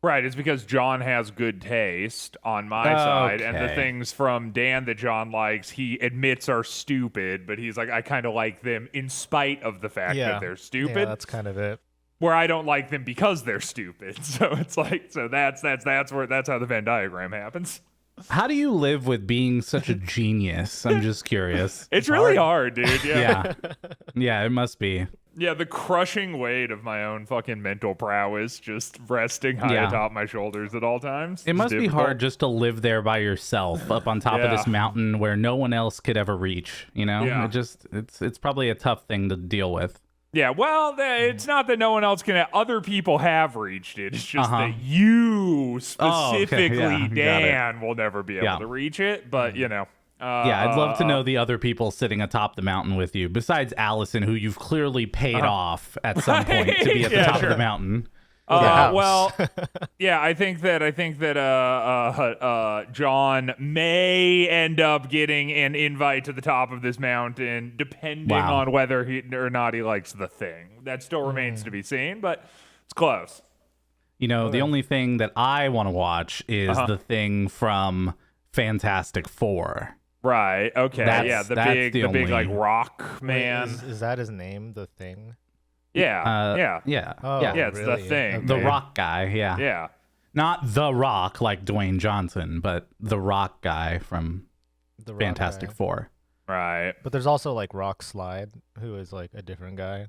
Right, it's because John has good taste on my side, and the things from Dan that John likes, he admits are stupid, but he's like, I kind of like them in spite of the fact that they're stupid. Yeah, that's kind of it. Where I don't like them because they're stupid. So it's like, that's how the Venn diagram happens. How do you live with being such a genius? I'm just curious. It's really hard, dude. Yeah. Yeah, it must be. Yeah, the crushing weight of my own fucking mental prowess just resting high atop my shoulders at all times. It must be hard just to live there by yourself up on top of this mountain where no one else could ever reach, you know? Yeah. It's probably a tough thing to deal with. Yeah, well, it's not that no one else can. Other people have reached it. It's just that you specifically, Dan, will never be able to reach it. But, you know. I'd love to know the other people sitting atop the mountain with you, besides Allison, who you've clearly paid off at some point to be at the top of the mountain. Well, yeah, I think that John may end up getting an invite to the top of this mountain, depending on whether he or not he likes the thing. That still remains to be seen, but it's close. You know, the only thing that I want to watch is the thing from Fantastic Four. Right. Okay. The big like rock man. Wait, is that his name? The Thing? Yeah. It's really? the thing. Okay. The rock guy. Yeah. Yeah. Not The Rock like Dwayne Johnson, but the rock guy from Fantastic Four. Right. But there's also like Rock Slide, who is like a different guy.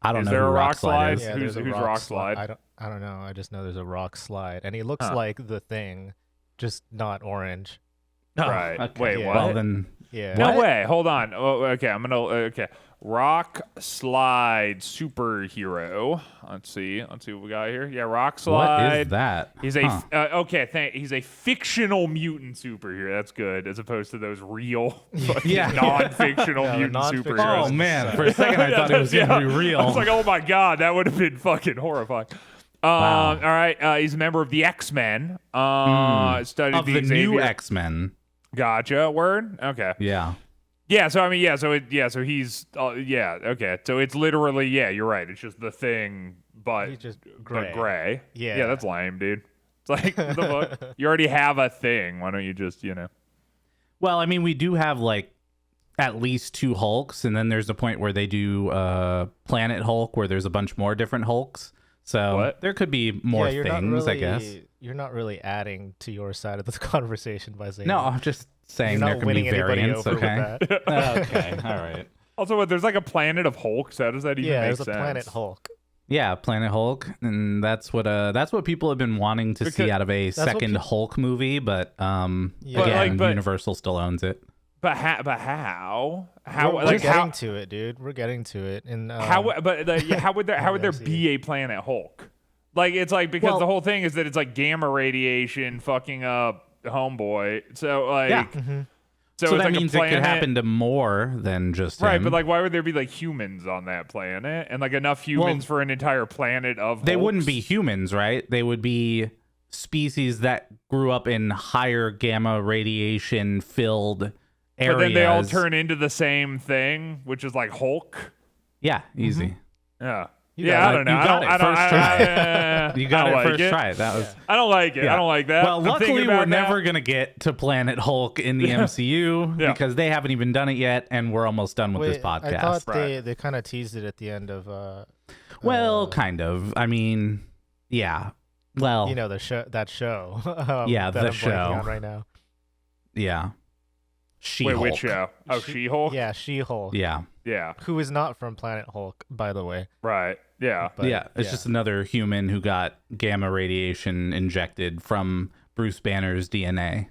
I don't know. Is there who a Rock Slide? Yeah, Who's Rock Slide? I don't know. I just know there's a Rock Slide, and he looks like the Thing, just not orange. Right. Okay. Wait, Yeah. what? Well, then. Yeah. No way. Hold on. Oh, okay. Okay. Rock Slide superhero. Let's see what we got here. Yeah, Rock Slide. What is that? He's a he's a fictional mutant superhero. That's good, as opposed to those real non-fictional mutant non-fictional. superheroes. Oh man, for a second I thought it was gonna be real. I was like, oh my god, that would have been fucking horrifying. Wow. All right. He's a member of the X-Men. Studied Of the new X-Men. Gotcha. Word. Okay. Yeah. Yeah. So I mean, so he's okay. So it's literally you're right. It's just the Thing, but He's just but gray. gray. Yeah. Yeah, that's lame, dude. It's like what the fuck? You already have a Thing. Why don't you just Well, I mean, we do have like at least 2 Hulks, and then there's a point where they do Planet Hulk, where there's a bunch more different Hulks. So there could be more things, I guess. You're not really adding to your side of this conversation by saying No, I'm just saying you're there not can be winning anybody variants. over Okay. with that. Okay. All right. Also, there's like a planet of Hulks. How does that even make there's sense? a Planet Hulk. Yeah, Planet Hulk, and that's what people have been wanting to see out of a second Hulk movie, but again, Universal still owns it. But how? We're getting to it, dude. We're getting to it. And how would there be a Planet Hulk? Like it's like because the whole thing is that it's like gamma radiation fucking up Homeboy. So like so that like means it could happen to more than just right. him. But like, why would there be like humans on that planet and like enough humans for an entire planet of? They Hulks? wouldn't be humans, right? They would be species that grew up in higher gamma radiation filled areas. But then they all turn into the same thing, which is like Hulk. Yeah, easy. Yeah. I don't know. You got it first try. You got it first try. That was. I don't like it. Yeah. I don't like that. Well, luckily we're never gonna get to Planet Hulk in the MCU because they haven't even done it yet, and we're almost done with this podcast. I thought they kind of teased it at the end of. Well, kind of. I mean, yeah. Well, you know that show. Yeah, that the I'm show blanking on right now. Yeah. She-Hulk. Wait, which show? Oh, She-Hulk? Yeah, She-Hulk. Yeah. Yeah. Who is not from Planet Hulk, by the way. Right. Yeah. But, it's just another human who got gamma radiation injected from Bruce Banner's DNA.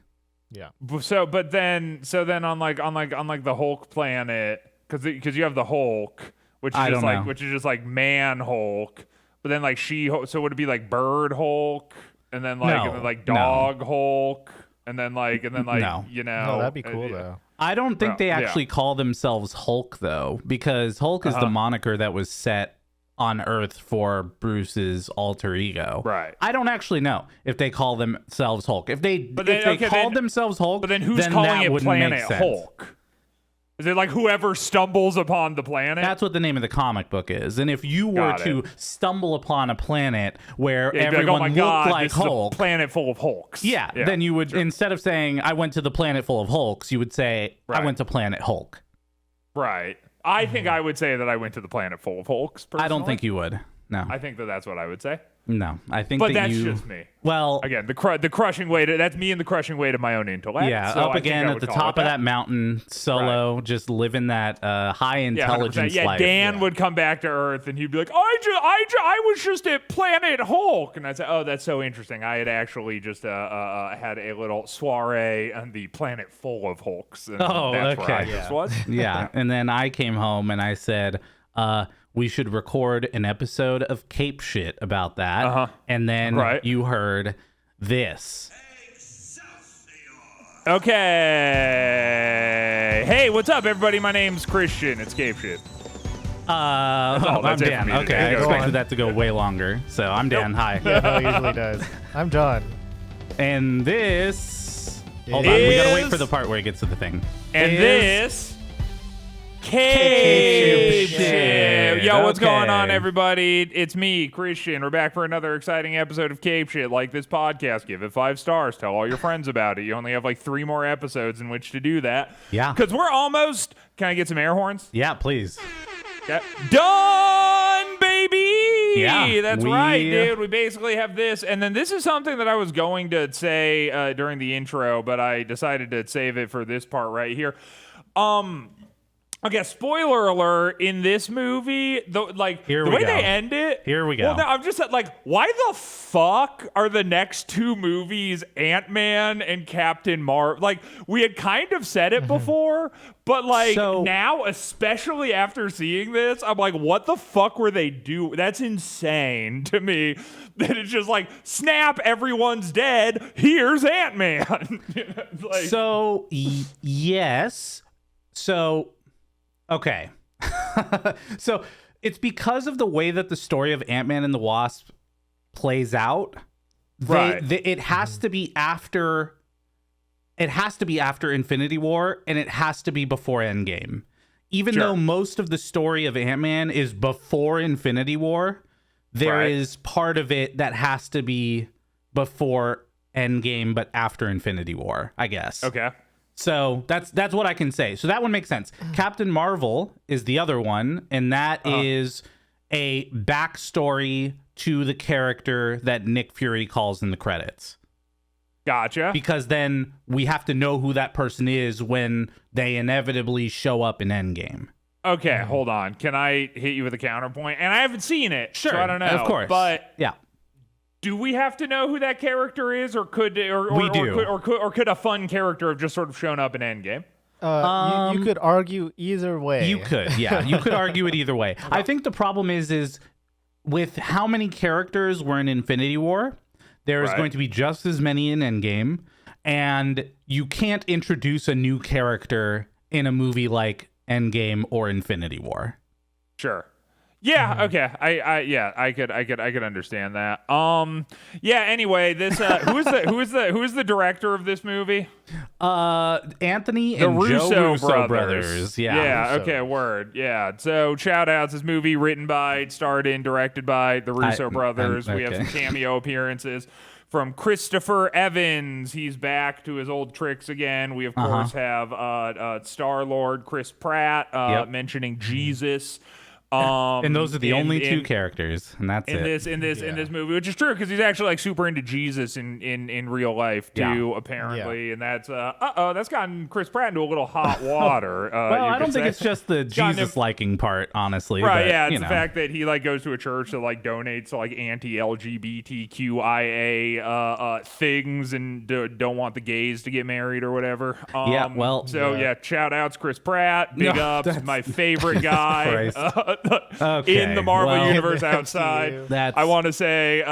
Yeah. So then on the Hulk planet, because you have the Hulk, which is just like Man Hulk, but then like She-Hulk. So would it be like Bird Hulk, and then Dog Hulk? And then no. No, that'd be cool though. I don't think they actually call themselves Hulk though, because Hulk is the moniker that was set on Earth for Bruce's alter ego. Right. I don't actually know if they call themselves Hulk. If they called themselves Hulk, but then who's calling it Planet Hulk? Is it like whoever stumbles upon the planet? That's what the name of the comic book is. And if you were to stumble upon a planet where everyone like, oh looked like this Hulk, is a planet full of Hulks. then you would, instead of saying, I went to the planet full of Hulks, you would say, I went to Planet Hulk. Right. I think I would say that I went to the planet full of Hulks, personally. I don't think you would. No. I think that that's what I would say. No, I think but that that's you... just me. Well, again, the crushing weight. That's me and the crushing weight of my own intellect. Yeah, so up again at the top of that mountain, solo, just living that high intelligence life. Dan would come back to Earth and he'd be like, I was just at Planet Hulk, and I'd say, oh, that's so interesting. I had actually just had a little soiree on the planet full of Hulks. And that's where I just was. Yeah, and then I came home and I said, we should record an episode of Cape Shit about that. And then you heard this. Okay. Hey, what's up, everybody? My name's Christian. It's Cape Shit. I'm Dan. Okay, I expected that to go way longer. So I'm Dan. Hi. Yeah, no, it usually does. I'm John. And this... Hold on. We gotta wait for the part where it gets to the thing. And this... Cape Shit. Yo, what's going on, everybody? It's me, Christian. We're back for another exciting episode of Cape Shit. Like this podcast, give it 5 stars. Tell all your friends about it. You only have like 3 more episodes in which to do that. Yeah. Because we're almost... Can I get some air horns? Yeah, please. Okay. Done, baby! Yeah. That's right, dude. We basically have this. And then this is something that I was going to say during the intro, but I decided to save it for this part right here. Okay, spoiler alert, in this movie, the way they end it... Here we go. Well, no, I'm just like, why the fuck are the next 2 movies Ant-Man and Captain Marvel? Like, we had kind of said it before, but now, especially after seeing this, I'm like, what the fuck were they doing? That's insane to me. That it's just like, snap, everyone's dead, here's Ant-Man. Yes. So... Okay. So it's because of the way that the story of Ant-Man and the Wasp plays out. It has to be after Infinity War, and it has to be before Endgame. Even though most of the story of Ant-Man is before Infinity War, there is part of it that has to be before Endgame, but after Infinity War, I guess. Okay. So that's what I can say. So that one makes sense. Captain Marvel is the other one, and that is a backstory to the character that Nick Fury calls in the credits. Gotcha. Because then we have to know who that person is when they inevitably show up in Endgame. Okay, hold on. Can I hit you with a counterpoint? And I haven't seen it, sure, so I don't know. Of course. But yeah. Do we have to know who that character is, or could a fun character have just sort of shown up in Endgame? You could argue either way. You could, yeah. You could argue it either way. I think the problem is with how many characters were in Infinity War, there is going to be just as many in Endgame, and you can't introduce a new character in a movie like Endgame or Infinity War. Sure. Yeah. Okay. I could understand that. Yeah. Anyway, this who is the director of this movie? Anthony the and Russo Joe Russo brothers. Yeah. Yeah. Okay. Word. Yeah. So shout outs. This movie written by, starred in, directed by the Russo brothers. We have some cameo appearances from Christopher Evans. He's back to his old tricks again. We of course have Star-Lord Chris Pratt mentioning Jesus. And those are the only 2 characters, and that's in this movie, which is true because he's actually like super into Jesus in real life too, apparently, and that's that's gotten Chris Pratt into a little hot water. Well, I don't think it's just the Jesus liking part, honestly. Right? But, yeah, it's the fact that he like goes to a church that like donates to like anti-LGBTQIA things and don't want the gays to get married or whatever. Shout outs Chris Pratt, big ups, my favorite guy. In the Marvel universe outside. I want to say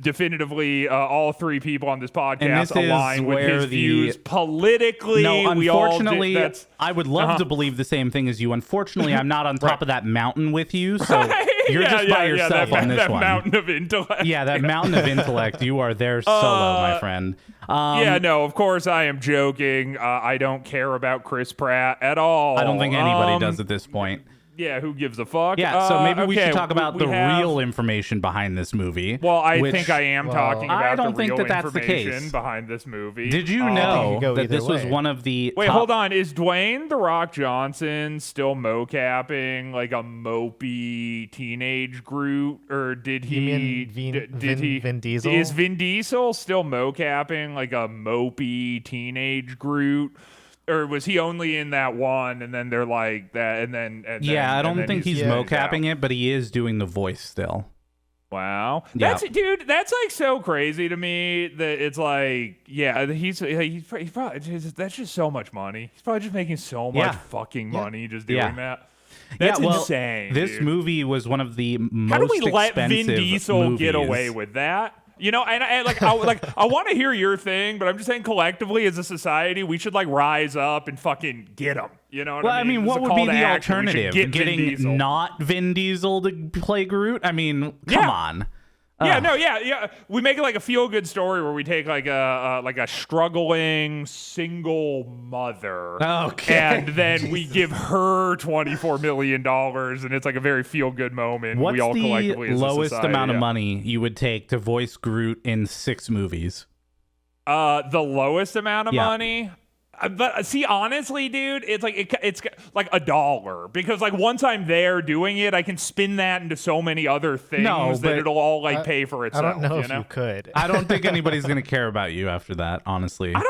definitively all 3 people on this podcast align with his views politically. No, unfortunately, I would love to believe the same thing as you. Unfortunately, I'm not on top of that mountain with you, so You're just by yourself on this that one. Mountain of intellect. Yeah, that mountain of intellect. You are there solo, my friend. Yeah, no, of course I am joking. I don't care about Chris Pratt at all. I don't think anybody does at this point. Yeah, who gives a fuck? Yeah, so maybe we okay, should talk about the real information behind this movie. Well, I think I am talking about I don't the think real that's the information case. behind this movie. Did you know that this was way. one of the Wait, top... hold on. Is Dwayne The Rock Johnson still mocapping like a mopey teenage Groot, or did he? Vin Diesel? Is Vin Diesel still mocapping like a mopey teenage Groot? Or was he only in that one, and then they're like that, and then I don't think he's mocapping out. it, but he is doing the voice still. Wow, yeah. That's like so crazy to me that it's like, yeah, he's probably that's just so much money. He's probably just making so much fucking money just doing that. That's insane. This dude. movie was one of the most How do we let expensive Vin Diesel movies. get away with that? You know, and I want to hear your thing, but I'm just saying collectively as a society, we should like rise up and fucking get him. You know what I mean? What would be the action. alternative? Getting not Vin Diesel to play Groot? I mean, come on. Yeah. We make it like a feel-good story where we take like a struggling single mother, and then we give her $24 million, and it's like a very feel-good moment. What's we all the collectively as a lowest society, amount of money you would take to voice Groot in 6 movies? The lowest amount of money. But see, honestly, dude, it's like $1 because like once I'm there doing it, I can spin that into so many other things that it'll all like pay for itself. I don't know you if know? you could. I don't think anybody's gonna care about you after that, honestly. I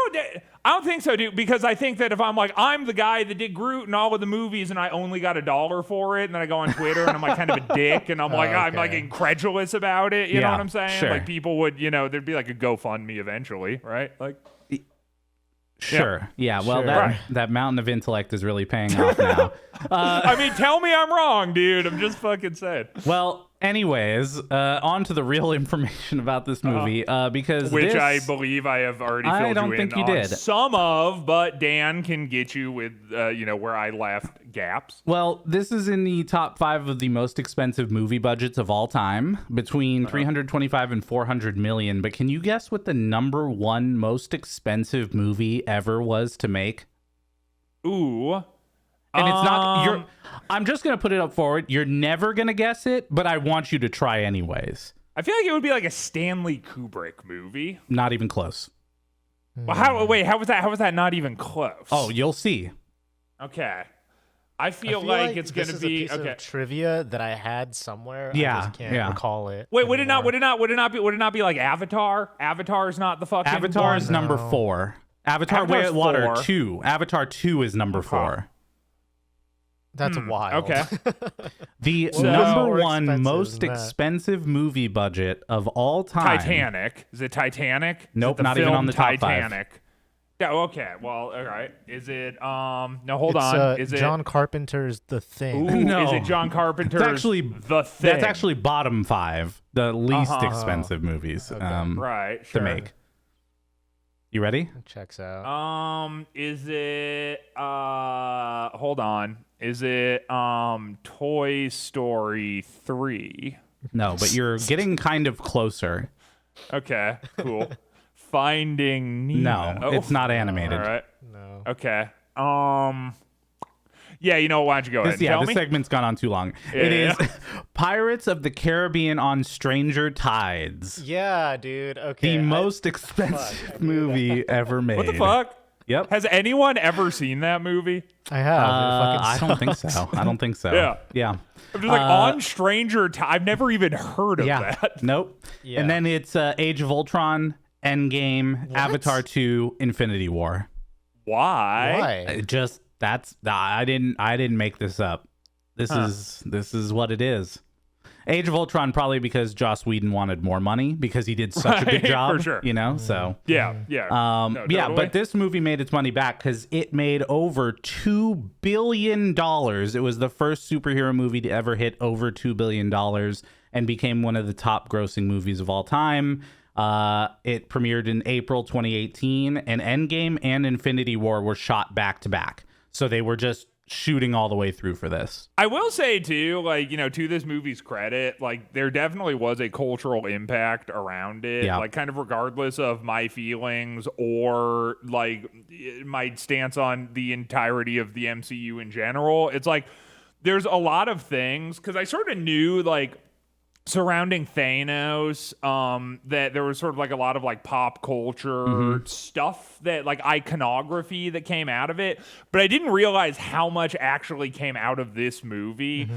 don't think so, dude. Because I think that if I'm like I'm the guy that did Groot in all of the movies, and I only got $1 for it, and then I go on Twitter and I'm like kind of a dick, and I'm I'm like incredulous about it. You know what I'm saying? Sure. Like people would, there'd be like a GoFundMe eventually, right? Like. Sure. Yeah. Well, Sure. that mountain of intellect is really paying off now. I mean, tell me I'm wrong, dude. I'm just fucking saying. Well, anyways, on to the real information about this movie, because which I believe I have already filled I don't you think in you on did. some of, but Dan can get you with, where I left gaps. Well, this is in the top 5 of the most expensive movie budgets of all time, between 325 and 400 million. But can you guess what the number 1 most expensive movie ever was to make? Ooh. And it's not. I'm just gonna put it up forward. You're never gonna guess it, but I want you to try anyways. I feel like it would be like a Stanley Kubrick movie. Not even close. Well, how was that? How was that not even close? Oh, you'll see. Okay. I feel like it's gonna be a piece of trivia that I had somewhere. Yeah, I just can't recall it. Wait, would it not be like Avatar? Avatar is not the fucking Avatar one? is number 4. Avatar Way of Water 2. Avatar 2 is number 4. That's wild. Okay. The So- number More 1 expensive most than that. expensive movie budget of all time. Titanic. Is it Titanic? Nope, is it not even film on the top 5. Titanic. Yeah, okay. Well, all right. Is it no, hold It's, on. Is it John Carpenter's The Thing? Ooh, No. is it John Carpenter's It's actually The Thing? That's actually bottom 5, the least expensive movies right, sure. to make. You ready? Checks out. Is it hold on. Is it Toy Story 3? No, but you're getting kind of closer. Okay, cool. Finding Nemo. No, it's not animated. All right. No. Okay. Yeah, you know what? Why don't you go ahead and tell this me? segment's gone on too long. It is Pirates of the Caribbean on Stranger Tides. Yeah, dude. Okay. The most expensive movie ever made. What the fuck? Yep. Has anyone ever seen that movie? I have. I don't think so. I don't think so. Yeah. Yeah. I'm just like on Stranger Tides. I've never even heard of that. Nope. Yeah. And then it's Age of Ultron, Endgame, Avatar 2, Infinity War. Why? I didn't make this up. This is what it is. Age of Ultron probably because Joss Whedon wanted more money because he did such a good job, for sure. you know. So Yeah. No, yeah, totally. but this movie made its money back because it made over $2 billion. It was the first superhero movie to ever hit over $2 billion and became one of the top grossing movies of all time. It premiered in April 2018, and Endgame and Infinity War were shot back to back. So they were just shooting all the way through for this. I will say too, like, you know, to this movie's credit, like there definitely was a cultural impact around it. Yeah. Like kind of regardless of my feelings or like my stance on the entirety of the MCU in general. It's like there's a lot of things, because I sort of knew like surrounding Thanos, that there was sort of like a lot of like pop culture stuff, that like iconography that came out of it, but I didn't realize how much actually came out of this movie.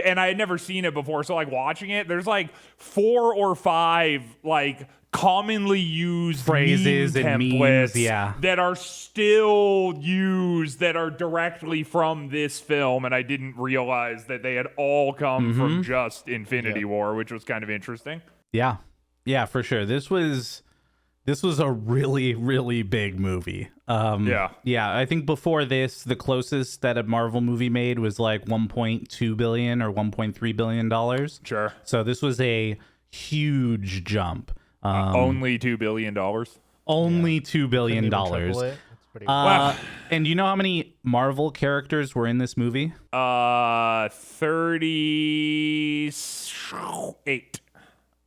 And I had never seen it before, so like watching it, there's like 4 or 5 like commonly used phrases meme and templates memes, that are still used, that are directly from this film, and I didn't realize that they had all come from just Infinity War, which was kind of interesting. Yeah, for sure. This was a really, really big movie. Yeah. I think before this, the closest that a Marvel movie made was like $1.2 billion or $1.3 billion. Sure. So this was a huge jump. Only $2 billion. Only $2 billion. That's pretty wow. And you know how many Marvel characters were in this movie? 38.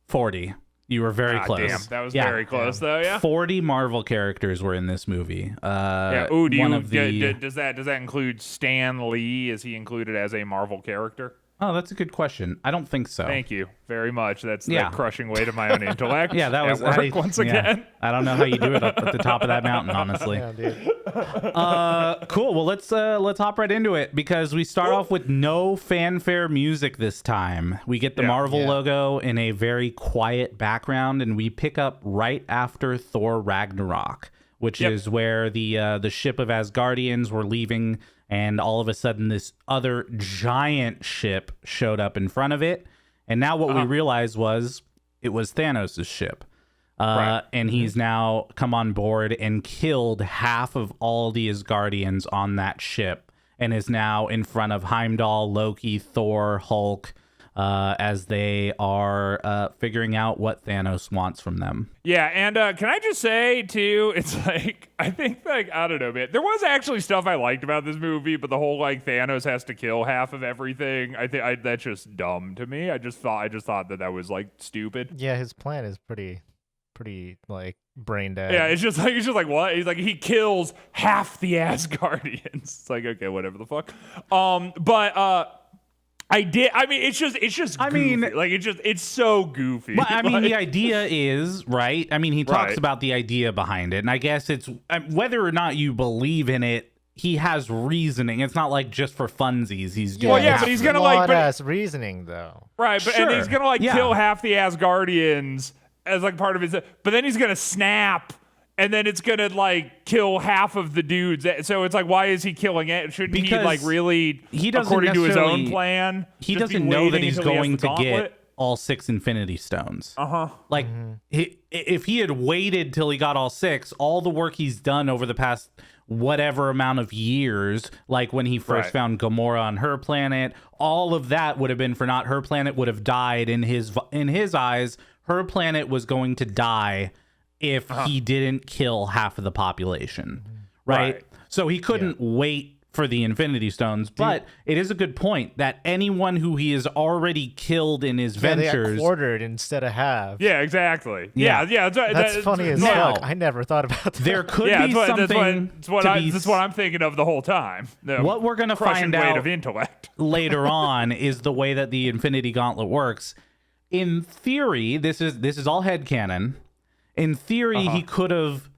40. You were very close. Damn, that was very close though. Yeah. 40 Marvel characters were in this movie. Yeah. Ooh, does that include Stan Lee? Is he included as a Marvel character? Oh, that's a good question. I don't think so. Thank you very much. That's the crushing weight of my own intellect. Yeah, that was work once again. I don't know how you do it up at the top of that mountain, honestly. Yeah, dude. Cool. Well, let's hop right into it, because we start off with no fanfare music this time. We get the Marvel logo in a very quiet background, and we pick up right after Thor Ragnarok, which is where the ship of Asgardians were leaving. And all of a sudden, this other giant ship showed up in front of it. And now what we realized was it was Thanos' ship. And he's now come on board and killed half of all the Asgardians on that ship, and is now in front of Heimdall, Loki, Thor, Hulk, as they are figuring out what Thanos wants from them. Yeah, and can I just say, too, it's like, I think, like, I don't know, man. There was actually stuff I liked about this movie, but the whole, like, Thanos has to kill half of everything, I think that's just dumb to me. I just thought that was, like, stupid. Yeah, his plan is pretty, like, brain dead. Yeah, it's just like, what? He's like, he kills half the Asgardians. It's like, okay, whatever the fuck. It's just goofy. I mean, like, it's so goofy. But I mean, the idea is, right? I mean, he talks about the idea behind it, and I guess it's whether or not you believe in it, he has reasoning. It's not like just for funsies he's doing. Well, yeah, but he's gonna like reasoning though. Right, but and he's gonna kill half the Asgardians as like part of his, but then he's gonna snap. And then it's gonna like kill half of the dudes. So it's like, why is he killing it? Shouldn't he like really, according to his own plan? He doesn't know that he's going to get all 6 Infinity Stones. Like, if he had waited till he got all 6, all the work he's done over the past whatever amount of years, like when he first found Gamora on her planet, all of that would have been for naught. Her planet would have died in his eyes. Her planet was going to die if he didn't kill half of the population, right? So he couldn't wait for the Infinity Stones, but it is a good point that anyone who he has already killed in his ventures... they got quartered instead of half. Yeah, exactly. Yeah. That's funny as fuck. I never thought about that. There could be something... That's what I'm thinking of the whole time. What we're going to find out of intellect. later on is the way that the Infinity Gauntlet works. In theory, this is all headcanon. In theory, he could have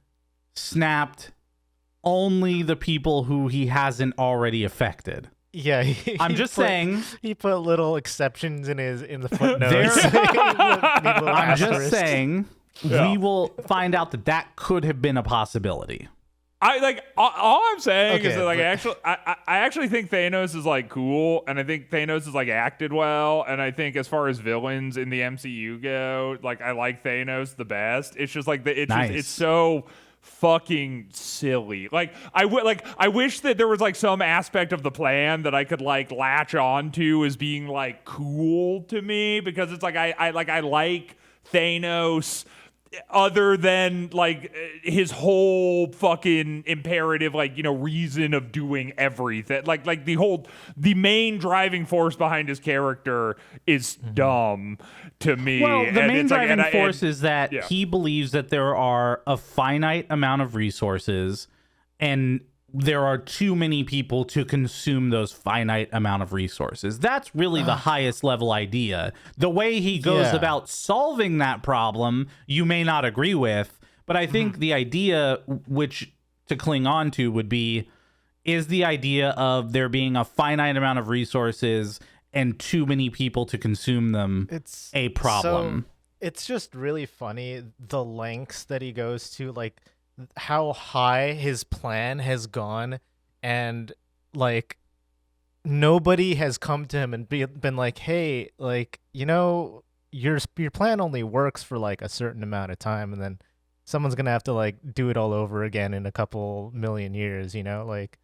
snapped only the people who he hasn't already affected. Yeah, I'm just saying. He put little exceptions in the footnotes. I'm just saying. We will find out that could have been a possibility. All I'm saying is that I actually think Thanos is like cool, and I think Thanos is like acted well, and I think as far as villains in the MCU go, like I like Thanos the best. It's just like it's so fucking silly. Like I wish that there was like some aspect of the plan that I could like latch onto as being like cool to me, because it's like I like Thanos other than like his whole fucking imperative, like, you know, reason of doing everything, like the main driving force behind his character is dumb to me. Well, the and main driving force is that yeah. he believes that there are a finite amount of resources and there are too many people to consume those finite amount of resources. That's really the highest level idea. The way he goes about solving that problem, you may not agree with, but I think the idea which to cling on to would be, is the idea of there being a finite amount of resources and too many people to consume them a problem. So it's just really funny the lengths that he goes to, like how high his plan has gone, and like nobody has come to him and been like, hey, like, you know, your plan only works for like a certain amount of time, and then someone's gonna have to like do it all over again in a couple million years, you know, like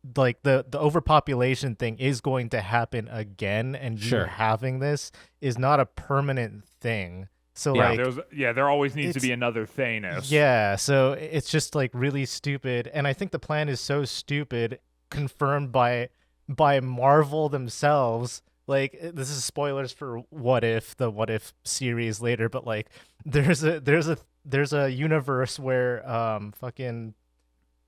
the overpopulation thing is going to happen again, and you having this is not a permanent thing. So there always needs to be another Thanos. Yeah, so it's just like really stupid, and I think the plan is so stupid, confirmed by Marvel themselves. Like, this is spoilers for the What If series later, but like there's a universe where fucking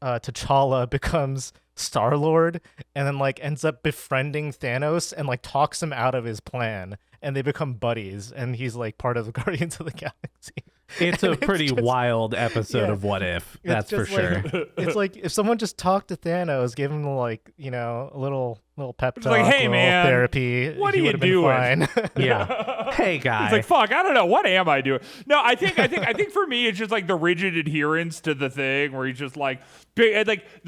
T'Challa becomes Star-Lord and then like ends up befriending Thanos and like talks him out of his plan, and they become buddies, and he's like part of the Guardians of the Galaxy. It's a pretty wild episode of What If, that's for sure. It's like if someone just talked to Thanos, gave him like, you know, a little pep talk, like, hey man, therapy. What are you doing? Yeah. Hey guy. He's like, fuck, I don't know, what am I doing? No, I think for me it's just like the rigid adherence to the thing where he's just like the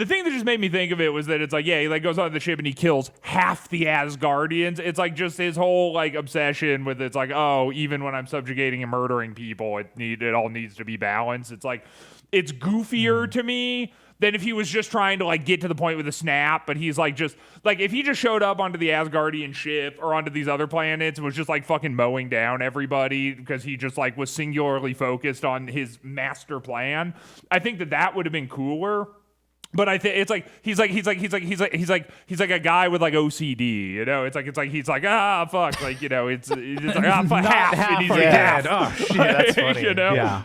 thing that just made me think of it was that it's like, yeah, he like goes on the ship and he kills half the Asgardians. It's like just his whole like obsession with it's like, oh, even when I'm subjugating and murdering people, it all needs to be balanced. It's like, it's goofier to me than if he was just trying to like get to the point with a snap, but he's like just like if he just showed up onto the Asgardian ship or onto these other planets and was just like fucking mowing down everybody because he just like was singularly focused on his master plan. I think that would have been cooler. But I think it's like he's like a guy with like OCD, you know. It's like he's like fuck, like, you know, it's like half and he's like dead. Oh shit, that's funny. You know, yeah.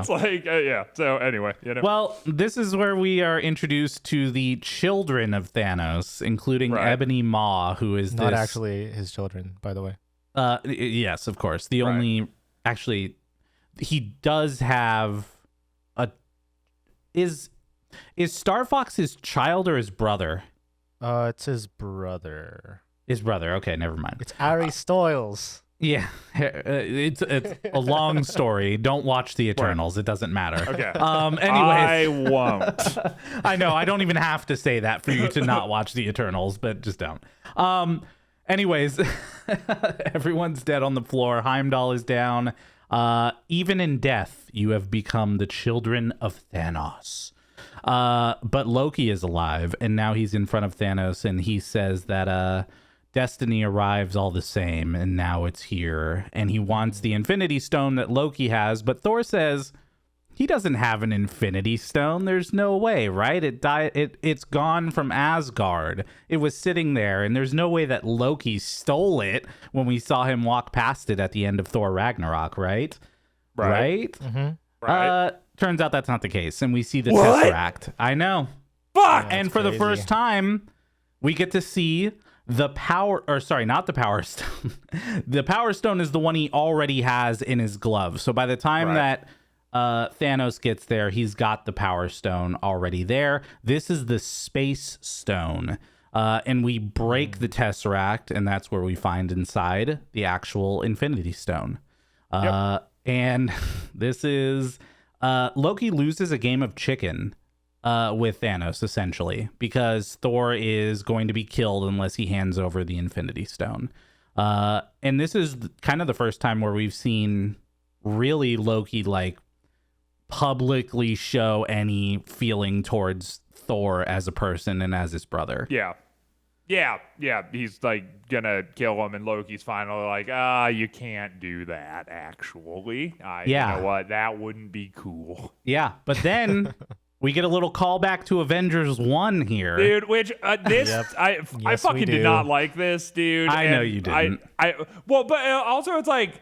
It's like So anyway, you know. Well, this is where we are introduced to the children of Thanos, including Ebony Maw, who is not actually his children, by the way. Yes, of course. The only actually, he does have Is Star Fox his child or his brother? It's his brother. His brother. Okay, never mind. It's Ari Styles. Yeah, it's a long story. Don't watch the Eternals. It doesn't matter. Okay. Anyways, I won't. I know. I don't even have to say that for you to not watch the Eternals, but just don't. Anyways, everyone's dead on the floor. Heimdall is down. Even in death, you have become the children of Thanos. But Loki is alive, and now he's in front of Thanos, and he says that destiny arrives all the same, and now it's here, and he wants the Infinity Stone that Loki has, but Thor says he doesn't have an Infinity Stone. There's no way, right? It's gone from Asgard. It was sitting there, and there's no way that Loki stole it when we saw him walk past it at the end of Thor Ragnarok, right? Right? Mm-hmm. Right. Turns out that's not the case, and we see the Tesseract. I know. Fuck! Yeah, and for the first time, we get to see the power, or sorry, not the Power Stone. The Power Stone is the one he already has in his glove. So by the time that Thanos gets there, he's got the Power Stone already there. This is the Space Stone. And we break the Tesseract, and that's where we find inside the actual Infinity Stone. And this is... Loki loses a game of chicken with Thanos, essentially, because Thor is going to be killed unless he hands over the Infinity Stone. And this is kind of the first time where we've seen really Loki like publicly show any feeling towards Thor as a person and as his brother. Yeah, Yeah, he's like gonna kill him, and Loki's finally like, you can't do that. Actually, you know what? That wouldn't be cool. Yeah, but then we get a little callback to Avengers 1 here, dude. Which I fucking did not like this, dude. I know you didn't. But also it's like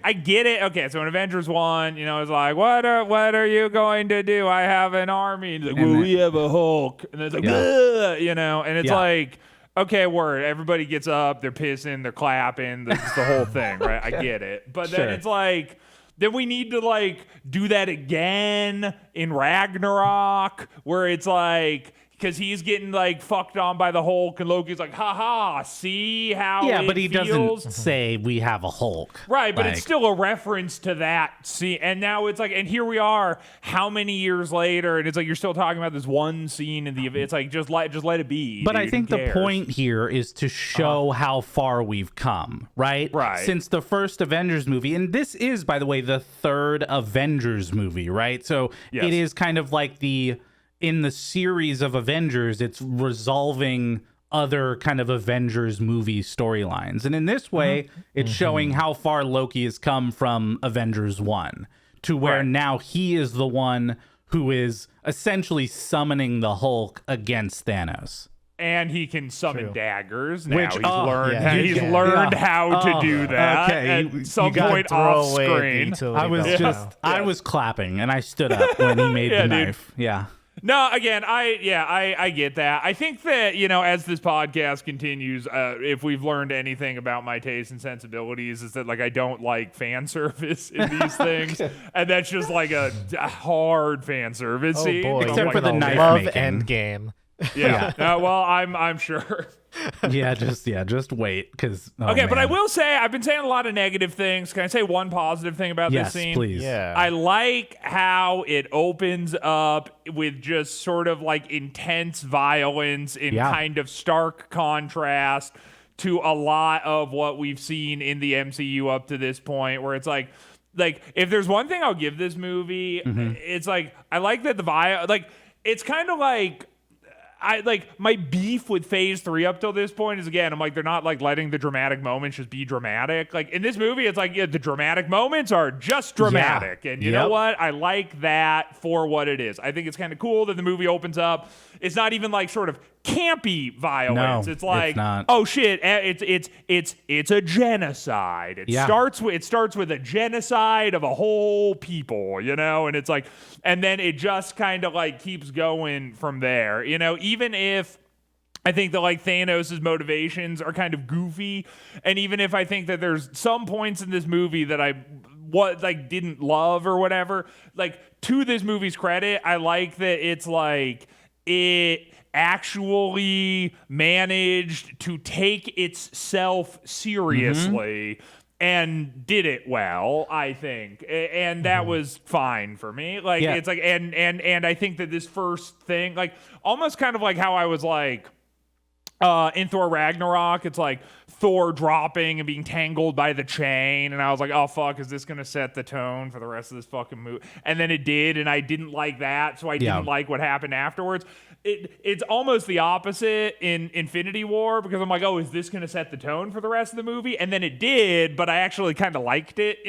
I get it. Okay, so in Avengers 1, it's like, what are you going to do? I have an army. Like, we have a Hulk, and it's like, and it's like. Okay, word. Everybody gets up, they're pissing, they're clapping, it's the whole thing, right? I get it. But then it's like, then we need to like do that again in Ragnarok, where it's like, because he's getting like fucked on by the Hulk, and Loki's like, haha, see how it but he feels? Doesn't say we have a Hulk. Right, but it's still a reference to that scene. And now it's like, and here we are, how many years later, and it's like you're still talking about this one scene in the event. It's like, just let it be. But dude, I think the point here is to show how far we've come, right? Right. Since the first Avengers movie, and this is, by the way, the third Avengers movie, right? So it is kind of like in the series of Avengers, it's resolving other kind of Avengers movie storylines. And in this way, it's showing how far Loki has come from Avengers 1 to where now he is the one who is essentially summoning the Hulk against Thanos. And he can summon daggers now. He's learned how to do that at some point off screen. I was clapping and I stood up when he made the knife. Dude. Yeah. No, again, I get that. I think that, as this podcast continues, if we've learned anything about my tastes and sensibilities, is that, like, I don't like fan service in these things. And that's just, like, a hard fan service scene. Oh, boy. Except for the knife love making. Endgame. Yeah. Well, I'm sure. just wait, because but I will say I've been saying a lot of negative things. Can I say one positive thing about this scene? Yes, please. Yeah. I like how it opens up with just sort of like intense violence in kind of stark contrast to a lot of what we've seen in the MCU up to this point, where it's like if there's one thing I'll give this movie, it's like I like that it's kind of like. My beef with Phase 3 up till this point is, again, I'm like, they're not like letting the dramatic moments just be dramatic. Like in this movie, it's like, the dramatic moments are just dramatic. And you know what? I like that for what it is. I think it's kind of cool that the movie opens up. It's not even like sort of campy violence. No, it's like, it's not. oh shit, it's a genocide. It starts with a genocide of a whole people, and it's like, and then it just kind of like keeps going from there, even if I think that like Thanos' motivations are kind of goofy, and even if I think that there's some points in this movie that I didn't love or whatever, like to this movie's credit, I like that it's like it actually managed to take itself seriously and did it well, I think. And that was fine for me. Like it's like and I think that this first thing, like almost kind of like how I was like in Thor Ragnarok, it's like Thor dropping and being tangled by the chain, and I was like, oh fuck, is this gonna set the tone for the rest of this fucking movie? And then it did, and I didn't like that, so I didn't like what happened afterwards. It's almost the opposite in Infinity War, because I'm like, oh, is this gonna set the tone for the rest of the movie? And then it did, but I actually kind of liked it,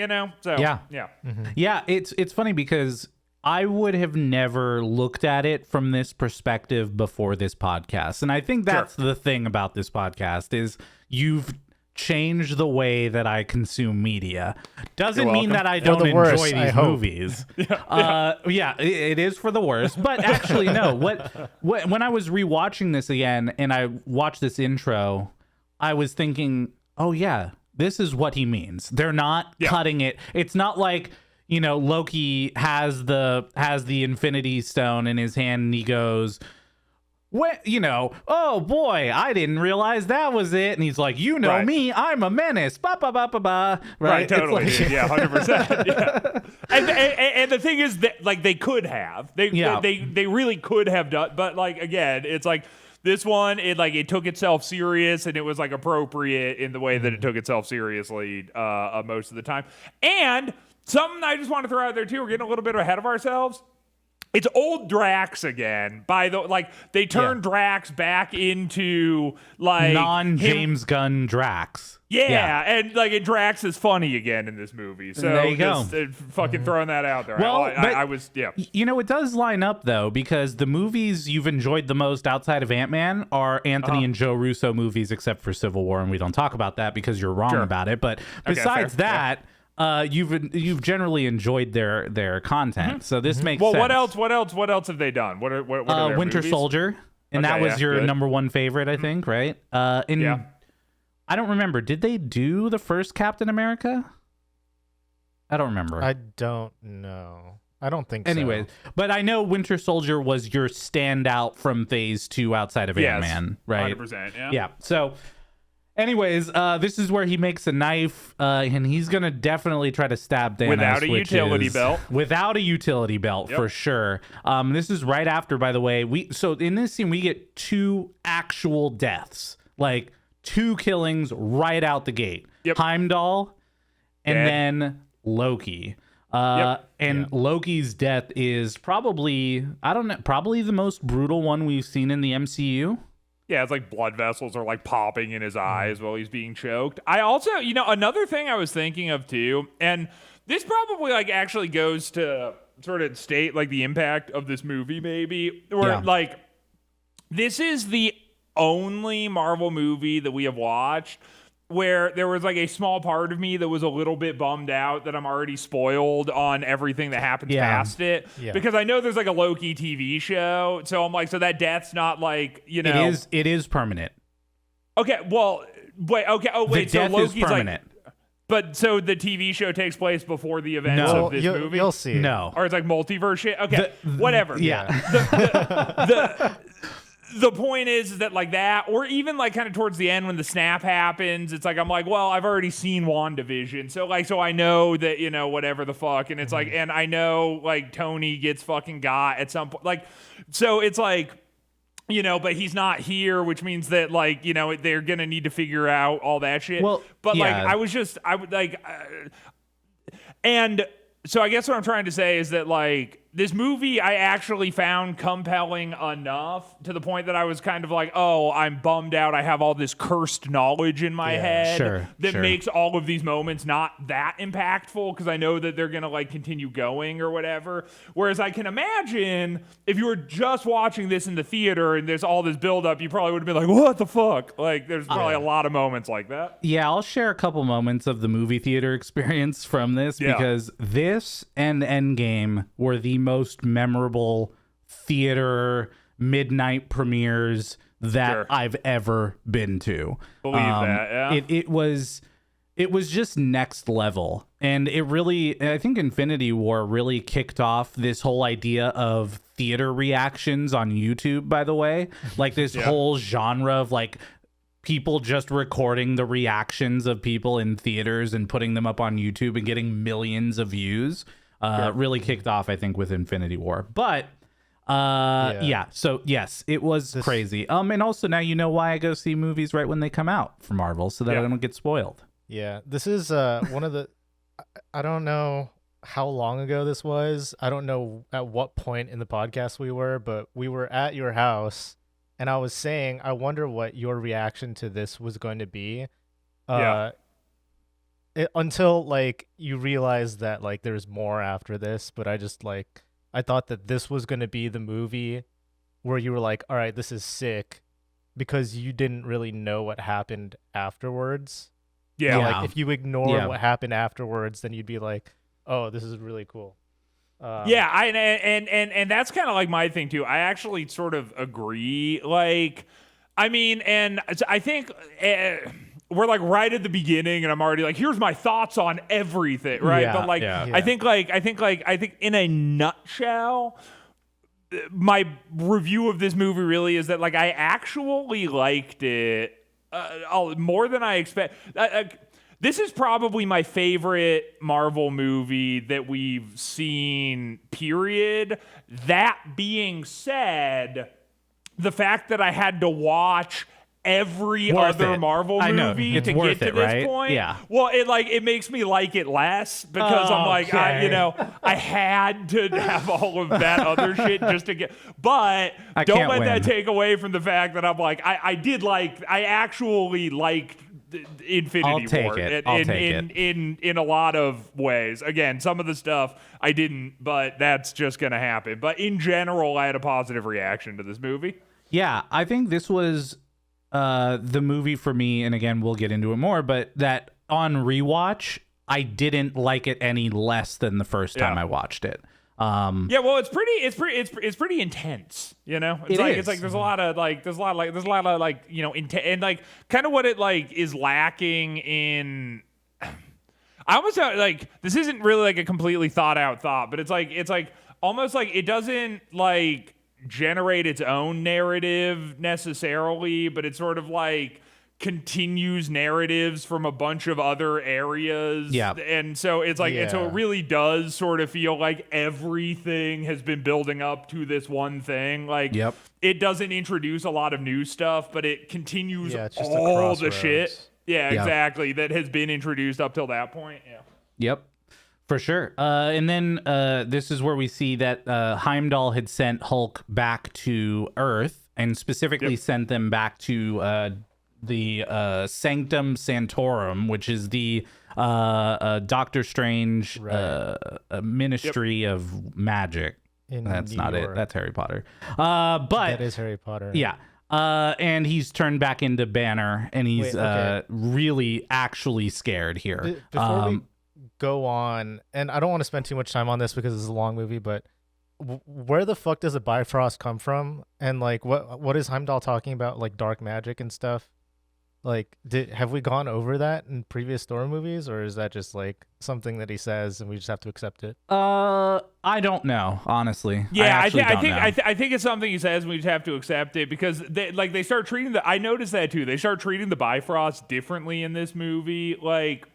So yeah, it's funny because I would have never looked at it from this perspective before this podcast. And I think that's the thing about this podcast is you've changed the way that I consume media. Doesn't mean that I don't enjoy these movies. It is for the worst. But actually, no. When I was rewatching this again and I watched this intro, I was thinking, oh yeah, this is what he means. They're not cutting it. It's not like, Loki has the Infinity Stone in his hand and he goes, oh boy, I didn't realize that was it. And he's like, me, I'm a menace. Ba ba ba ba ba. Right, totally. Like, 100%. Yeah. And the thing is that like they could have. They really could have done, but like again, it's like this one, it took itself serious and it was like appropriate in the way that it took itself seriously most of the time. And something I just want to throw out there too, we're getting a little bit ahead of ourselves, It's old Drax again. They turned Drax back into like non-James Gunn Drax. Yeah, and Drax is funny again in this movie. So there you just go. Fucking throwing that out there. Well, I was it does line up though, because the movies you've enjoyed the most outside of Ant-Man are Anthony and Joe Russo movies, except for Civil War, and we don't talk about that because you're wrong about it. But besides that. You've generally enjoyed their content, so this makes sense. What else have they done? What are their Winter movies? Soldier, and that was your number one favorite, I think, right? I don't remember. Did they do the first Captain America? I don't remember. I don't know. I don't think Anyways, so. but I know Winter Soldier was your standout from Phase 2 outside of Ant-Man, right? 100%, yeah. Yeah. So anyways, this is where he makes a knife, and he's going to definitely try to stab Thanos. Without a utility belt. Without a utility belt, for sure. This is right after, by the way. So in this scene, we get 2 actual deaths. Like, 2 killings right out the gate. Heimdall and then Loki. Loki's death is probably the most brutal one we've seen in the MCU. Yeah, it's like blood vessels are like popping in his eyes while he's being choked. I also, another thing I was thinking of too, and this probably like actually goes to sort of state like the impact of this movie maybe, where like this is the only Marvel movie that we have watched where there was like a small part of me that was a little bit bummed out that I'm already spoiled on everything that happens past it. Yeah. Because I know there's like a Loki TV show. So I'm like, so that death's not like, It is permanent. Okay, well, wait, okay. Oh, wait, so Loki's permanent. But so the TV show takes place before the events of this movie? You'll see. No. Or it's like multiverse shit? Okay, whatever. Yeah. The point is that like that, or even like kind of towards the end when the snap happens, it's like I'm like, well, I've already seen WandaVision, so I know that whatever the fuck, and it's like, and I know like Tony gets fucking got at some point, like, so it's like, but he's not here, which means that like they're gonna need to figure out all that shit. Well, but like I would like, and so I guess what I'm trying to say is that like. This movie I actually found compelling enough to the point that I was kind of like, oh, I'm bummed out. I have all this cursed knowledge in my head that makes all of these moments not that impactful because I know that they're going to like continue going or whatever. Whereas I can imagine if you were just watching this in the theater and there's all this buildup, you probably would have been like, what the fuck? Like there's probably a lot of moments like that. Yeah, I'll share a couple moments of the movie theater experience from this because this and Endgame were the most memorable theater midnight premieres that I've ever been to. Believe that, yeah. It was just next level. And I think Infinity War really kicked off this whole idea of theater reactions on YouTube, by the way. Like this whole genre of like people just recording the reactions of people in theaters and putting them up on YouTube and getting millions of views. Really kicked off, I think, with Infinity War. But so yes, it was crazy. And also now you know why I go see movies right when they come out for Marvel, so that I don't get spoiled. Yeah, this is one of the. I don't know how long ago this was. I don't know at what point in the podcast we were, but we were at your house, and I was saying, I wonder what your reaction to this was going to be. Until like you realize that like there's more after this, but I thought that this was going to be the movie where you were like, all right, this is sick, because you didn't really know what happened afterwards. Like if you ignore what happened afterwards, then you'd be like, oh, this is really cool. And that's kind of like my thing too. I actually sort of agree. Like, I mean, and I think. We're like right at the beginning and I'm already like, here's my thoughts on everything, right? But like I think in a nutshell, my review of this movie really is that like I actually liked it more than I expect. This is probably my favorite Marvel movie that we've seen, period. That being said, the fact that I had to watch every other Marvel movie to get to this point. Yeah. Well, it makes me like it less because I'm like, I had to have all of that other shit just to get. But don't let that take away from the fact that I'm like, I actually liked Infinity War in a lot of ways. Again, some of the stuff I didn't, but that's just gonna happen. But in general, I had a positive reaction to this movie. Yeah, I think this was the movie for me, and again, we'll get into it more, but that on rewatch, I didn't like it any less than the first time I watched it. Well, it's pretty intense, you know. It's like there's a lot of you know, and like kind of what it like is lacking in. I almost like this isn't really like a completely thought out thought, but it's like almost like it doesn't like generate its own narrative necessarily, but it's sort of like continues narratives from a bunch of other areas. Yeah. And so it's like, and so it really does sort of feel like everything has been building up to this one thing. Like, it doesn't introduce a lot of new stuff, but it continues all the shit. Yeah, exactly. That has been introduced up till that point. Yeah. Yep. For sure. And then this is where we see that Heimdall had sent Hulk back to Earth and specifically sent them back to the Sanctum Sanctorum, which is the Doctor Strange Ministry of Magic. That's New not York. It. That's Harry Potter. But that is Harry Potter. Yeah. And he's turned back into Banner, and he's really actually scared here. Before we go on, and I don't want to spend too much time on this because it's a long movie, but where the fuck does the Bifrost come from? And like, what is Heimdall talking about? Like dark magic and stuff? Like, have we gone over that in previous Thor movies, or is that just like something that he says and we just have to accept it? I don't know, honestly. Yeah, I think it's something he says and we just have to accept it because they start treating I noticed that too. They start treating the Bifrost differently in this movie, like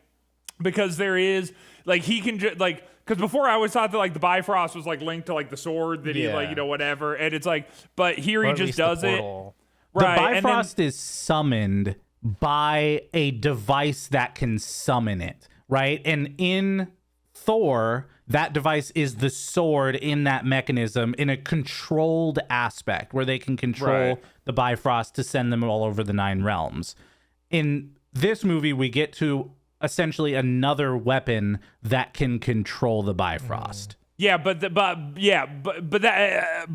because there is like he can just like. Because before I always thought that like the Bifrost was like linked to like the sword that he like, you know, whatever, and it's like, but here he just does it. Right, the Bifrost is summoned by a device that can summon it, right? And in Thor, that device is the sword in that mechanism in a controlled aspect where they can control the Bifrost to send them all over the 9 realms. In this movie, we get to essentially another weapon that can control the Bifrost. Yeah, but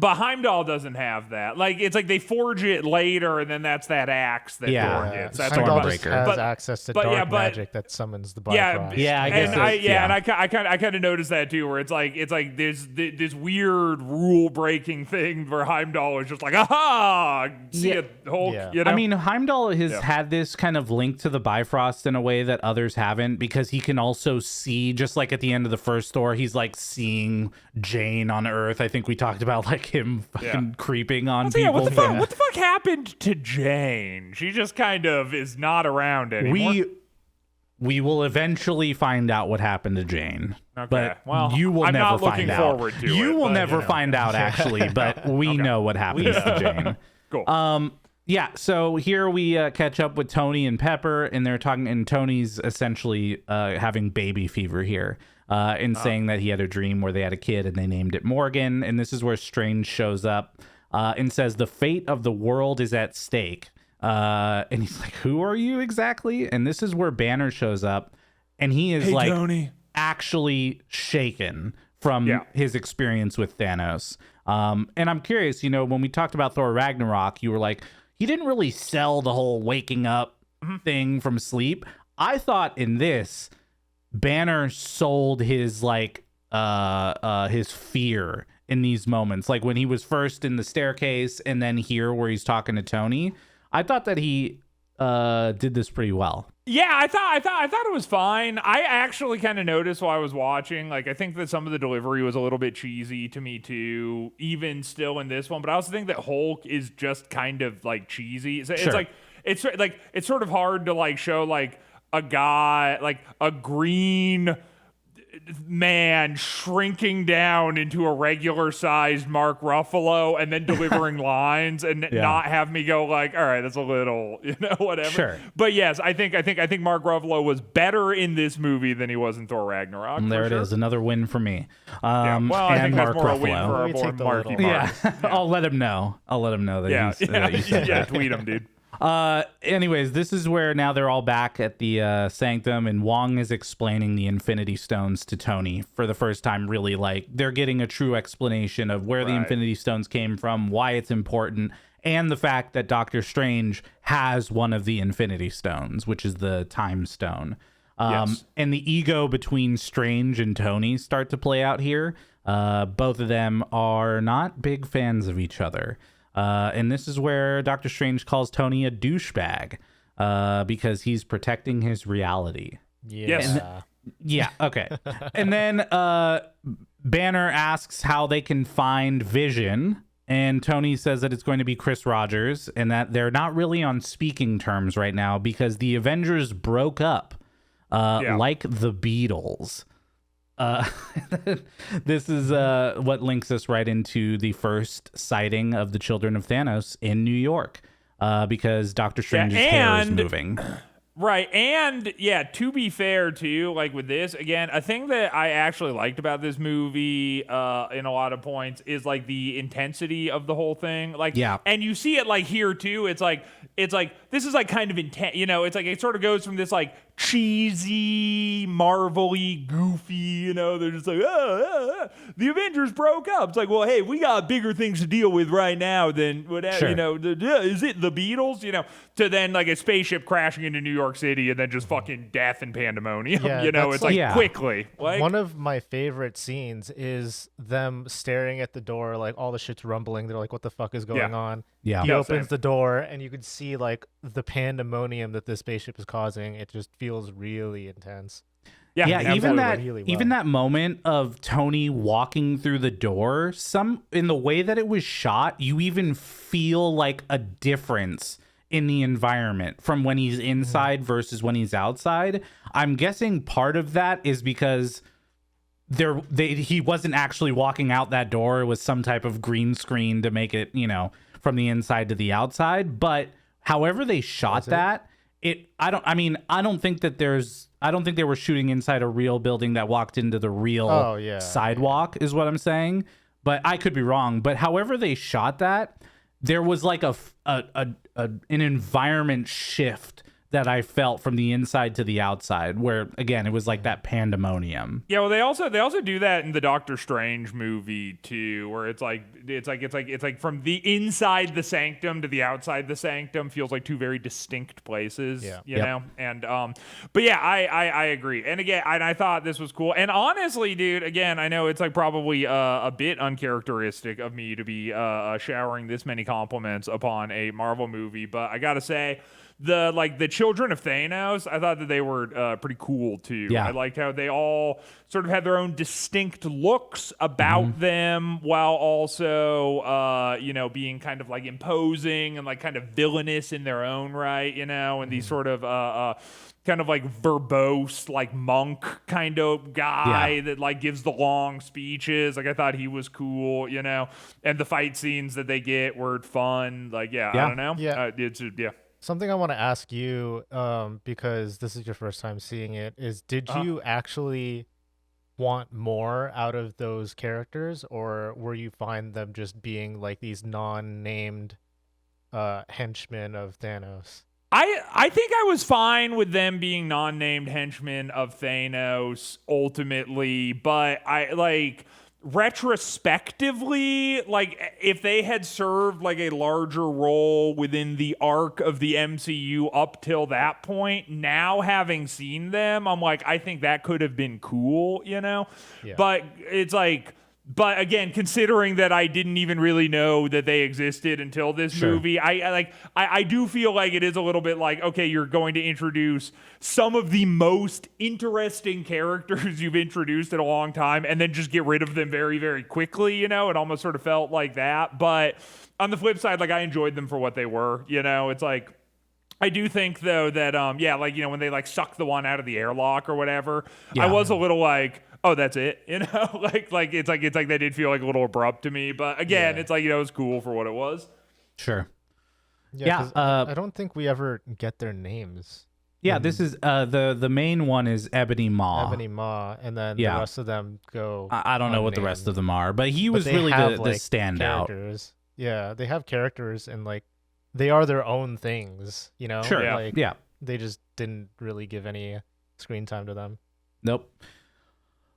Heimdall doesn't have that. Like it's like they forge it later, and then that's that axe that Thor gets. That's Heimdall just has access to dark magic that summons the Bifrost. I guess. And I kind of noticed that too, where it's like there's this weird rule breaking thing where Heimdall is just like, aha, see a Hulk. Yeah. You know? I mean, Heimdall has had this kind of link to the Bifrost in a way that others haven't, because he can also see, just like at the end of the first Thor, he's like seeing Jane on Earth. I think we talked about like him fucking creeping on people. What the fuck happened to Jane? She just kind of is not around anymore. We will eventually find out what happened to Jane. Okay. But well, you will I'm never not find looking out. Forward to you it, will but, never find out actually, but we know what happens to Jane. Cool. Yeah, so here we catch up with Tony and Pepper, and they're talking, and Tony's essentially having baby fever here, and saying that he had a dream where they had a kid and they named it Morgan. And this is where Strange shows up and says the fate of the world is at stake. And he's like, who are you exactly? And this is where Banner shows up, and he is Tony. Actually shaken from his experience with Thanos. And I'm curious, you know, when we talked about Thor Ragnarok, you were like, he didn't really sell the whole waking up thing from sleep. I thought in this, Banner sold his his fear in these moments, like when he was first in the staircase and then here where he's talking to Tony. I thought that he did this pretty well. Yeah, I thought it was fine. I actually kind of noticed while I was watching, like I think that some of the delivery was a little bit cheesy to me too, even still in this one. But I also think that Hulk is just kind of like cheesy. It's like it's sort of hard to like show like a guy, like a green man shrinking down into a regular sized Mark Ruffalo and then delivering lines and not have me go like, all right, that's a little, whatever. Sure. But yes, I think Mark Ruffalo was better in this movie than he was in Thor Ragnarok. And there it is, another win for me. Well, I think Mark that's more Ruffalo. a win for our boy Marky Mark. I'll let him know. That you said that. Tweet him, dude. Anyways, this is where now they're all back at the Sanctum, and Wong is explaining the Infinity Stones to Tony for the first time. Really, like, they're getting a true explanation of where the Infinity Stones came from, why it's important, and the fact that Doctor Strange has one of the Infinity Stones, which is the Time Stone. And the ego between Strange and Tony start to play out here. Both of them are not big fans of each other. And this is where Doctor Strange calls Tony a douchebag because he's protecting his reality. Yeah. Okay. And then Banner asks how they can find Vision, and Tony says that it's going to be Chris Rogers and that they're not really on speaking terms right now because the Avengers broke up like the Beatles. This is what links us right into the first sighting of the children of Thanos in New York, because Doctor Strange's hair is moving. Right, and to be fair too, like with this, again, a thing that I actually liked about this movie in a lot of points is like the intensity of the whole thing. Like, and you see it like here too. It's like this is like kind of intense. It's like it sort of goes from this like cheesy, Marvel-y, goofy. They're just like, the Avengers broke up. It's like, well, hey, we got bigger things to deal with right now than whatever. Sure. Is it the Beatles? To then like a spaceship crashing into New York City and then just fucking death and pandemonium. It's like quickly. Like, one of my favorite scenes is them staring at the door, like all the shit's rumbling. They're like, what the fuck is going on? Yeah. He opens the door and you can see like the pandemonium that this spaceship is causing. It just feels really intense. Even that moment of Tony walking through the door, in the way that it was shot, you even feel like a difference in the environment from when he's inside versus when he's outside. I'm guessing part of that is because he wasn't actually walking out that door. It was some type of green screen to make it, from the inside to the outside. But however they shot that, I don't think they were shooting inside a real building that walked into the real sidewalk is what I'm saying. But I could be wrong. But however they shot that, there was like an environment shift that I felt from the inside to the outside, where again it was like that pandemonium. Yeah, well, they also do that in the Doctor Strange movie too, where it's like from the inside the sanctum to the outside the sanctum feels like two very distinct places. You know, and but yeah, I agree. And again, I thought this was cool. And honestly, dude, again, I know it's like probably a bit uncharacteristic of me to be showering this many compliments upon a Marvel movie, but I gotta say, the children of Thanos, I thought that they were pretty cool too. I liked how they all sort of had their own distinct looks about them, while also being kind of like imposing and like kind of villainous in their own right, and these sort of kind of like verbose, like monk kind of guy that like gives the long speeches. Like I thought he was cool, and the fight scenes that they get were fun. Like I don't know, Something I want to ask you, because this is your first time seeing it, is did you actually want more out of those characters, or were you fine them just being like these non-named henchmen of Thanos? I think I was fine with them being non-named henchmen of Thanos ultimately, but retrospectively, like if they had served like a larger role within the arc of the MCU up till that point, now having seen them, I'm like, I think that could have been cool, but it's like, but again, considering that I didn't even really know that they existed until this movie, I do feel like it is a little bit like, okay, you're going to introduce some of the most interesting characters you've introduced in a long time and then just get rid of them very, very quickly, It almost sort of felt like that. But on the flip side, like I enjoyed them for what they were, It's like, I do think though that when they like suck the one out of the airlock or whatever, I was a little like, oh, that's it, like it's like that did feel like a little abrupt to me, but again, it's like, it was cool for what it was. Sure. Yeah, I don't think we ever get their names. Yeah, this is the main one is Ebony Maw. Ebony Maw, and then the rest of them go. I don't know what the rest of them are, but he was really the standout. Characters. Yeah, they have characters, and like they are their own things, Sure. Like, they just didn't really give any screen time to them. Nope.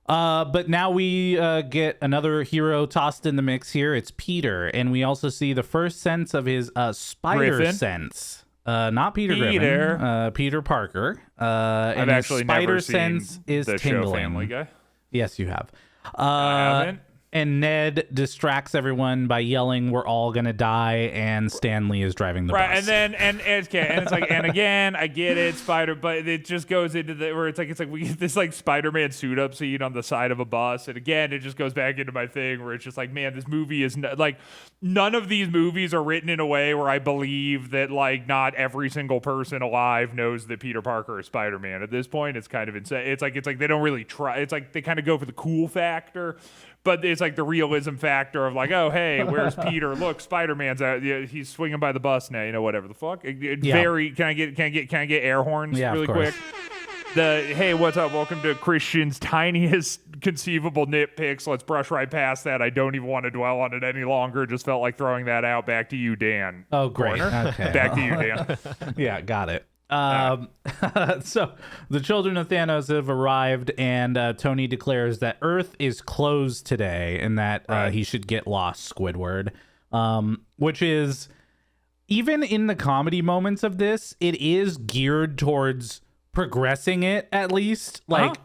But now we get another hero tossed in the mix here. It's Peter, and we also see the first sense of his spider Griffin? Sense. Not Peter Griffin. Peter Parker. I've actually spider never seen sense is the tingling. show Family Guy. Yes, you have. I haven't. And Ned distracts everyone by yelling, "We're all gonna die!" And Stanley is driving the bus. And then and it's like, and again, I get it, but it just goes into where it's like we get this like Spider-Man suit up scene on the side of a bus, and again, it just goes back into my thing where it's just like, man, this movie is like, none of these movies are written in a way where I believe that like not every single person alive knows that Peter Parker is Spider-Man. At this point, it's kind of insane. It's like they don't really try. It's like they kind of go for the cool factor. But it's like the realism factor of like, oh, hey, where's Peter? Look, Spider-Man's out. Yeah, he's swinging by the bus now. Whatever the fuck. Very. Can I get air horns really quick? Hey, what's up? Welcome to Christian's tiniest conceivable nitpicks. Let's brush right past that. I don't even want to dwell on it any longer. Just felt like throwing that out. Back to you, Dan. Oh, great. Okay. Back to you, Dan. Yeah, got it. So the children of Thanos have arrived, and Tony declares that Earth is closed today, and that he should get lost, Squidward. Which is, even in the comedy moments of this, it is geared towards progressing it, at least. Like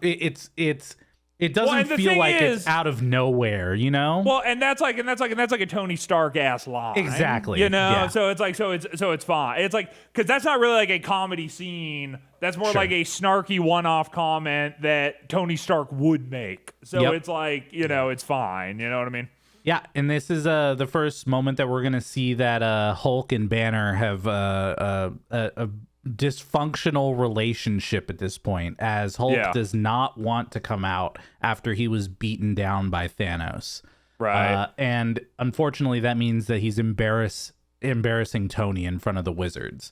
it doesn't feel like it's out of nowhere, Well, and that's like a Tony Stark ass line. Exactly. Yeah. So it's like so it's fine. It's like, because that's not really like a comedy scene. That's more like a snarky one-off comment that Tony Stark would make. So it's like, it's fine. You know what I mean? Yeah, and this is the first moment that we're gonna see that Hulk and Banner have a dysfunctional relationship at this point, as Hulk does not want to come out after he was beaten down by Thanos. Right. And unfortunately, that means that he's embarrassing Tony in front of the wizards.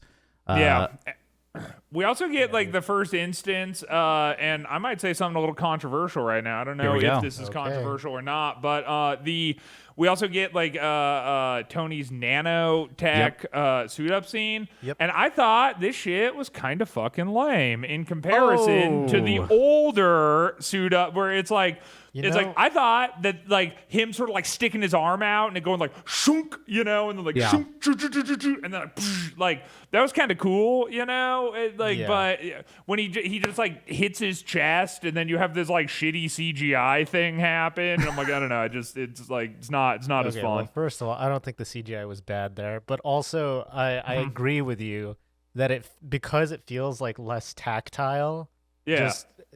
We also get like the first instance, and I might say something a little controversial right now. I don't know if this is controversial or not, but we also get like Tony's nanotech suit up scene, and I thought this shit was kind of fucking lame in comparison to the older suit up, where it's like. Like, I thought that like him sort of like sticking his arm out and it going like shunk, and then like shunk, and then like that was kind of cool, But when he just like hits his chest and then you have this like shitty CGI thing happen, and I'm like, I don't know, it's like it's not as fun. Well, first of all, I don't think the CGI was bad there, but also I agree with you that because it feels like less tactile. Yeah.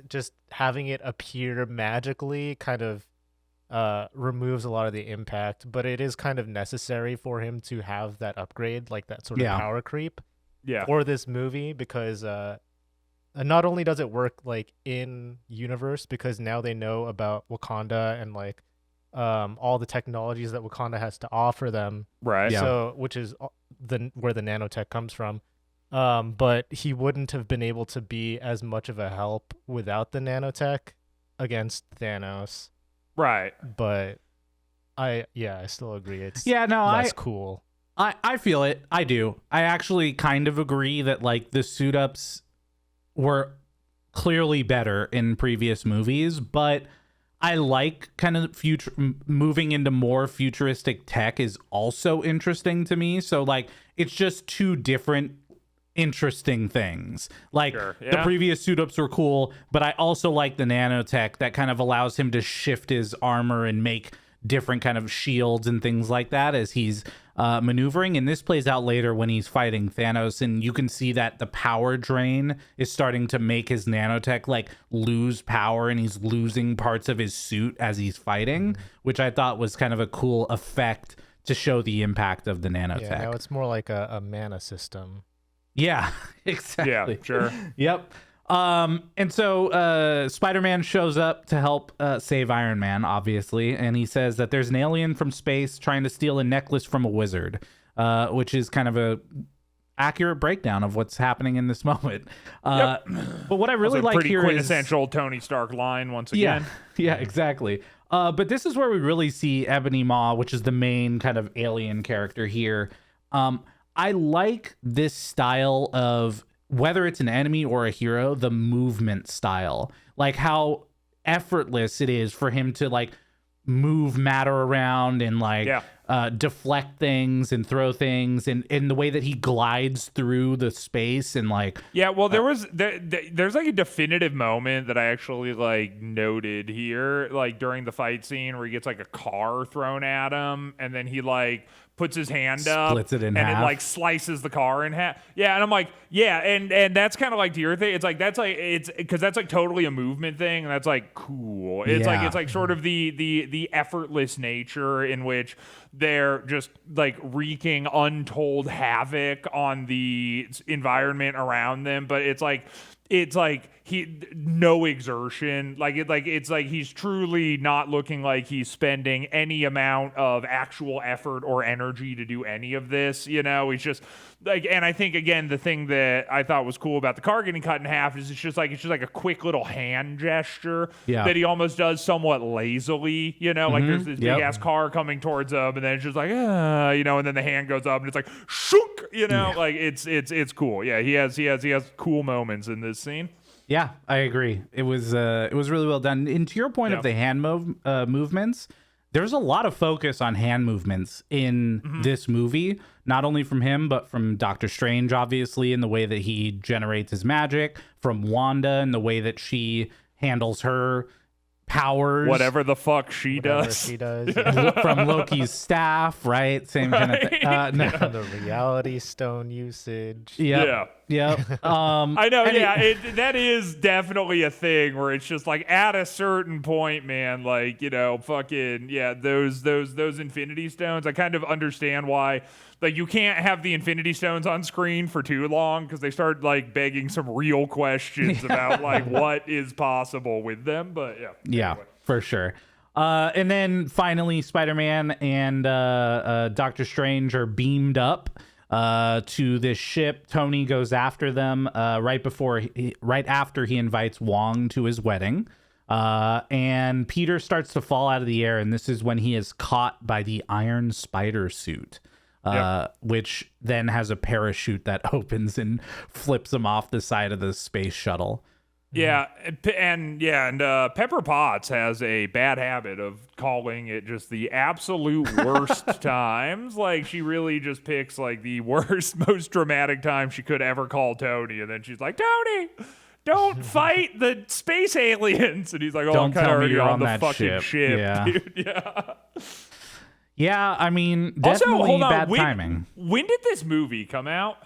Just having it appear magically kind of removes a lot of the impact, but it is kind of necessary for him to have that upgrade, like that sort of power creep for this movie, because not only does it work like in universe, because now they know about Wakanda and like all the technologies that Wakanda has to offer them, right? So which is where the nanotech comes from. But he wouldn't have been able to be as much of a help without the nanotech against Thanos. Right. But I still agree. It's less cool. I feel it. I do. I actually kind of agree that like the suit ups were clearly better in previous movies, but I like kind of moving into more futuristic tech is also interesting to me. So like it's just two different interesting things. Like the previous suit ups were cool, but I also like the nanotech that kind of allows him to shift his armor and make different kind of shields and things like that as he's maneuvering. And this plays out later when he's fighting Thanos, and you can see that the power drain is starting to make his nanotech like lose power, and he's losing parts of his suit as he's fighting, which I thought was kind of a cool effect to show the impact of the nanotech. Yeah, now it's more like a mana system. Yeah, exactly. Yeah, sure. Yep. And so Spider-Man shows up to help save Iron Man, obviously, and he says that there's an alien from space trying to steal a necklace from a wizard, which is kind of a accurate breakdown of what's happening in this moment. But what I really like pretty here quintessential Tony Stark line once again. Yeah, exactly. But this is where we really see Ebony Maw, which is the main kind of alien character here. I like this style of, whether it's an enemy or a hero, the movement style, like how effortless it is for him to like move matter around and like deflect things and throw things, and in the way that he glides through the space and like there's like a definitive moment that I actually like noted here, like during the fight scene where he gets like a car thrown at him and then he like puts his hand up, splits it in and half. it like slices the car in half. Yeah, and I'm like, and that's kind of like to your thing. It's like it's because that's like totally a movement thing, and that's like cool. It's like sort of the effortless nature in which they're just like wreaking untold havoc on the environment around them, but it's like he no exertion, it's like he's truly not looking like he's spending any amount of actual effort or energy to do any of this, he's just like. And I think again the thing that I thought was cool about the car getting cut in half is it's just like a quick little hand gesture that he almost does somewhat lazily, like there's this big ass car coming towards him and then it's just like and then the hand goes up and it's like shook, like it's cool. He has cool moments in this scene. Yeah, I agree. It was really well done. And to your point of the hand movements, there's a lot of focus on hand movements in this movie, not only from him, but from Doctor Strange, obviously, in the way that he generates his magic, from Wanda in the way that she handles her powers, whatever the fuck she does from Loki's staff, right? Same kind of thing. The reality stone usage. Yep. I know. That is definitely a thing where it's just like at a certain point, man, like fucking those Infinity Stones. I kind of understand why. Like, you can't have the Infinity Stones on screen for too long because they start like begging some real questions about like what is possible with them. But anyway. For sure. And then finally, Spider-Man and Doctor Strange are beamed up to this ship. Tony goes after them right after he invites Wong to his wedding. And Peter starts to fall out of the air, and this is when he is caught by the Iron Spider suit. Which then has a parachute that opens and flips him off the side of the space shuttle. And Pepper Potts has a bad habit of calling it just the absolute worst times. Like, she really just picks like the worst, most dramatic time she could ever call Tony, and then she's like, Tony, don't fight the space aliens. And he's like, I'm kind of already on the fucking ship, dude. Yeah, I mean, definitely also, bad timing. When did this movie come out?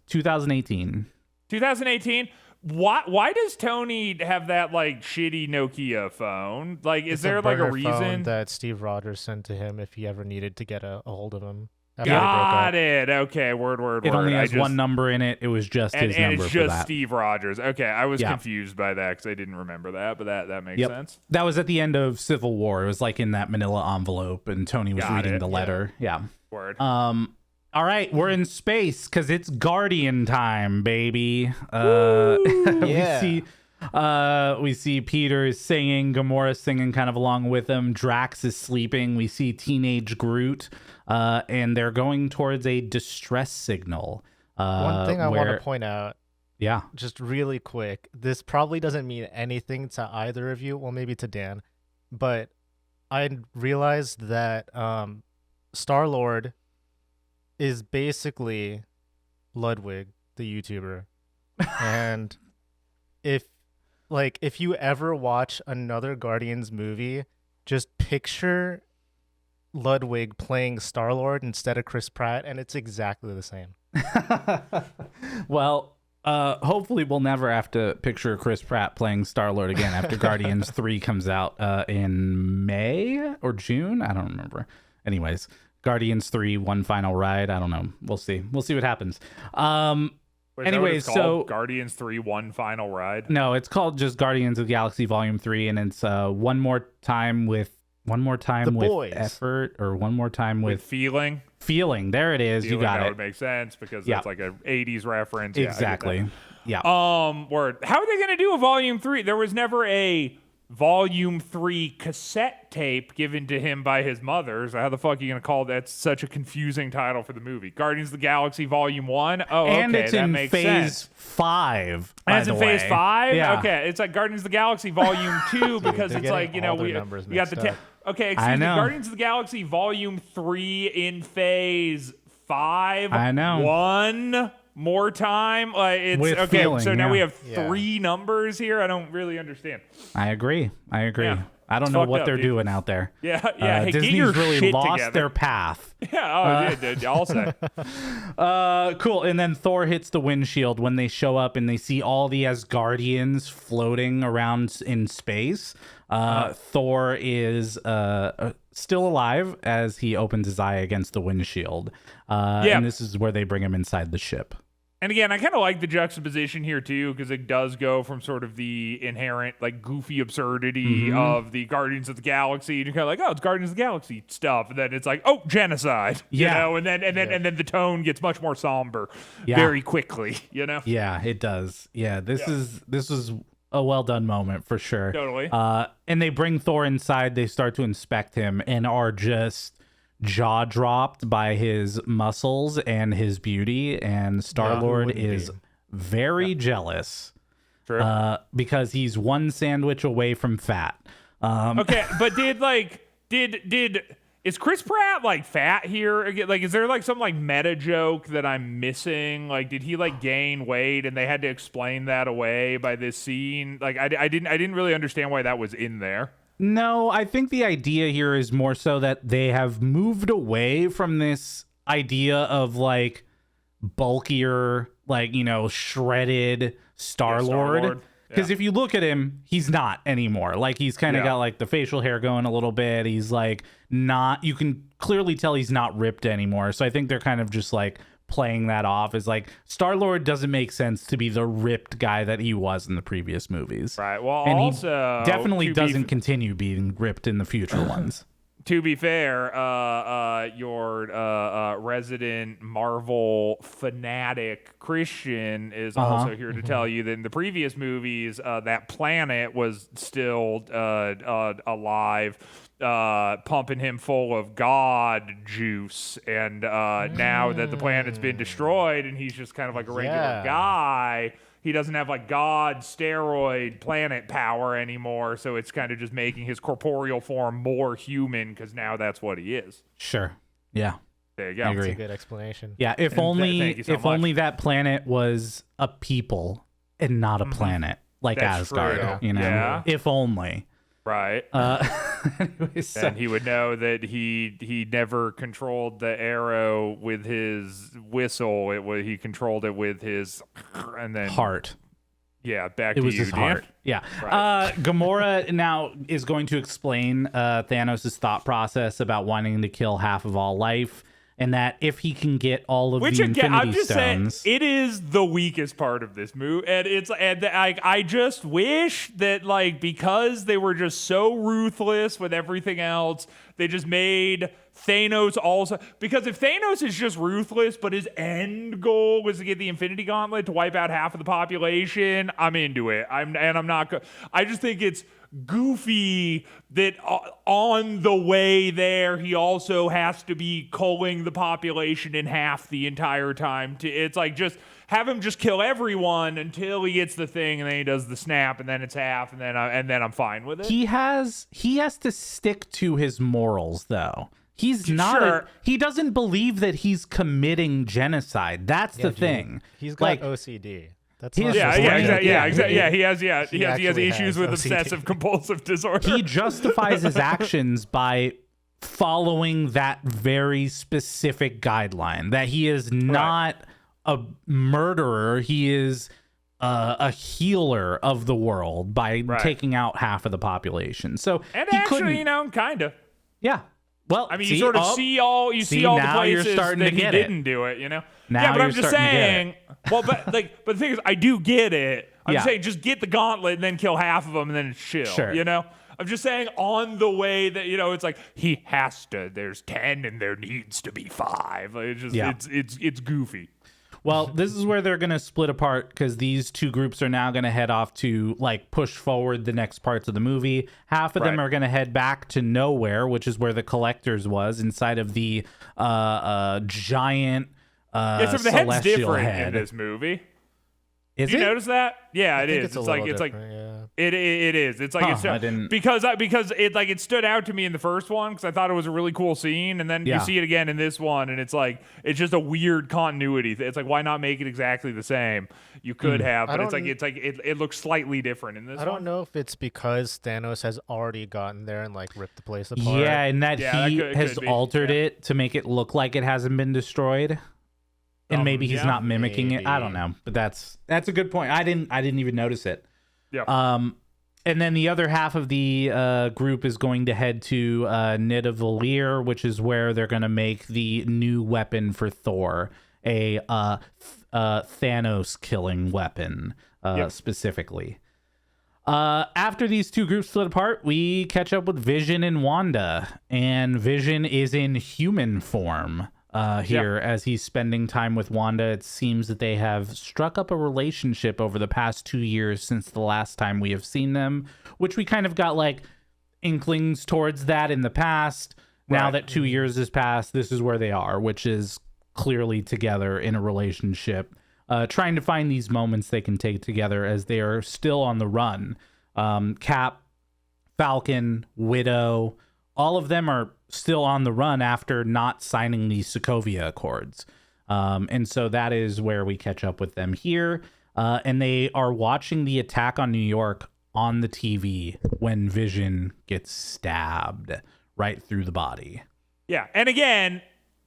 2018. 2018? Why does Tony have that like shitty Nokia phone? Like, is there like a reason that Steve Rogers sent to him if he ever needed to get a hold of him? Got it. Okay, word. It only has one number in it. It was just his number. And it's for just that. Steve Rogers. Okay, I was confused by that because I didn't remember that, but that makes sense. That was at the end of Civil War. It was like in that manila envelope, and Tony was reading the letter. Yeah. Word. All right, we're in space because it's Guardian time, baby. We see Peter is singing, Gamora's singing kind of along with him. Drax is sleeping. We see teenage Groot, and they're going towards a distress signal. One thing I want to point out, just really quick, this probably doesn't mean anything to either of you, well, maybe to Dan, but I realized that Star-Lord is basically Ludwig, the YouTuber. And if you ever watch another Guardians movie, just picture Ludwig playing Star-Lord instead of Chris Pratt, and it's exactly the same. Well, hopefully we'll never have to picture Chris Pratt playing Star-Lord again after Guardians 3 comes out in May or June. I don't remember. Anyways, Guardians 3, one final ride. I don't know. We'll see. We'll see what happens. Wait, anyways, so Guardians 3 One Final Ride. No, it's called just Guardians of the Galaxy Volume 3, and it's one more time with boys. effort, or one more time with feeling. There it is. Feeling, you got that it. would make sense because that's like a 80s reference. Exactly. Yeah. Word. How are they gonna do a Volume 3? There was never a Volume 3 cassette tape given to him by his mother. So how the fuck are you going to call that? Such a confusing title for the movie. Guardians of the Galaxy Volume 1? Oh, and okay, it's that in makes phase sense. 5, And it's in phase 5? Yeah. Okay, it's like Guardians of the Galaxy Volume 2 because it's like, we got the... Okay, excuse me, Guardians of the Galaxy Volume 3 in phase 5. I know. 1 more time. It's with okay. feeling, so now we have 3 numbers here. I don't really understand. I agree. Yeah. I don't know what they're doing out there. Yeah. Hey, Disney's get your really shit lost together. their path. Yeah. Dude, I'll say. Cool. And then Thor hits the windshield when they show up and they see all the Asgardians floating around in space. Thor is still alive as he opens his eye against the windshield. And this is where they bring him inside the ship. And again, I kind of like the juxtaposition here too, because it does go from sort of the inherent like goofy absurdity of the Guardians of the Galaxy, and you're kind of like, oh, it's Guardians of the Galaxy stuff, and then it's like, oh, genocide, you know, and then the tone gets much more somber very quickly, you know. Yeah, it does. Yeah, this is a well done moment for sure. Totally. And they bring Thor inside. They start to inspect him and are just jaw dropped by his muscles and his beauty, and Star-Lord is very jealous. True. Because he's one sandwich away from fat. Okay, but is Chris Pratt like fat here again? Like, is there like some like meta joke that I'm missing? Like, did he like gain weight and they had to explain that away by this scene? Like, I didn't really understand why that was in there. No, I think the idea here is more so that they have moved away from this idea of like bulkier, like, you know, shredded Star-Lord. Because if you look at him, he's not anymore. Like, he's kind of got like the facial hair going a little bit. He's like not, you can clearly tell he's not ripped anymore. So I think they're kind of just like playing that off as like Star-Lord doesn't make sense to be the ripped guy that he was in the previous movies. Right. Well, and also he definitely doesn't continue being ripped in the future ones. To be fair, your resident Marvel fanatic Christian is also here to tell you that in the previous movies, that planet was still alive, pumping him full of God juice. And now that the planet's been destroyed and he's just kind of like a regular guy, he doesn't have like God steroid planet power anymore, so it's kind of just making his corporeal form more human because now that's what he is. Sure. Yeah. There you go. I agree. That's a good explanation. Yeah. If only that planet was a people and not a planet like That's Asgard. true. You know. Yeah. If only. Right. Anyways, then he would know that he never controlled the arrow with his whistle. He controlled it with his and then heart. Yeah, back it to was you, his Dan. heart. Yeah. Right. Gamora now is going to explain Thanos' thought process about wanting to kill half of all life. And that if he can get all of the Infinity Stones, saying, it is the weakest part of this movie, and I just wish that like because they were just so ruthless with everything else, they just made Thanos also, because if Thanos is just ruthless, but his end goal was to get the Infinity Gauntlet to wipe out half of the population, I'm into it. I just think it's goofy that on the way there he also has to be culling the population in half the entire time. It's like just have him just kill everyone until he gets the thing, and then he does the snap, and then it's half, and then I'm fine with it. He has to stick to his morals though. He's not. He doesn't believe that he's committing genocide. That's the thing. He's got OCD. That's exactly. Yeah, he has issues with OCD. obsessive compulsive disorder. He justifies his actions by following that very specific guideline. That he is not a murderer. He is a healer of the world by taking out half of the population. So and actually, kind of. Yeah. Well, I mean, you sort of see all the places that he didn't do it, you know? Now but I'm just saying, well, but the thing is, I do get it. I'm saying just get the gauntlet and then kill half of them and then it's chill, you know? I'm just saying on the way that, you know, it's like he has to, there's 10 and there needs to be 5. Like, it's just, it's goofy. Well, this is where they're going to split apart because these two groups are now going to head off to like push forward the next parts of the movie. Half of them are going to head back to nowhere, which is where the collectors was inside of the giant so the head's different in this movie. Is Did you notice that? Yeah, it is. It's like it is. It's like I didn't... because it stood out to me in the first one because I thought it was a really cool scene, and then you see it again in this one, and it's like it's just a weird continuity. It's like why not make it exactly the same? You could have, but it looks slightly different in this. I don't know if it's because Thanos has already gotten there and like ripped the place apart. Yeah, and that he has altered it to make it look like it hasn't been destroyed. And maybe he's not mimicking it. I don't know, but that's a good point. I didn't even notice it. Yeah. And then the other half of the group is going to head to Nidavellir, which is where they're going to make the new weapon for Thor, a Thanos killing weapon specifically. After these two groups split apart, we catch up with Vision and Wanda, and Vision is in human form. Here as he's spending time with Wanda. It seems that they have struck up a relationship over the past 2 years since the last time we have seen them, which we kind of got like inklings towards that in the past. Now that 2 years has passed, this is where they are, which is clearly together in a relationship, trying to find these moments they can take together as they are still on the run. Cap, Falcon, Widow, all of them are still on the run after not signing the Sokovia Accords. And so that is where we catch up with them here. And they are watching the attack on New York on the TV when Vision gets stabbed right through the body. Yeah. And again,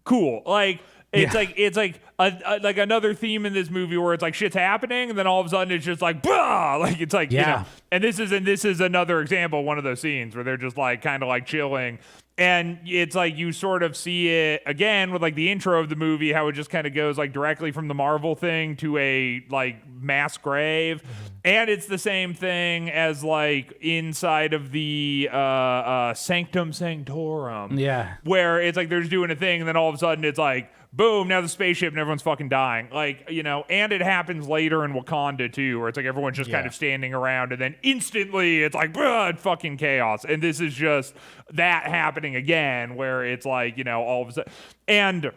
cool. Like, it's like another theme in this movie where it's like shit's happening and then all of a sudden it's just like bah! Like it's like you know, and this is another example of one of those scenes where they're just like kind of like chilling. And it's like you sort of see it again with like the intro of the movie, how it just kind of goes like directly from the Marvel thing to a like mass grave. And it's the same thing as like inside of the Sanctum Sanctorum. Yeah. Where it's like they're just doing a thing and then all of a sudden it's like, boom, now the spaceship and everyone's fucking dying. Like, you know, and it happens later in Wakanda too, where it's like everyone's just kind of standing around and then instantly it's like, fucking chaos. And this is just that happening again, where it's like, you know, all of a sudden. And,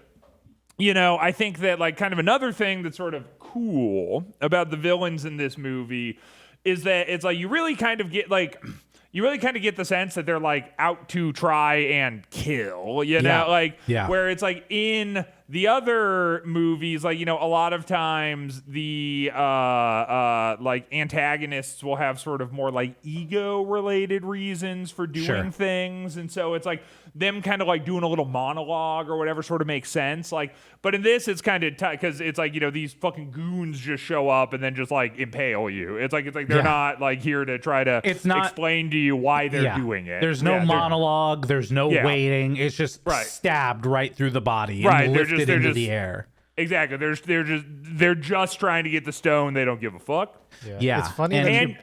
you know, I think that like kind of another thing that's sort of cool about the villains in this movie is that it's like you really kind of get like... You really kind of get the sense that they're like out to try and kill, you know, where it's like in the other movies, like, you know, a lot of times the like antagonists will have sort of more like ego related reasons for doing things. And so it's like them kind of like doing a little monologue or whatever sort of makes sense. Like, but in this, it's kind of because it's like, you know, these fucking goons just show up and then just like impale you. It's like they're not like here to try to explain to you why they're doing it. There's no monologue. There's no waiting. It's just stabbed right through the body. And lifted into the air. Exactly. They're just trying to get the stone. They don't give a fuck. Yeah. It's funny.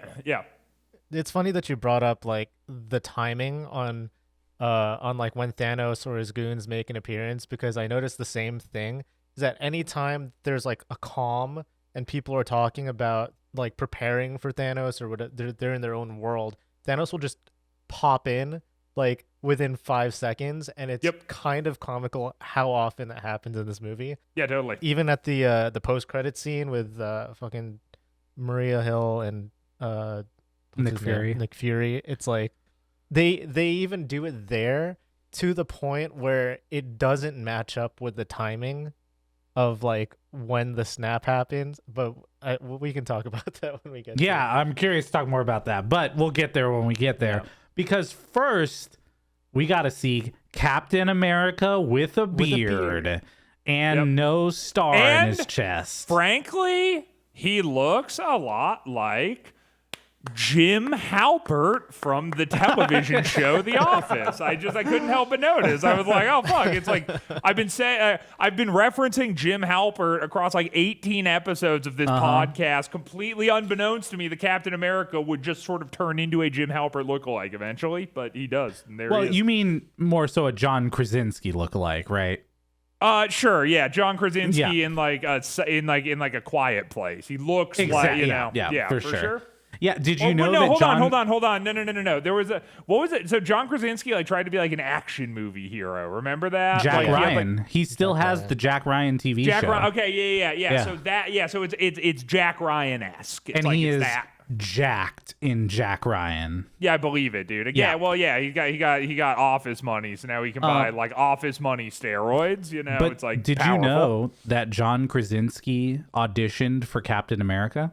It's funny that you brought up like the timing on like when Thanos or his goons make an appearance, because I noticed the same thing. Is that anytime there's like a calm and people are talking about like preparing for Thanos or whatever, they're in their own world, Thanos will just pop in like within 5 seconds, and it's kind of comical how often that happens in this movie. Yeah, totally. Even at the post-credit scene with fucking Maria Hill and Nick Fury, it's like they even do it there to the point where it doesn't match up with the timing of like when the snap happens, but we can talk about that when we get there. I'm curious to talk more about that, but we'll get there when we get there. Because first, we got to see Captain America with a beard and no star in his chest. Frankly, he looks a lot like Jim Halpert from the television show The Office. I couldn't help but notice. I was like, oh fuck! It's like I've been referencing Jim Halpert across like 18 episodes of this podcast, completely unbeknownst to me. The Captain America would just sort of turn into a Jim Halpert lookalike eventually, but he does. And there he is. You mean more so a John Krasinski lookalike, right? Sure, yeah, John Krasinski in like a quiet place. He looks like for sure. Yeah, did you know that Hold on. No. There was what was it? So John Krasinski like tried to be like an action movie hero. Remember that? Jack Ryan. He still has the Jack Ryan TV show. Okay, yeah. So it's Jack Ryan-esque. And like he it's is that. jacked in Jack Ryan. Yeah, I believe it, dude. Yeah, well, yeah, he got office money, so now he can buy like office money steroids. You know, but it's like did powerful. you know that John Krasinski auditioned for Captain America?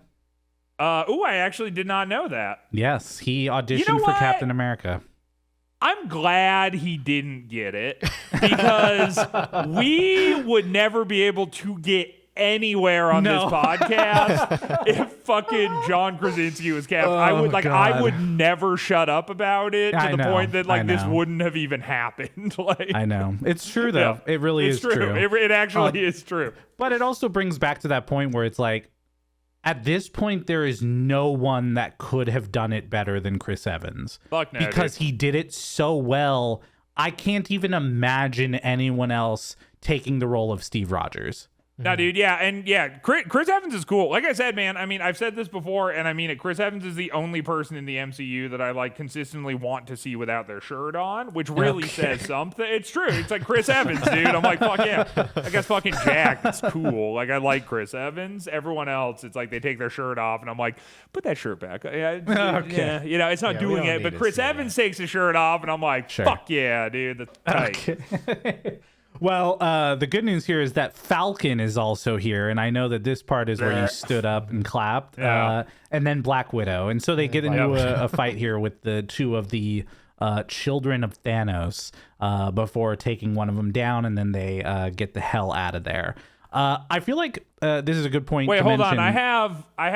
I actually did not know that. Yes, he auditioned for Captain America. I'm glad he didn't get it because we would never be able to get anywhere on this podcast if fucking John Krasinski was Captain. I would never shut up about it to the point that like this wouldn't have even happened. Like, I know. It's true though. Yeah, it really is true. It actually is true. But it also brings back to that point where it's like, at this point, there is no one that could have done it better than Chris Evans. Fuck no, because he did it so well. I can't even imagine anyone else taking the role of Steve Rogers. No, dude, yeah, and yeah, Chris Evans is cool. Like I said, man, I mean, I've said this before, and I mean it. Chris Evans is the only person in the MCU that I like consistently want to see without their shirt on, which really says something. It's true. It's like Chris Evans, dude. I'm like, fuck yeah. I guess fucking Jack. It's cool. Like I like Chris Evans. Everyone else, it's like they take their shirt off, and I'm like, put that shirt back. Yeah, you know, it's not doing it. But Chris Evans takes his shirt off, and I'm like, fuck yeah, dude. That's tight. Okay. Well, the good news here is that Falcon is also here, and I know that this part is where you stood up and clapped, and then Black Widow. And so they get into a fight here with the two of the children of Thanos before taking one of them down, and then they get the hell out of there. I feel like this is a good point. Wait, to hold mention. on. I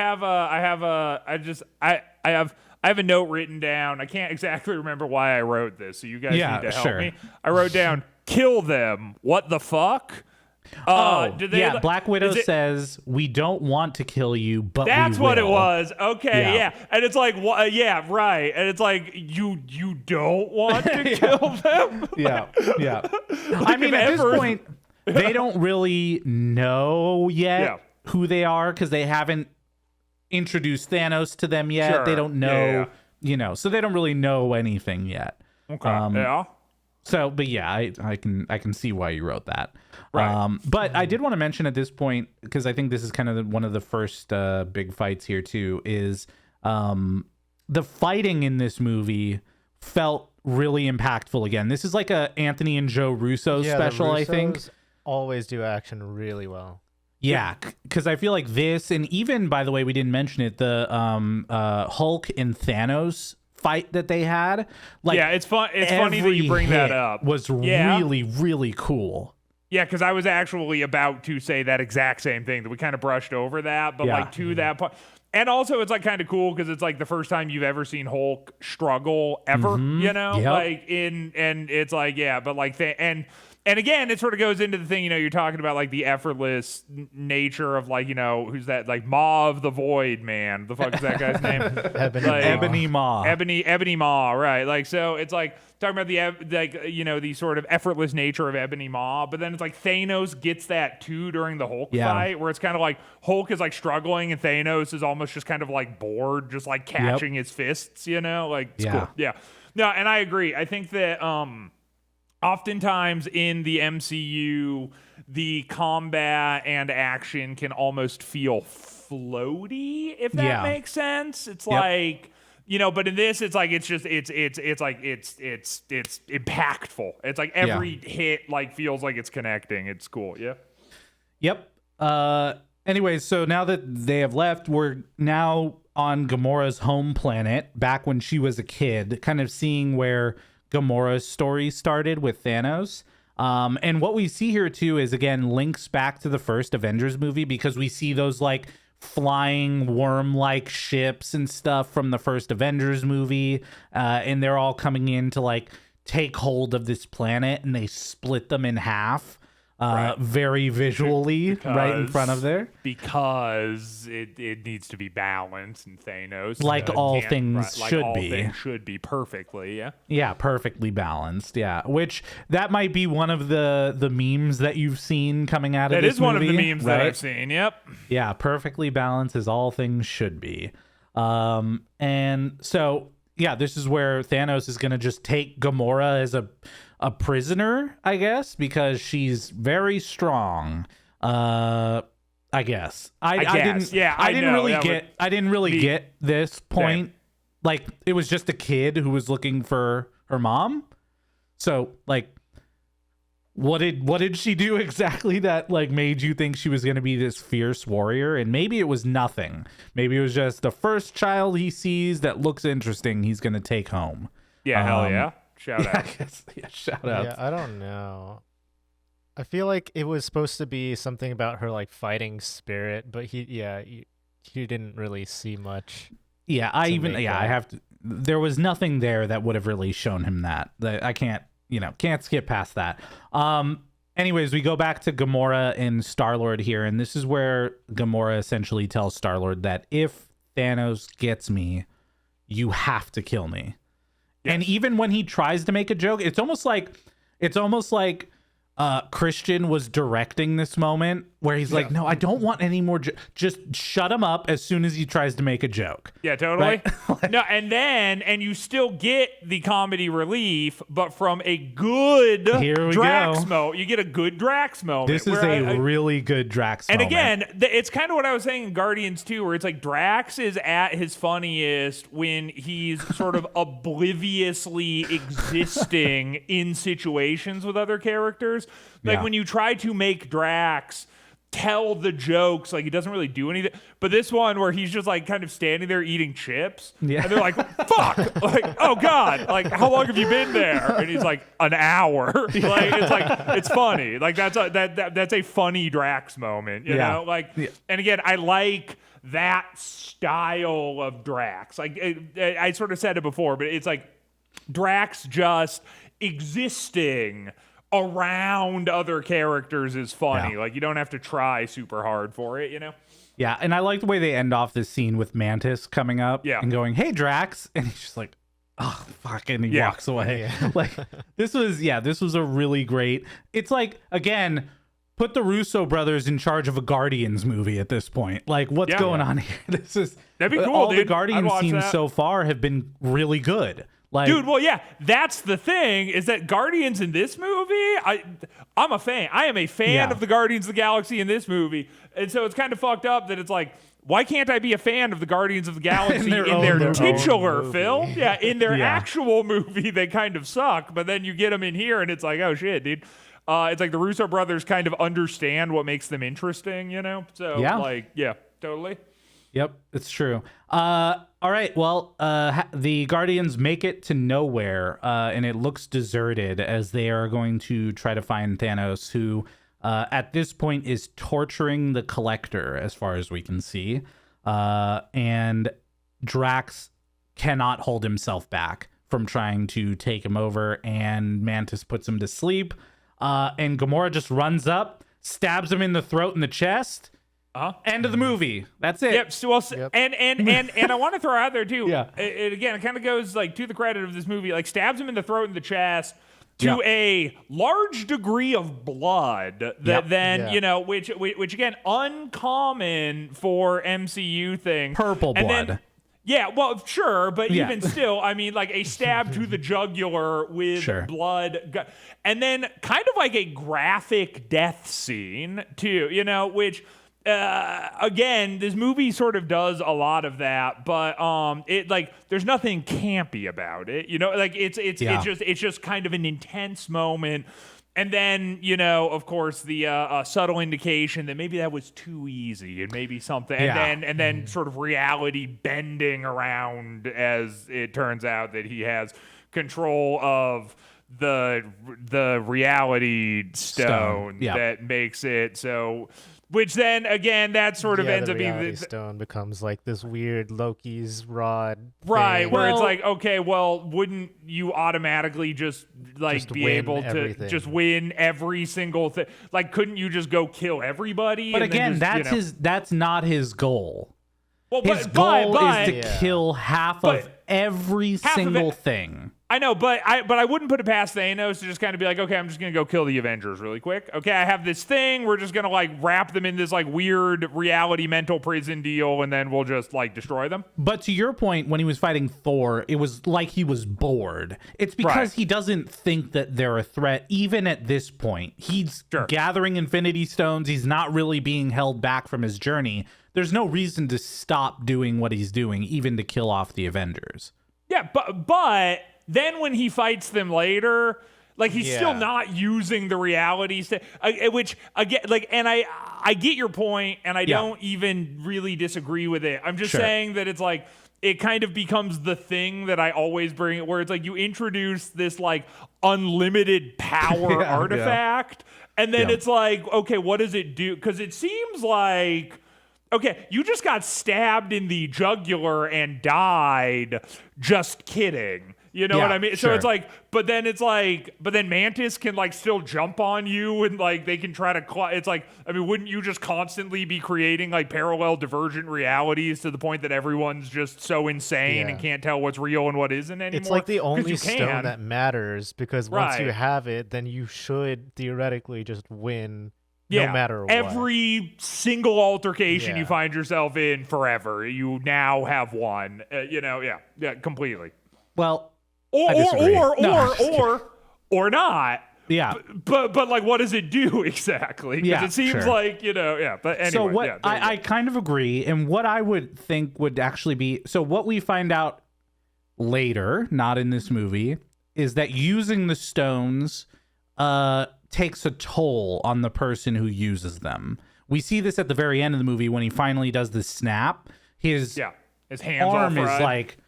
have a note written down. I can't exactly remember why I wrote this, so you guys need to help me. I wrote down, kill them. What the fuck? Black Widow says, we don't want to kill you, but that's we will. What it was. Okay, yeah. And it's like, right. And it's like, you don't want to kill them? Yeah. I mean, at this point, they don't really know yet who they are because they haven't introduced Thanos to them yet. Sure. They don't know, so they don't really know anything yet. Okay. So, but yeah, I can see why you wrote that. Right. But I did want to mention at this point, because I think this is kind of one of the first big fights here too, is the fighting in this movie felt really impactful again. This is like a Anthony and Joe Russo special, I think. Always do action really well. Yeah, because I feel like this, and even, by the way, we didn't mention it, the Hulk and Thanos fight that they had. Like, yeah, it's fun. It's funny that you bring that up. Was really, really cool. Yeah, because I was actually about to say that exact same thing, that we kind of brushed over that, but like to that point. And also, it's like kind of cool because it's like the first time you've ever seen Hulk struggle ever, like and it's like, but like, and again, it sort of goes into the thing, you're talking about like the effortless nature of like, who's that? Like Maw of the Void, man. The fuck is that guy's name? Ebony Maw. Ebony Maw, right? Like, so it's like talking about the sort of effortless nature of Ebony Maw, but then it's like Thanos gets that too during the Hulk fight, where it's kind of like Hulk is like struggling and Thanos is almost just kind of like bored, just like catching his fists, like it's cool. Yeah. No, and I agree. I think that oftentimes in the MCU, the combat and action can almost feel floaty, if that makes sense. It's like, but in this, it's like, it's impactful. It's like every hit like feels like it's connecting. It's cool. Yeah. Yep. Anyways, so now that they have left, we're now on Gamora's home planet, back when she was a kid, kind of seeing where Gamora's story started with Thanos. And what we see here too is, again, links back to the first Avengers movie, because we see those like flying worm-like ships and stuff from the first Avengers movie, and they're all coming in to like take hold of this planet, and they split them in half. Very visually right in front of there, because it needs to be balanced, and Thanos, like all things should be. Things should be perfectly, perfectly balanced, which that might be one of the memes that you've seen coming out of this movie. That is one of the memes that I've seen. Perfectly balanced as all things should be. And so this is where Thanos is going to just take Gamora as a prisoner, I guess, because she's very strong. I guess. I didn't really get this point. Like, it was just a kid who was looking for her mom. So, like, what did she do exactly that like made you think she was going to be this fierce warrior? And maybe it was nothing. Maybe it was just the first child he sees that looks interesting, he's going to take home. Hell yeah. Shout out. Shout out. Yeah, I don't know. I feel like it was supposed to be something about her like fighting spirit, but he didn't really see much. I have to. There was nothing there that would have really shown him that. I can't skip past that. Anyways, we go back to Gamora and Star-Lord here, and this is where Gamora essentially tells Star-Lord that if Thanos gets me, you have to kill me. Yes. And even when he tries to make a joke, it's almost like Christian was directing this moment where he's like, no, I don't want any more. Just shut him up as soon as he tries to make a joke. Yeah, totally. Right? No, and you still get the comedy relief, but from a good Drax moment. You get a good Drax moment. This is a really good Drax moment. And again, it's kind of what I was saying in Guardians 2, where it's like Drax is at his funniest when he's sort of obliviously existing in situations with other characters. Like when you try to make Drax tell the jokes, like he doesn't really do anything. But this one where he's just like kind of standing there eating chips, and they're like, "Fuck!" Like, "Oh God!" Like, "How long have you been there?" And he's like, "An hour." It's funny. Like that's a funny Drax moment, you know. Like, and again, I like that style of Drax. Like I sort of said it before, but it's like Drax just existing around other characters is funny. Like you don't have to try super hard for it, you know? Yeah, and I like the way they end off this scene with Mantis coming up and going, "Hey, Drax," and he's just like, "Oh, fuck," and he walks away. Yeah. Like this was a really great. It's like, again, put the Russo brothers in charge of a Guardians movie at this point. Like, what's going on here? That'd be cool. All dude. the Guardians scenes so far have been really good. Like, dude, well, that's the thing, is that Guardians in this movie, I'm a fan. I am a fan of the Guardians of the Galaxy in this movie. And so it's kind of fucked up that it's like, why can't I be a fan of the Guardians of the Galaxy in their titular film? Yeah, in their actual movie, they kind of suck. But then you get them in here, and it's like, oh, shit, dude. It's like the Russo brothers kind of understand what makes them interesting, you know? So, totally. Yep, it's true. All right, well, the Guardians make it to nowhere, and it looks deserted as they are going to try to find Thanos, who at this point is torturing the Collector, as far as we can see. And Drax cannot hold himself back from trying to take him over, and Mantis puts him to sleep. And Gamora just runs up, stabs him in the throat and the chest. End of the movie. That's it. Yep. So, and I want to throw out there too. It kind of goes like to the credit of this movie. Like stabs him in the throat and the chest to a large degree of blood. You know, which again, uncommon for MCU thing. Purple blood. Yeah, well, sure, but even still, I mean, like a stab to the jugular with blood, and then kind of like a graphic death scene too. You know, which. Again, this movie sort of does a lot of that, but it like there's nothing campy about it, you know. Like it's just kind of an intense moment, and then you know, of course, the subtle indication that maybe that was too easy, and maybe something, and then sort of reality bending around as it turns out that he has control of the reality stone that makes it so. Which then again, that sort of ends up being the stone becomes like this weird Loki's rod, right? thing. Where it's like, okay, well, wouldn't you automatically just be able to just win every single thing? Like, couldn't you just go kill everybody? But again, just, that's not his goal. Well, his goal is to kill half of every single thing. I know, but I wouldn't put it past Thanos to just kind of be like, okay, I'm just gonna go kill the Avengers really quick. Okay, I have this thing. We're just gonna like wrap them in this like weird reality mental prison deal, and then we'll just like destroy them. But to your point, when he was fighting Thor, it was like he was bored. It's because he doesn't think that they're a threat, even at this point. He's gathering Infinity Stones. He's not really being held back from his journey. There's no reason to stop doing what he's doing, even to kill off the Avengers. Yeah, but then when he fights them later, like he's still not using the reality which again, like, and I get your point, and I don't even really disagree with it. I'm just saying that it's like it kind of becomes the thing that I always bring, where it's like you introduce this like unlimited power artifact, and then it's like, okay, what does it do? Because it seems like, okay, you just got stabbed in the jugular and died. Just kidding. You know what I mean? So it's like, but then Mantis can like still jump on you, and like they can try to, it's like, I mean, wouldn't you just constantly be creating like parallel divergent realities to the point that everyone's just so insane and can't tell what's real and what isn't anymore? It's like the only stone that matters, because once you have it, then you should theoretically just win. No matter what. Every single altercation you find yourself in forever, you now have won. Completely. Well, or not. Yeah. But like, what does it do exactly? Because it seems like, but anyway. So what I kind of agree, and what I would think would actually be, so what we find out later, not in this movie, is that using the stones takes a toll on the person who uses them. We see this at the very end of the movie when he finally does the snap. His hands arm are is like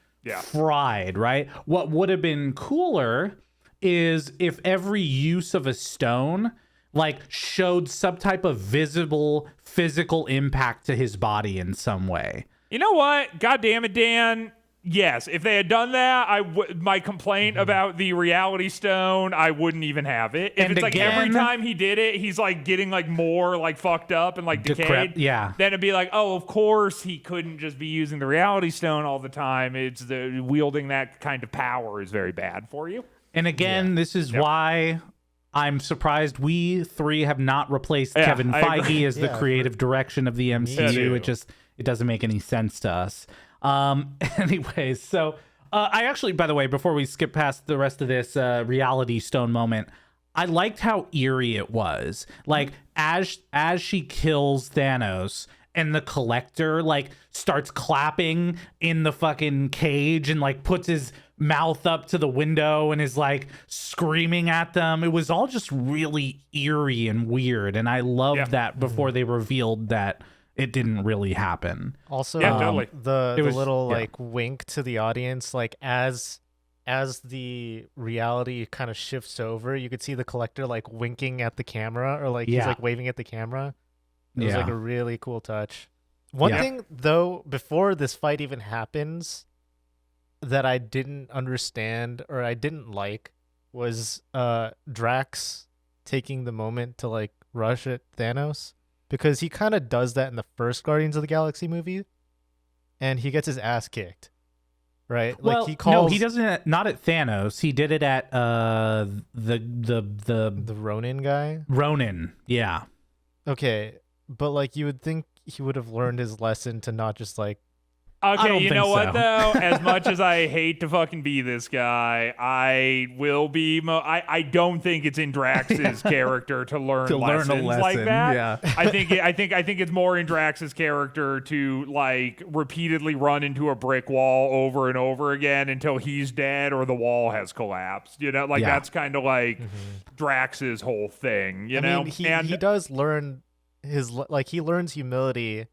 fried, right? What would have been cooler is if every use of a stone like showed some type of visible physical impact to his body in some way. You know what? God damn it, Dan. Yes, if they had done that, my complaint about the reality stone, I wouldn't even have it. If it's like every time he did it, he's like getting like more like fucked up and like decayed. Then it'd be like, oh, of course he couldn't just be using the reality stone all the time. It's the wielding that kind of power is very bad for you. And again, this is why I'm surprised we three have not replaced Kevin Feige as the creative direction of the MCU. It doesn't make any sense to us. Anyways, so I actually, by the way, before we skip past the rest of this reality stone moment, I liked how eerie it was. Like as she kills Thanos and the Collector like starts clapping in the fucking cage and like puts his mouth up to the window and is like screaming at them. It was all just really eerie and weird, and I loved that before they revealed that it didn't really happen. Also, the little like wink to the audience, like as the reality kind of shifts over, you could see the Collector like winking at the camera, or like he's like waving at the camera. It was like a really cool touch. One thing though, before this fight even happens, that I didn't understand or I didn't like was Drax taking the moment to like rush at Thanos. Because he kind of does that in the first Guardians of the Galaxy movie, and he gets his ass kicked, right? Well, like no, he doesn't. Not at Thanos. He did it at the Ronin guy. Ronin, yeah. Okay, but like you would think he would have learned his lesson to not just like. Okay, you know what though? As much as I hate to fucking be this guy, I will be. I don't think it's in Drax's character to learn lessons like that. Yeah. I think it's more in Drax's character to like repeatedly run into a brick wall over and over again until he's dead or the wall has collapsed. You know, like that's kind of like Drax's whole thing. You know, he does learn he learns humility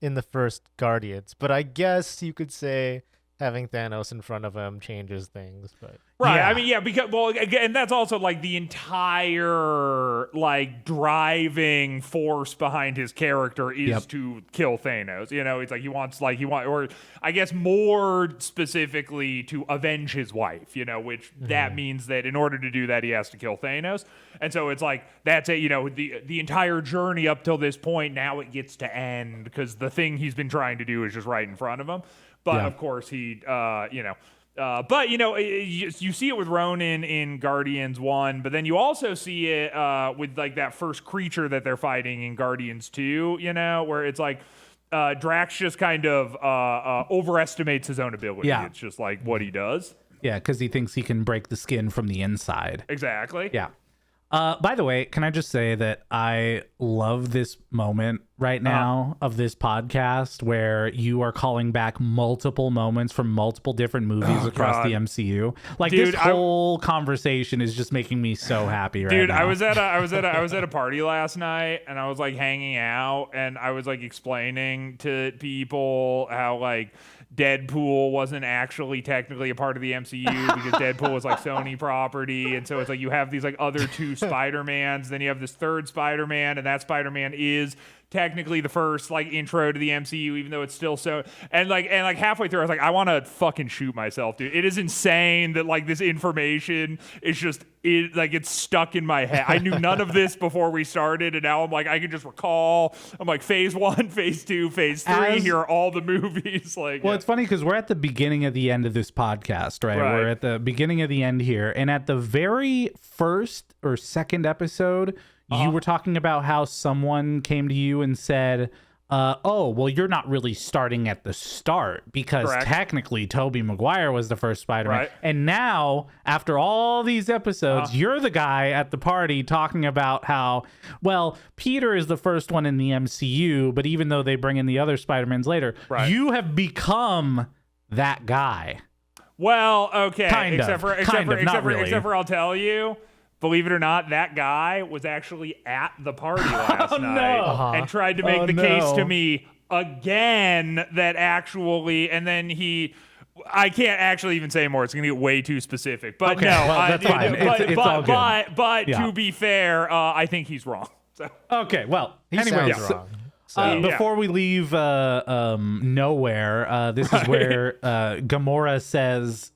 in the first Guardians, but I guess you could say having Thanos in front of him changes things, but right. yeah. I mean, yeah, because well, again, that's also like the entire like driving force behind his character is to kill Thanos. You know, it's like he wants, or I guess more specifically to avenge his wife. You know, which that means that in order to do that, he has to kill Thanos. And so it's like that's it. You know, the entire journey up till this point, now it gets to end because the thing he's been trying to do is just right in front of him. But of course, he, but you see it with Ronan in Guardians 1, but then you also see it with like that first creature that they're fighting in Guardians 2, you know, where it's like Drax just kind of overestimates his own ability. Yeah. It's just like what he does. Yeah, because he thinks he can break the skin from the inside. Exactly. Yeah. By the way, can I just say that I love this moment right now of this podcast where you are calling back multiple moments from multiple different movies across the MCU. Like, dude, this whole conversation is just making me so happy right now. Dude, I was at a party last night and I was like hanging out and I was like explaining to people how like Deadpool wasn't actually technically a part of the MCU because Deadpool was like Sony property, and so it's like you have these like other two Spider-Mans, then you have this third Spider-Man, and that Spider-Man is technically the first like intro to the MCU, even though it's still so and like halfway through I was like, I want to fucking shoot myself, dude. It is insane that like this information is just it's stuck in my head. I knew none of this before we started, and now I'm like I can just recall. I'm like phase 1, phase 2, phase 3. Here are all the movies. Like, well, it's funny because we're at the beginning of the end of this podcast, right? We're at the beginning of the end here, and at the very first or second episode, you were talking about how someone came to you and said, oh, well, you're not really starting at the start because technically Tobey Maguire was the first Spider-Man. Right. And now, after all these episodes, you're the guy at the party talking about how, well, Peter is the first one in the MCU, but even though they bring in the other Spider-Mans later, you have become that guy. Well, okay. Except for I'll tell you, believe it or not, that guy was actually at the party last night and tried to make the case to me again that actually, and then I can't actually even say more. It's going to get way too specific. But okay, that's fine. It's all good. But to be fair, I think he's wrong. So. Okay, well, he sounds wrong. So, before we leave nowhere, this is where Gamora says,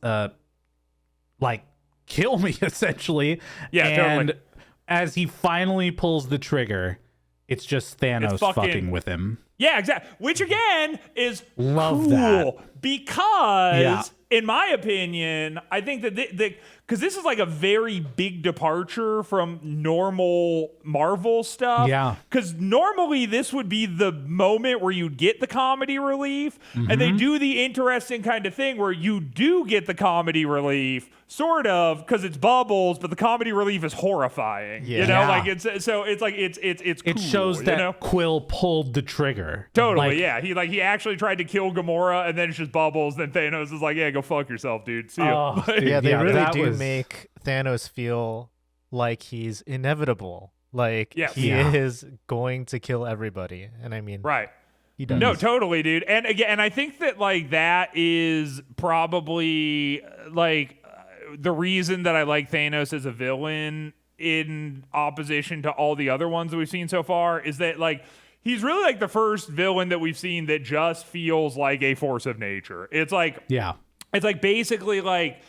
kill me, essentially. Yeah, and totally. As he finally pulls the trigger, it's just Thanos fucking with him. Yeah, exactly. Which again is cool that. Because in my opinion, I think that because this is like a very big departure from normal Marvel stuff. Yeah. Because normally this would be the moment where you get the comedy relief, and they do the interesting kind of thing where you do get the comedy relief, sort of, because it's Bubbles, but the comedy relief is horrifying. Yeah. You know, like it's cool, it shows that Quill pulled the trigger. Totally, yeah. He actually tried to kill Gamora, and then it's just Bubbles. Then Thanos is like, "Yeah, go fuck yourself, dude. See ya." Yeah, they really do make Thanos feel like he's inevitable, like he is going to kill everybody. And I mean, he does. No, totally, dude. And again, I think that like that is probably like the reason that I like Thanos as a villain in opposition to all the other ones that we've seen so far is that like. He's really like the first villain that we've seen that just feels like a force of nature. It's like, it's like basically like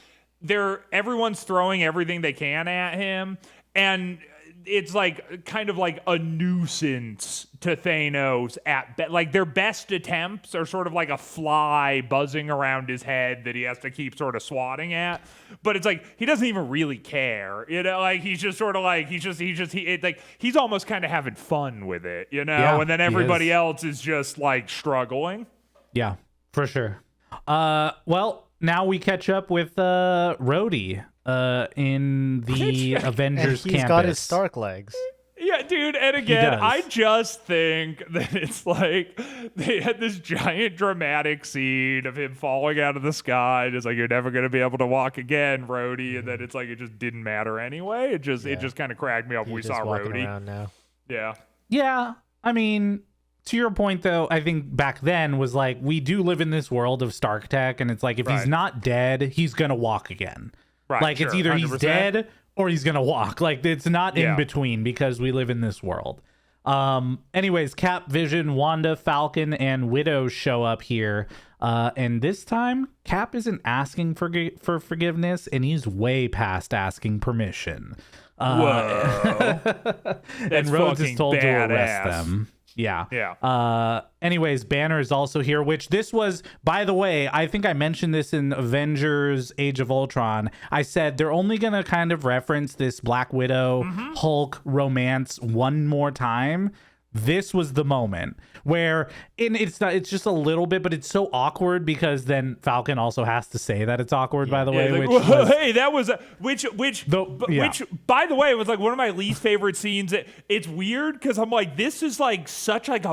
everyone's throwing everything they can at him, and it's like kind of like a nuisance to Thanos like their best attempts are sort of like a fly buzzing around his head that he has to keep sort of swatting at, but it's like he doesn't even really care, you know, like he's just sort of like he's almost kind of having fun with it, you know, and then everybody else is just like struggling. Yeah, for sure. Well, now we catch up with Rhodey in the Avengers he's campus. Got his Stark legs. Yeah, dude, and again, I just think that it's like they had this giant dramatic scene of him falling out of the sky, and it's like, you're never going to be able to walk again, Rhodey, and then it's like it just didn't matter anyway. It just kind of cracked me up when we saw Rhodey. Around now. Yeah. Yeah, I mean, to your point, though, I think back then was like, we do live in this world of Stark Tech, and it's like, if he's not dead, he's going to walk again. Right, like, it's either 100%. He's dead or he's going to walk. Like, it's not in between because we live in this world. Anyways, Cap, Vision, Wanda, Falcon, and Widow show up here. And this time, Cap isn't asking for forgiveness, and he's way past asking permission. Whoa. And Rhodes is told to arrest them. Yeah. Anyways, Banner is also here, which this was, by the way, I think I mentioned this in Avengers Age of Ultron. I said they're only going to kind of reference this Black Widow Hulk romance one more time. This was the moment where it's just a little bit, but it's so awkward because then Falcon also has to say that it's awkward, by the way. Like, which was, hey, that was which, by the way, was like one of my least favorite scenes. It's weird because I'm like, this is like such like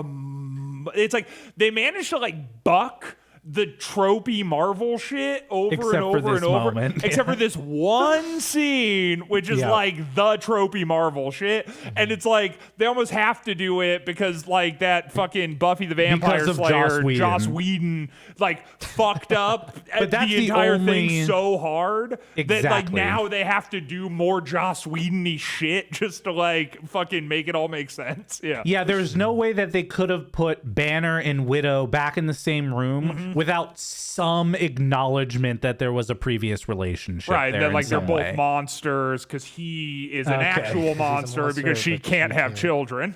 it's like they managed to like buck the tropey Marvel shit over and over and over, except for this one scene, which is like the tropey Marvel shit. And it's like they almost have to do it because like that fucking Buffy the Vampire Slayer, Joss Whedon, like fucked up the entire thing so hard that like now they have to do more Joss Whedon-y shit just to like fucking make it all make sense. Yeah, there's no way that they could have put Banner and Widow back in the same room without some acknowledgement that there was a previous relationship. Right, that like they're both way. Monsters because he is an actual monster because she can't have children.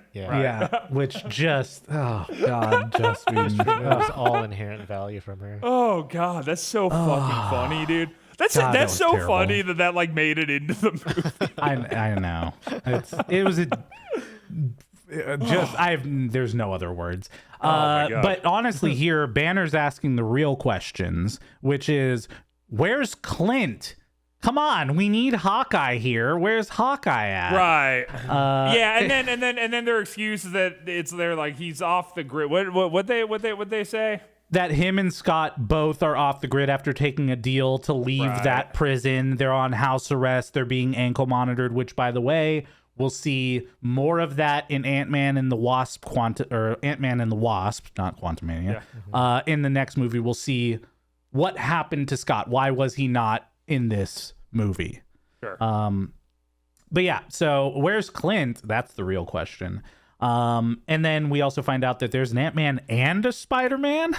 Which just, oh God, just removes all inherent value from her. Oh God, that's so fucking funny, dude. That's so terrible. Funny that like made it into the movie. I know. There's no other words. But honestly, here Banner's asking the real questions, which is, where's Clint? Come on, we need Hawkeye here. Where's Hawkeye at? Right. And then their excuse is that they're like he's off the grid. What they say? That him and Scott both are off the grid after taking a deal to leave that prison. They're on house arrest. They're being ankle monitored, which, by the way, we'll see more of that in Ant-Man and the Wasp, Ant-Man and the Wasp, not Quantumania. Yeah. In the next movie, we'll see what happened to Scott. Why was he not in this movie? Sure. But yeah, so where's Clint? That's the real question. And then we also find out that there's an Ant-Man and a Spider-Man.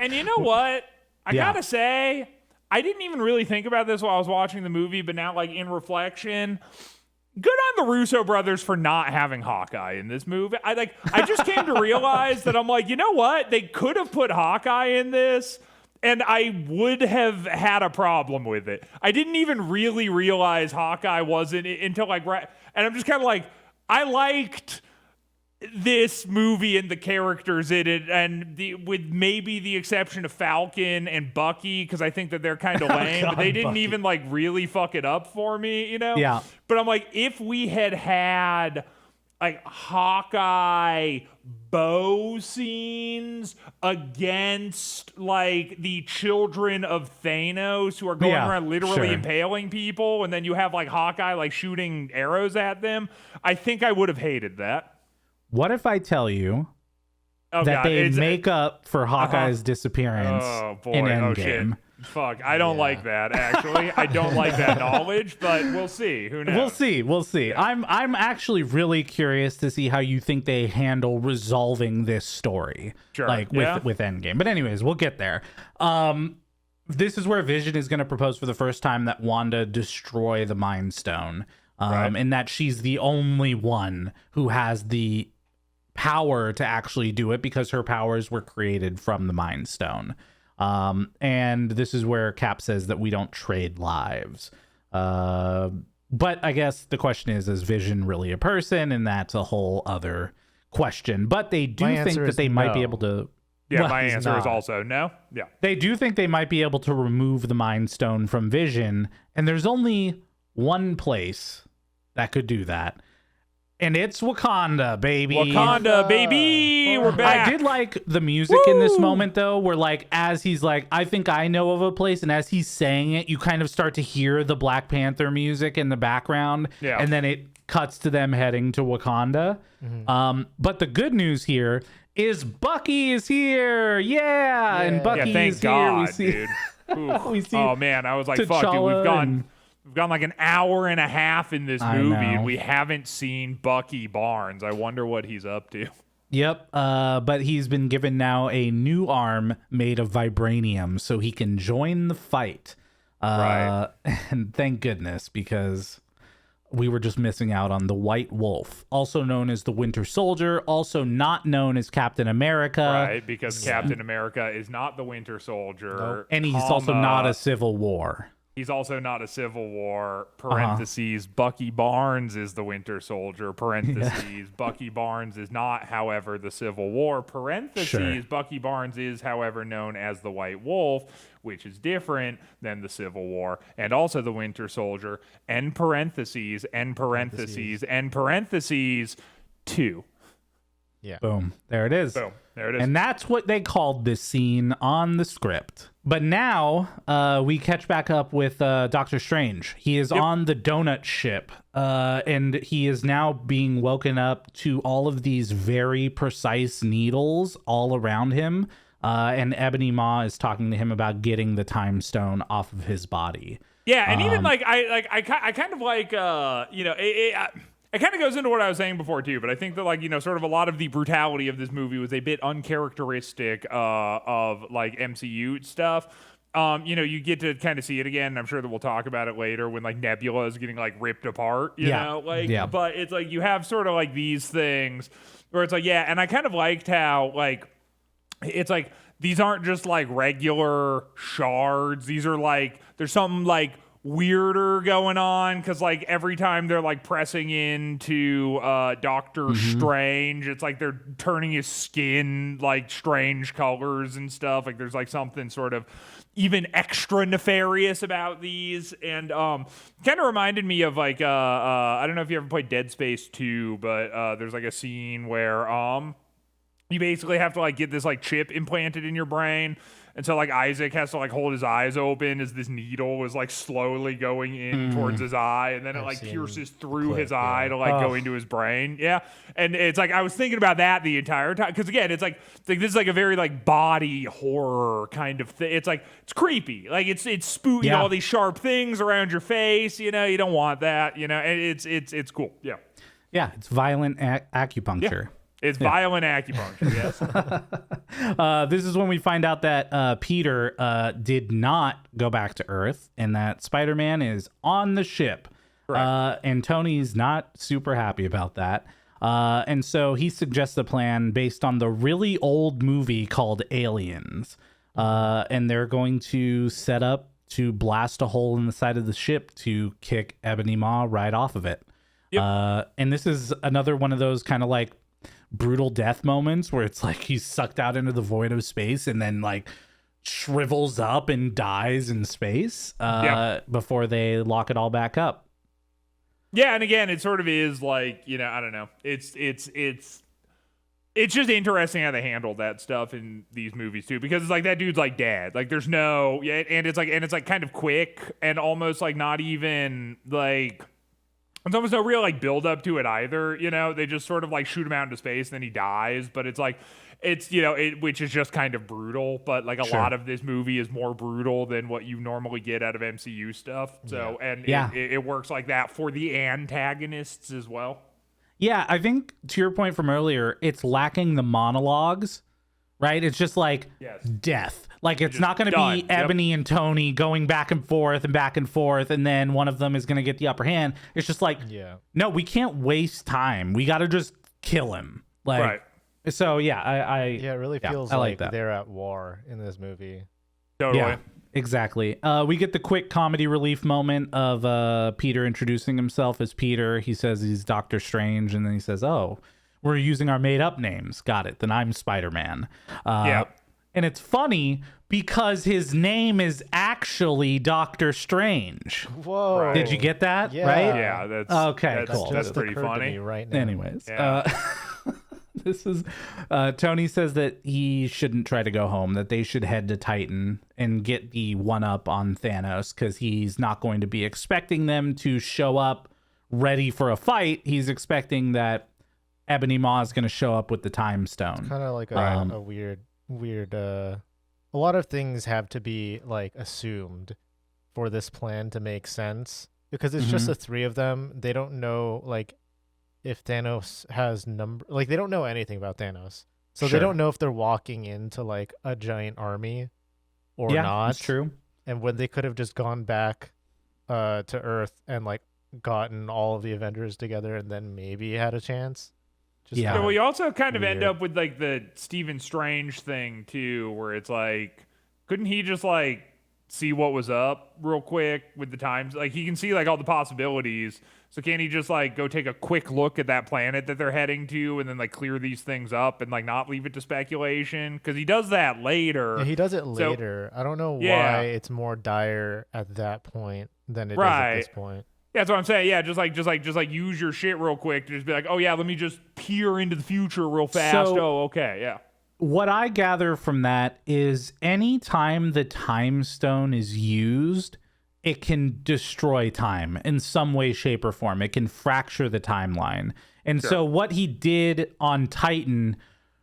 And you know what? I gotta say, I didn't even really think about this while I was watching the movie, but now, like, in reflection, good on the Russo brothers for not having Hawkeye in this movie. I just came to realize that I'm like, you know what? They could have put Hawkeye in this, and I would have had a problem with it. I didn't even really realize Hawkeye wasn't until like right, and I'm just kind of like, I liked this movie and the characters in it, and with maybe the exception of Falcon and Bucky, because I think that they're kind of lame, but they didn't Bucky. Even like really fuck it up for me, you know? Yeah. But I'm like, if we had like Hawkeye bow scenes against like the children of Thanos who are going around literally impaling people, and then you have like Hawkeye like shooting arrows at them, I think I would have hated that. What if I tell you that they make up for Hawkeye's disappearance in Endgame? Fuck, I don't like that, actually. I don't like that knowledge, but we'll see. Who knows? We'll see. I'm actually really curious to see how you think they handle resolving this story. Sure. Like with Endgame. But anyways, we'll get there. This is where Vision is going to propose for the first time that Wanda destroy the Mind Stone. And that she's the only one who has the power to actually do it because her powers were created from the Mind Stone. And this is where Cap says that we don't trade lives. But I guess the question is Vision really a person? And that's a whole other question. But they do think that they might be able to... Yeah, my answer is also no. Yeah. They do think they might be able to remove the Mind Stone from Vision. And there's only one place that could do that. And it's Wakanda, baby. Wakanda, baby. We're back. I did like the music in this moment, though, where, like, as he's like, I think I know of a place, and as he's saying it, you kind of start to hear the Black Panther music in the background, and then it cuts to them heading to Wakanda. But the good news here is Bucky is here. Yeah. And Bucky thank is God, here. We see oh man, I was like, fuck, dude, we've gone like an hour and a half in this movie and we haven't seen Bucky Barnes. I wonder what he's up to. Yep, but he's been given now a new arm made of vibranium so he can join the fight. Right. And thank goodness, because we were just missing out on the White Wolf, also known as the Winter Soldier, also not known as Captain America. Right, because Captain America is not the Winter Soldier. Nope. And he's also not a Civil War. He's also not a Civil War, parentheses, Bucky Barnes is the Winter Soldier, parentheses, Bucky Barnes is not, however, the Civil War, parentheses, Bucky Barnes is, however, known as the White Wolf, which is different than the Civil War, and also the Winter Soldier, end parentheses, end parentheses, end parentheses, 2. Yeah. Boom. There it is. Boom. There it is. And that's what they called this scene on the script. But now we catch back up with Doctor Strange. He is on the donut ship, and he is now being woken up to all of these very precise needles all around him. And Ebony Maw is talking to him about getting the time stone off of his body. Yeah, and even I kind of like it kind of goes into what I was saying before too, but I think that sort of a lot of the brutality of this movie was a bit uncharacteristic of like MCU stuff. You get to kind of see it again. And I'm sure that we'll talk about it later when like Nebula is getting like ripped apart, you know, but it's like you have sort of like these things where it's like, and I kind of liked how like it's like these aren't just like regular shards. These are like there's something like weirder going on because like every time they're like pressing into Doctor Strange, it's like they're turning his skin like strange colors and stuff. Like there's like something sort of even extra nefarious about these, and kind of reminded me of like I don't know if you ever played Dead Space 2, but there's like a scene where you basically have to like get this like chip implanted in your brain. And so like Isaac has to like hold his eyes open as this needle is like slowly going in towards his eye, and then it like pierces through his eye to like go into his brain. Yeah. And it's like I was thinking about that the entire time. Because again, it's like this is like a very like body horror kind of thing. It's like it's creepy. Like it's spooky, all these sharp things around your face, you know, you don't want that, you know, and it's cool. Yeah. Yeah, it's violent acupuncture. Yeah. It's violent acupuncture, yes. This is when we find out that Peter did not go back to Earth and that Spider-Man is on the ship. And Tony's not super happy about that. And so he suggests a plan based on the really old movie called Aliens. And they're going to set up to blast a hole in the side of the ship to kick Ebony Maw right off of it. Yep. And this is another one of those kind of like brutal death moments where it's like he's sucked out into the void of space and then like shrivels up and dies in space before they lock it all back up. Yeah, and again, it sort of is like, you know, I don't know. It's just interesting how they handled that stuff in these movies too, because it's like that dude's like dead. Like there's no and it's like kind of quick and almost like not even like there's almost no real like build up to it either, you know. They just sort of like shoot him out into space and then he dies, but it's like it's, you know, which is just kind of brutal, but like a lot of this movie is more brutal than what you normally get out of MCU stuff. So it works like that for the antagonists as well. Yeah, I think to your point from earlier, it's lacking the monologues, right? It's just like death. Like it's not going to be Ebony and Tony going back and forth, and then one of them is going to get the upper hand. It's just like, no, we can't waste time. We got to just kill him. Like, so I it really feels like they're at war in this movie. Totally. Yeah, exactly. We get the quick comedy relief moment of Peter introducing himself as Peter. He says he's Doctor Strange, and then he says, "Oh, we're using our made-up names. Got it. Then I'm Spider-Man." And it's funny because his name is actually Doctor Strange. Whoa. Right. Did you get that? Yeah. Right? Yeah, that's cool. That's pretty funny. Right now. Anyways, this is Tony says that he shouldn't try to go home, that they should head to Titan and get the one-up on Thanos because he's not going to be expecting them to show up ready for a fight. He's expecting that Ebony Maw is going to show up with the Time Stone. Kind of like a weird. A lot of things have to be like assumed for this plan to make sense because it's just the three of them. They don't know like if Thanos has like they don't know anything about Thanos, so they don't know if they're walking into like a giant army or not. That's true. And when they could have just gone back to Earth and like gotten all of the Avengers together and then maybe had a chance. Yeah, well, you also kind of end up with like the Stephen Strange thing too, where it's like, couldn't he just like see what was up real quick with the times? Like he can see like all the possibilities. So can't he just like go take a quick look at that planet that they're heading to and then like clear these things up and like not leave it to speculation? Because he does that later. Yeah, he does it later. I don't know why it's more dire at that point than it is at this point. Yeah, that's what I'm saying. Yeah, just like use your shit real quick to just be like, oh yeah, let me just peer into the future real fast. So, okay, yeah. What I gather from that is any time the Time Stone is used, it can destroy time in some way, shape, or form. It can fracture the timeline. And so what he did on Titan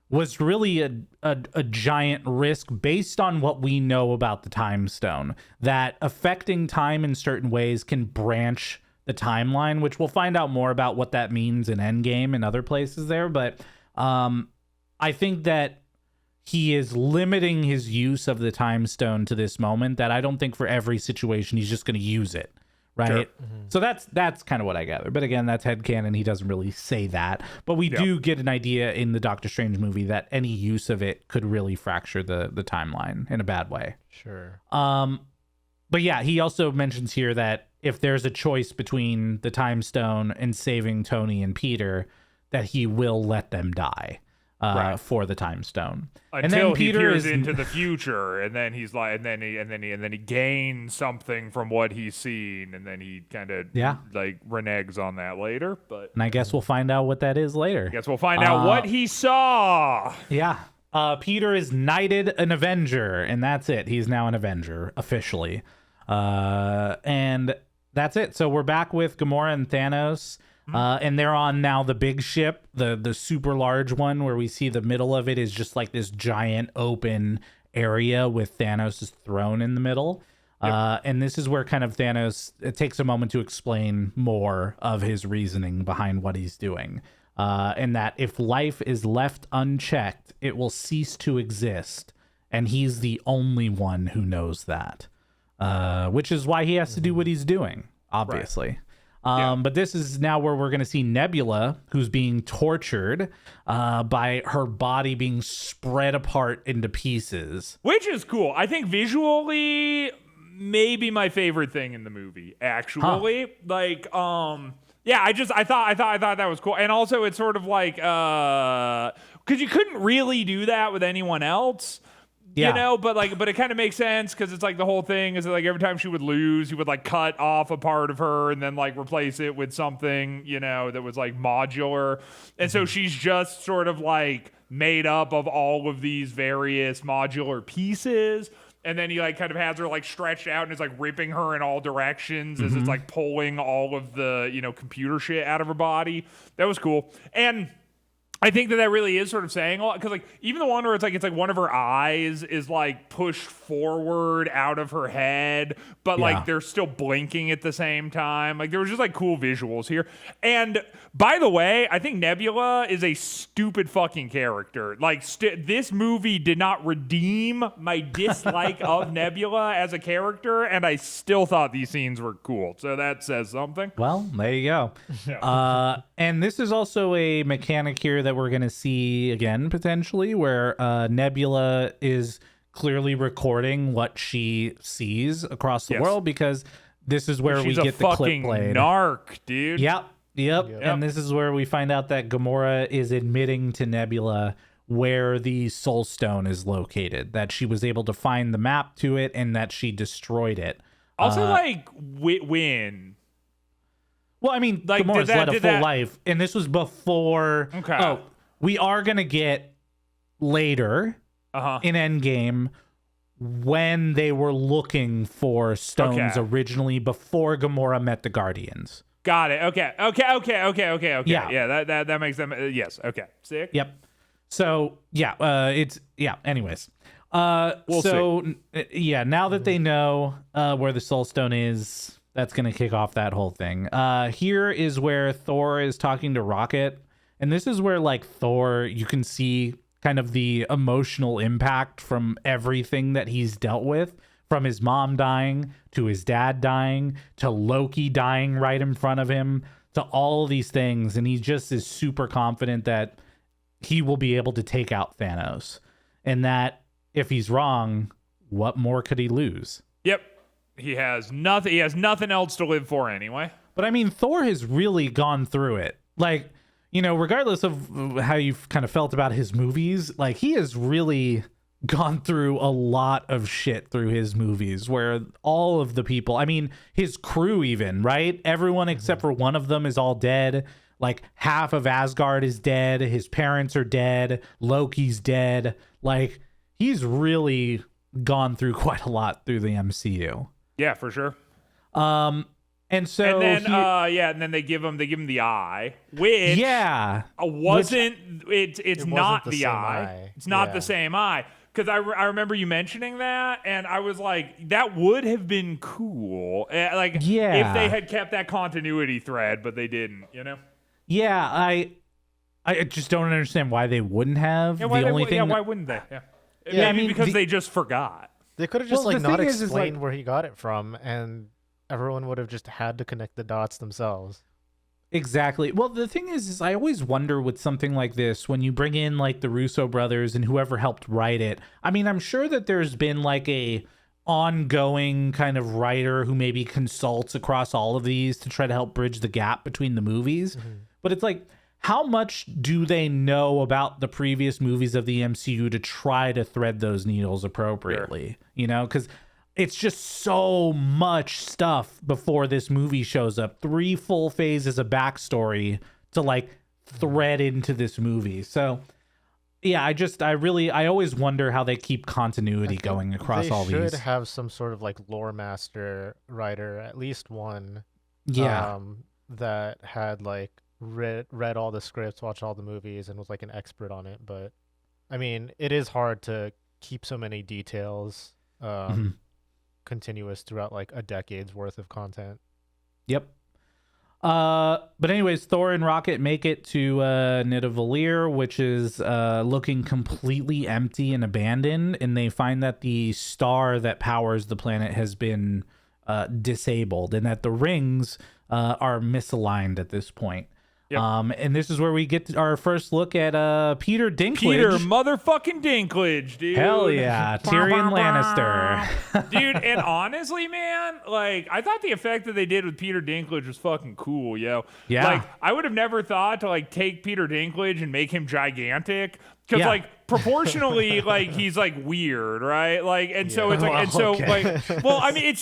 was really a giant risk based on what we know about the Time Stone, that affecting time in certain ways can branch the timeline, which we'll find out more about what that means in Endgame and other places there. But I think that he is limiting his use of the Time Stone to this moment, that I don't think for every situation he's just going to use it. Right. Sure. So that's kind of what I gather. But again, that's headcanon. He doesn't really say that. But we do get an idea in the Doctor Strange movie that any use of it could really fracture the timeline in a bad way. Sure. But yeah, he also mentions here that if there's a choice between the Time Stone and saving Tony and Peter, that he will let them die. For the Time Stone, until and then Peter peers into the future, and then he's like, and then he gains something from what he's seen, and then he kind of like reneges on that later. But and I guess we'll find out what that is later. I guess we'll find out what he saw. Yeah, Peter is knighted an Avenger, and that's it. He's now an Avenger officially, and that's it. So we're back with Gamora and Thanos. And they're on now the big ship, the super large one, where we see the middle of it is just like this giant open area with Thanos' throne in the middle. And this is where kind of Thanos, it takes a moment to explain more of his reasoning behind what he's doing. And that if life is left unchecked, it will cease to exist. And he's the only one who knows that, which is why he has to do what he's doing, obviously. Right. But this is now where we're going to see Nebula, who's being tortured by her body being spread apart into pieces. Which is cool. I think visually, maybe my favorite thing in the movie, actually. Like, yeah, I thought that was cool. And also it's sort of like, because you couldn't really do that with anyone else. Yeah. You know, but it kind of makes sense because it's like the whole thing is that like every time she would lose, he would like cut off a part of her and then like replace it with something, you know, that was like modular. And so she's just sort of like made up of all of these various modular pieces. And then he like kind of has her like stretched out and is like ripping her in all directions as it's like pulling all of the, you know, computer shit out of her body. That was cool. And I think that really is sort of saying a lot, because like even the one where it's like one of her eyes is like pushed forward out of her head, but like they're still blinking at the same time. Like there was just like cool visuals here. And by the way, I think Nebula is a stupid fucking character. Like this movie did not redeem my dislike of Nebula as a character, and I still thought these scenes were cool. So that says something. Well, there you go. Yeah. And this is also a mechanic here that we're going to see again, potentially, where Nebula is clearly recording what she sees across the world, because this is where we get the clip played. Narc, dude. Yep. And this is where we find out that Gamora is admitting to Nebula where the Soul Stone is located, that she was able to find the map to it and that she destroyed it. Also, like, when... Well, I mean, like, Gamora's led a full life, and this was before... Okay. Oh, we are going to get later in Endgame when they were looking for stones originally, before Gamora met the Guardians. Got it. Okay. Yeah, that makes them. Yes. Okay. Sick. Yep. So anyways. We'll see. Now that they know where the Soul Stone is, that's gonna kick off that whole thing. Here is where Thor is talking to Rocket, and this is where like Thor, you can see kind of the emotional impact from everything that he's dealt with. From his mom dying, to his dad dying, to Loki dying right in front of him, to all of these things. And he just is super confident that he will be able to take out Thanos. And that if he's wrong, what more could he lose? Yep. He has nothing. He has nothing else to live for anyway. But I mean, Thor has really gone through it. Like, you know, regardless of how you've kind of felt about his movies, like he has really gone through a lot of shit through his movies, where all of the people, I mean, his crew even, right? Everyone except for one of them is all dead. Like half of Asgard is dead. His parents are dead. Loki's dead. Like he's really gone through quite a lot through the MCU. Yeah, for sure. And so and then they give him the eye, which wasn't it's not the eye. It's not the same eye. Because I remember you mentioning that, and I was like, that would have been cool. If they had kept that continuity thread, but they didn't, you know? Yeah, I just don't understand why they wouldn't have. Why wouldn't they? Yeah, I mean, because they just forgot. They could have just not explained where he got it from, and everyone would have just had to connect the dots themselves. Exactly. Well, the thing is I always wonder with something like this, when you bring in like the Russo brothers and whoever helped write it. I mean, I'm sure that there's been like a ongoing kind of writer who maybe consults across all of these to try to help bridge the gap between the movies. Mm-hmm. But it's like, how much do they know about the previous movies of the MCU to try to thread those needles appropriately? Sure. You know, because it's just so much stuff before this movie shows up. 3 full phases of backstory to like thread into this movie. So yeah, I always wonder how they keep continuity going across all these. They should have some sort of like lore master writer, at least one. Yeah. That had like read all the scripts, watched all the movies, and was like an expert on it. But I mean, it is hard to keep so many details continuous throughout like a decade's worth of content. Yep. But anyways, Thor and Rocket make it to Nidavellir, which is looking completely empty and abandoned, and they find that the star that powers the planet has been disabled, and that the rings are misaligned at this point. Yep. And this is where we get our first look at Peter Dinklage. Peter motherfucking Dinklage, dude. Hell yeah. Tyrion Lannister. Dude, and honestly, man, like, I thought the effect that they did with Peter Dinklage was fucking cool, yo. Yeah. Like, I would have never thought to, like, take Peter Dinklage and make him gigantic. Because, like, proportionally, like, he's, like, weird, right? Like, and so it's, like, and so, like, well, I mean,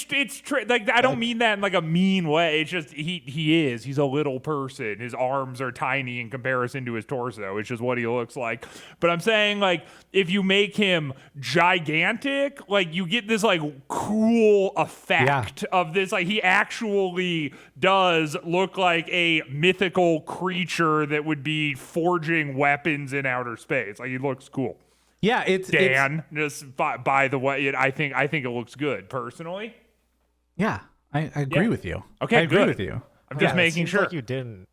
like, I don't mean that in, like, a mean way. It's just, he's a little person. His arms are tiny in comparison to his torso. It's just what he looks like. But I'm saying, like, if you make him gigantic, like, you get this, like, cool effect of this. Like, he actually does look like a mythical creature that would be forging weapons in outer space. Like, he looks cool. Yeah, it's just by the way, I think it looks good personally. Yeah, I agree with you. Okay, I agree with you. I'm just making sure. Like you didn't.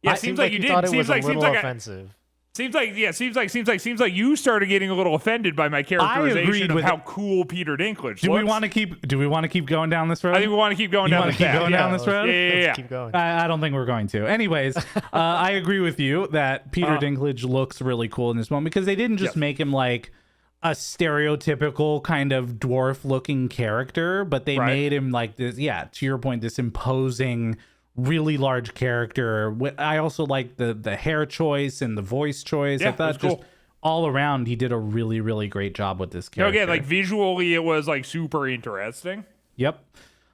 Yeah, seems like you did. Thought it was a little offensive. Seems like you started getting a little offended by my characterization of how cool Peter Dinklage looks. Do we want to keep going down this road? I think we want to keep going down this road. Yeah. Let's keep going. I don't think we're going to. Anyways, I agree with you that Peter Dinklage looks really cool in this moment, because they didn't just make him like a stereotypical kind of dwarf-looking character, but they made him like this. Yeah, to your point, this imposing, really large character. I also like the hair choice and the voice choice. I thought just all around he did a really, really great job with this character. Okay, like visually it was like super interesting. Yep.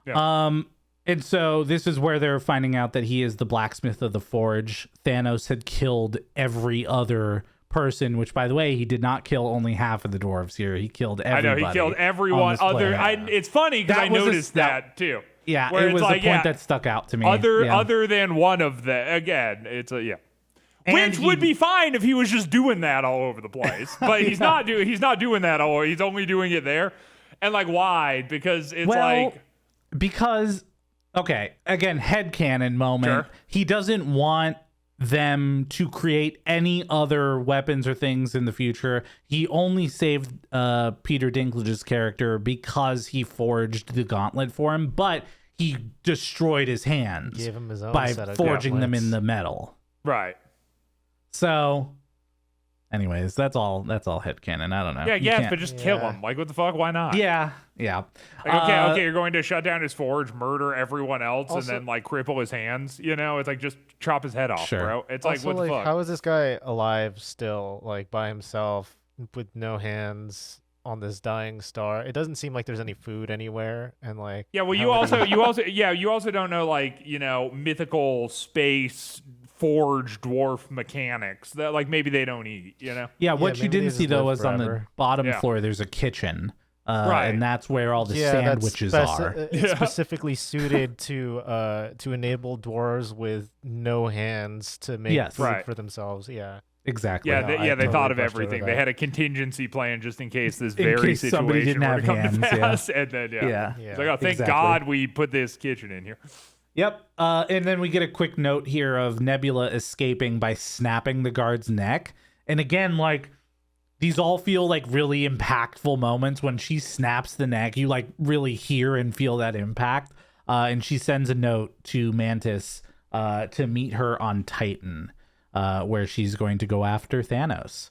Yeah. And so this is where they're finding out that he is the blacksmith of the forge. Thanos had killed every other person, which, by the way, he did not kill only half of the dwarves here. He killed everybody. I know, he killed everyone. It's funny because I noticed that too. Yeah, where it was like, the point that stuck out to me. Other than one of them, again, it's a which would be fine if he was just doing that all over the place, but he's not doing. He's not doing that all. He's only doing it there, and like why? Because it's because okay, again, headcanon moment. Sure. He doesn't want them to create any other weapons or things in the future. He only saved Peter Dinklage's character because he forged the gauntlet for him, but he destroyed his hands Gave him his own by set of forging them gauntlets. in the metal. Right. So, anyways, that's all headcanon. I don't know. Yeah, yes, but just kill him. Like, what the fuck? Why not? Yeah. Like, okay, you're going to shut down his forge, murder everyone else, also, and then like cripple his hands. You know, it's like just chop his head off, bro. It's also, like, what the fuck? How is this guy alive still, like by himself, with no hands on this dying star? It doesn't seem like there's any food anywhere, and like you also don't know, like, you know, mythical space forge dwarf mechanics that like maybe they don't eat, you know. What you didn't see though was on the bottom floor there's a kitchen, right, and that's where all the sandwiches are. Specifically suited to enable dwarves with no hands to make food for themselves. Exactly. They thought of everything. They had a contingency plan just in case this very situation were to come to pass. And then it's like, oh, thank God we put this kitchen in here. Yep. And then we get a quick note here of Nebula escaping by snapping the guard's neck. And again, like, these all feel like really impactful moments. When she snaps the neck, you like really hear and feel that impact. And she sends a note to Mantis to meet her on Titan, where she's going to go after Thanos.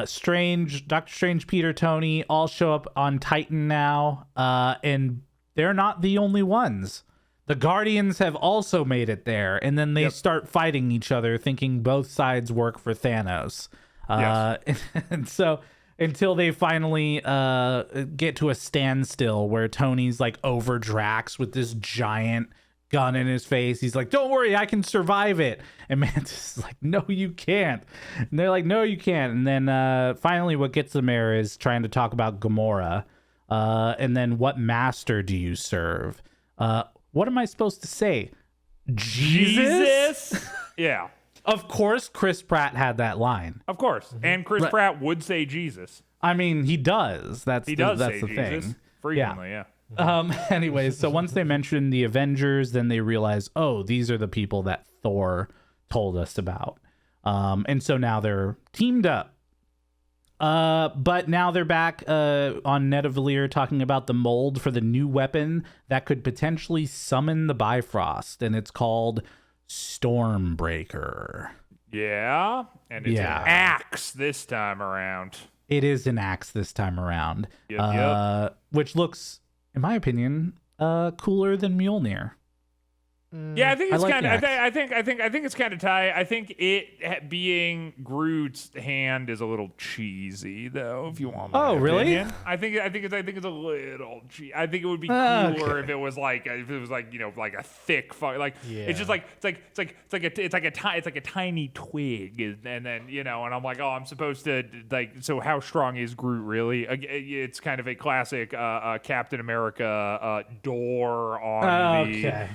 Strange, Doctor Strange, Peter, Tony all show up on Titan now. And they're not the only ones. The Guardians have also made it there, and then they start fighting each other, thinking both sides work for Thanos. And so until they finally get to a standstill where Tony's like over Drax with this giant gun in his face. He's like, don't worry, I can survive it. And Mantis is like, no, you can't. And they're like, no, you can't. And then finally what gets them there is trying to talk about Gamora. And then, what master do you serve? What am I supposed to say? Jesus? Yeah. Of course, Chris Pratt had that line. Of course. Mm-hmm. And Chris Pratt would say Jesus. I mean, he does. That's the Jesus thing. Frequently, yeah. Anyways, so once they mention the Avengers, then they realize, oh, these are the people that Thor told us about. And so now they're teamed up. But now they're back on Nidavellir talking about the mold for the new weapon that could potentially summon the Bifrost, and it's called Stormbreaker. Yeah, and it's an axe this time around. It is an axe this time around, which looks, in my opinion, cooler than Mjolnir. Yeah, I think it's kind of. I think it's kind of tight. I think it being Groot's hand is a little cheesy, though. If you want my opinion. Really? I think it's a little cheesy. I think it would be cooler if it was like you know, like a thick like it's just like it's like a tiny twig, and then, you know, and I'm like, oh, I'm supposed to, like, so how strong is Groot really? It's kind of a classic Captain America door on the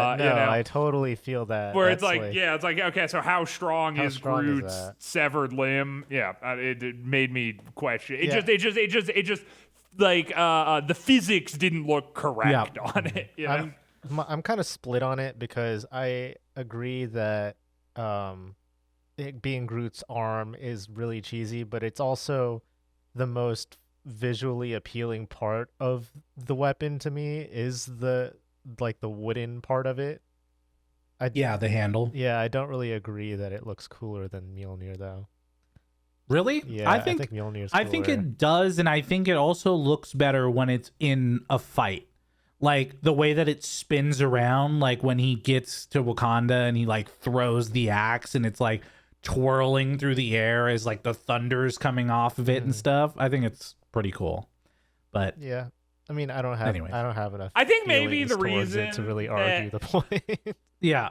No, you know, I totally feel that. Where it's like, it's like, okay, so how strong is Groot's severed limb? Yeah, it made me question. It just like the physics didn't look correct on it. You know? I'm kind of split on it, because I agree that it being Groot's arm is really cheesy, but it's also the most visually appealing part of the weapon to me is the wooden part of it. The handle. Yeah, I don't really agree that it looks cooler than Mjolnir, though. Really? Yeah, I think Mjolnir's cooler. I think it does, and I think it also looks better when it's in a fight. Like, the way that it spins around, like when he gets to Wakanda and he like throws the axe and it's like twirling through the air as like the thunder's coming off of it and stuff. I think it's pretty cool. But yeah. I mean, I don't have enough. I think maybe the reason to really argue the point. Yeah,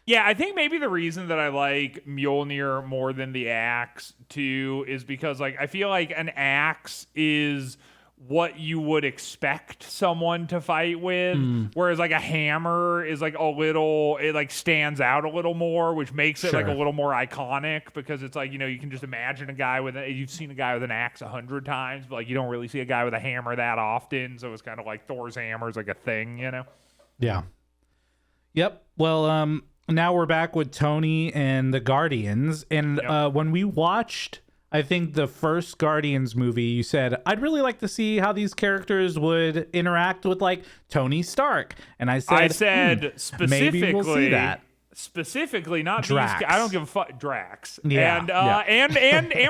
I think maybe the reason that I like Mjolnir more than the axe too is because, like, I feel like an axe is what you would expect someone to fight with, whereas like a hammer is like it like stands out a little more, which makes it like a little more iconic, because it's like, you can just imagine a guy you've seen a guy with an axe 100 times, but like you don't really see a guy with a hammer that often, so it's kind of like Thor's hammer is like a thing, Yeah. Yep. Well, now we're back with Tony and the Guardians, and when we watched, I think, the first Guardians movie, you said, I'd really like to see how these characters would interact with, like, Tony Stark. And I said specifically, maybe we'll see that. Specifically, not Drax. These, I don't give a fuck. Drax. Yeah. And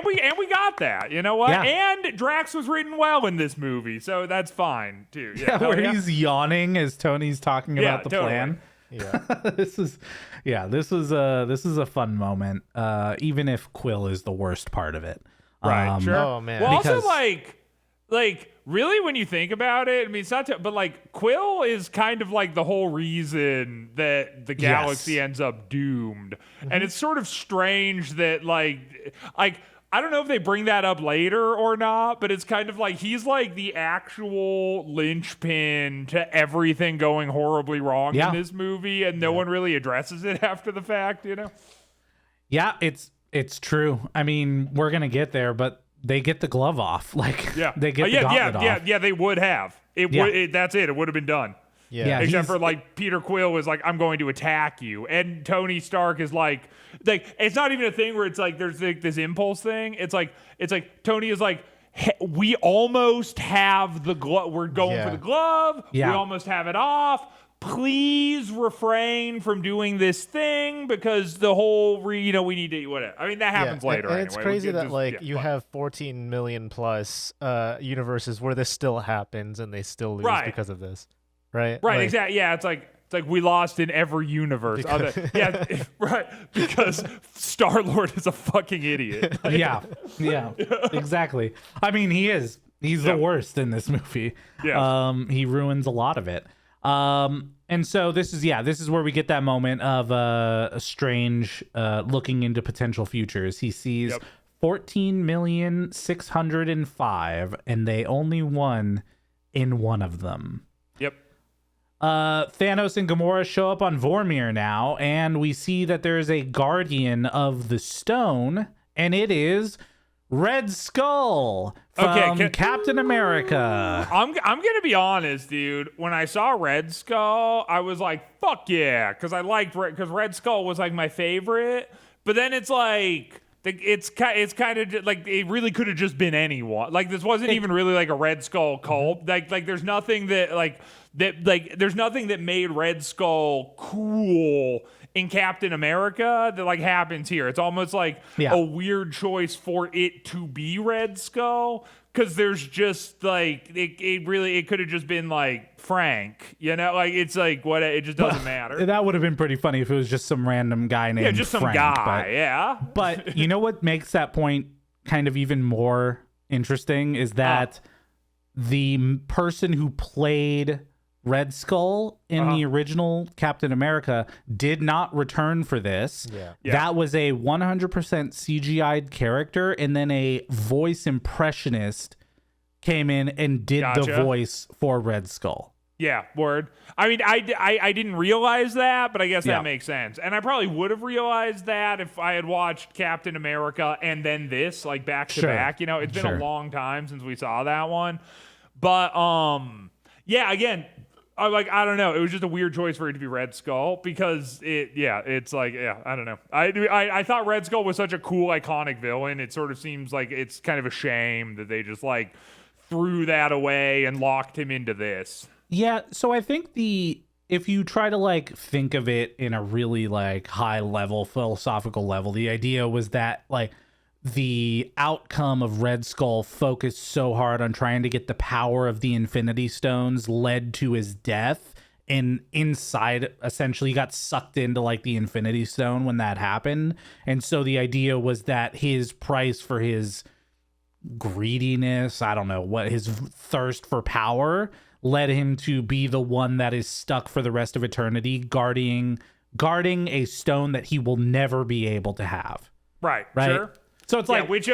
we got that. You know what? Yeah. And Drax was written well in this movie, so that's fine too. Yeah, where he's yawning as Tony's talking about the plan. Yeah. This is a fun moment, even if Quill is the worst part of it. Right. Sure. Oh man. Well, also like really, when you think about it, I mean, it's not, but like Quill is kind of like the whole reason that the galaxy ends up doomed, and it's sort of strange that like. I don't know if they bring that up later or not, but it's kind of like he's like the actual linchpin to everything going horribly wrong in this movie, and no one really addresses it after the fact, Yeah, it's true. I mean, we're gonna get there, but they get the glove off. Like, they get the gauntlet off. Yeah, they would have. That's it. It would have been done. Yeah. Except for like Peter Quill was like, I'm going to attack you, and Tony Stark is like it's not even a thing where it's like there's like this impulse thing. It's like Tony is like, we almost have the glove. We're going for the glove. Yeah. We almost have it off. Please refrain from doing this thing, because the whole we need to whatever. I mean, that happens later. And anyway. it's crazy that you have 14 million plus universes where this still happens and they still lose because of this. Right. Right. Exactly. Yeah. It's like we lost in every universe. Right. Because Star-Lord is a fucking idiot. Yeah. Exactly. I mean, he is. He's the worst in this movie. Yeah. He ruins a lot of it. And so this is where we get that moment of a Strange looking into potential futures. He sees 14,605,000, and they only won in one of them. Yep. Thanos and Gamora show up on Vormir now, and we see that there is a guardian of the stone, and it is Red Skull from Captain America. I'm gonna be honest, dude. When I saw Red Skull, I was like, "Fuck yeah!" Because I liked because Red Skull was like my favorite. But then it's like it's kind of like it really could have just been anyone. Like this wasn't even really like a Red Skull cult. Like there's nothing that there's nothing that made Red Skull cool in Captain America that like happens here. It's almost like a weird choice for it to be Red Skull, because there's just like it could have just been like Frank, like it's like what it just doesn't matter. That would have been pretty funny if it was just some random guy named just some Frank, guy, But you know what makes that point kind of even more interesting is that the person who played Red Skull in the original Captain America did not return for this. That was a 100% CGI'd character, and then a voice impressionist came in and did the voice for Red Skull. Yeah, word. I mean, I didn't realize that, but I guess that makes sense. And I probably would have realized that if I had watched Captain America and then this, like back to back. It's been a long time since we saw that one. But again, I don't know. It was just a weird choice for it to be Red Skull, because it's like, I don't know. I thought Red Skull was such a cool, iconic villain. It sort of seems like it's kind of a shame that they just like threw that away and locked him into this. Yeah, so I think if you try to like think of it in a really like high level, philosophical level, the idea was that like the outcome of Red Skull focused so hard on trying to get the power of the Infinity Stones led to his death, and inside essentially he got sucked into like the Infinity Stone when that happened. And so the idea was that his price for his greediness, I don't know what, his thirst for power led him to be the one that is stuck for the rest of eternity guarding a stone that he will never be able to have. Right. Sure. So it's like which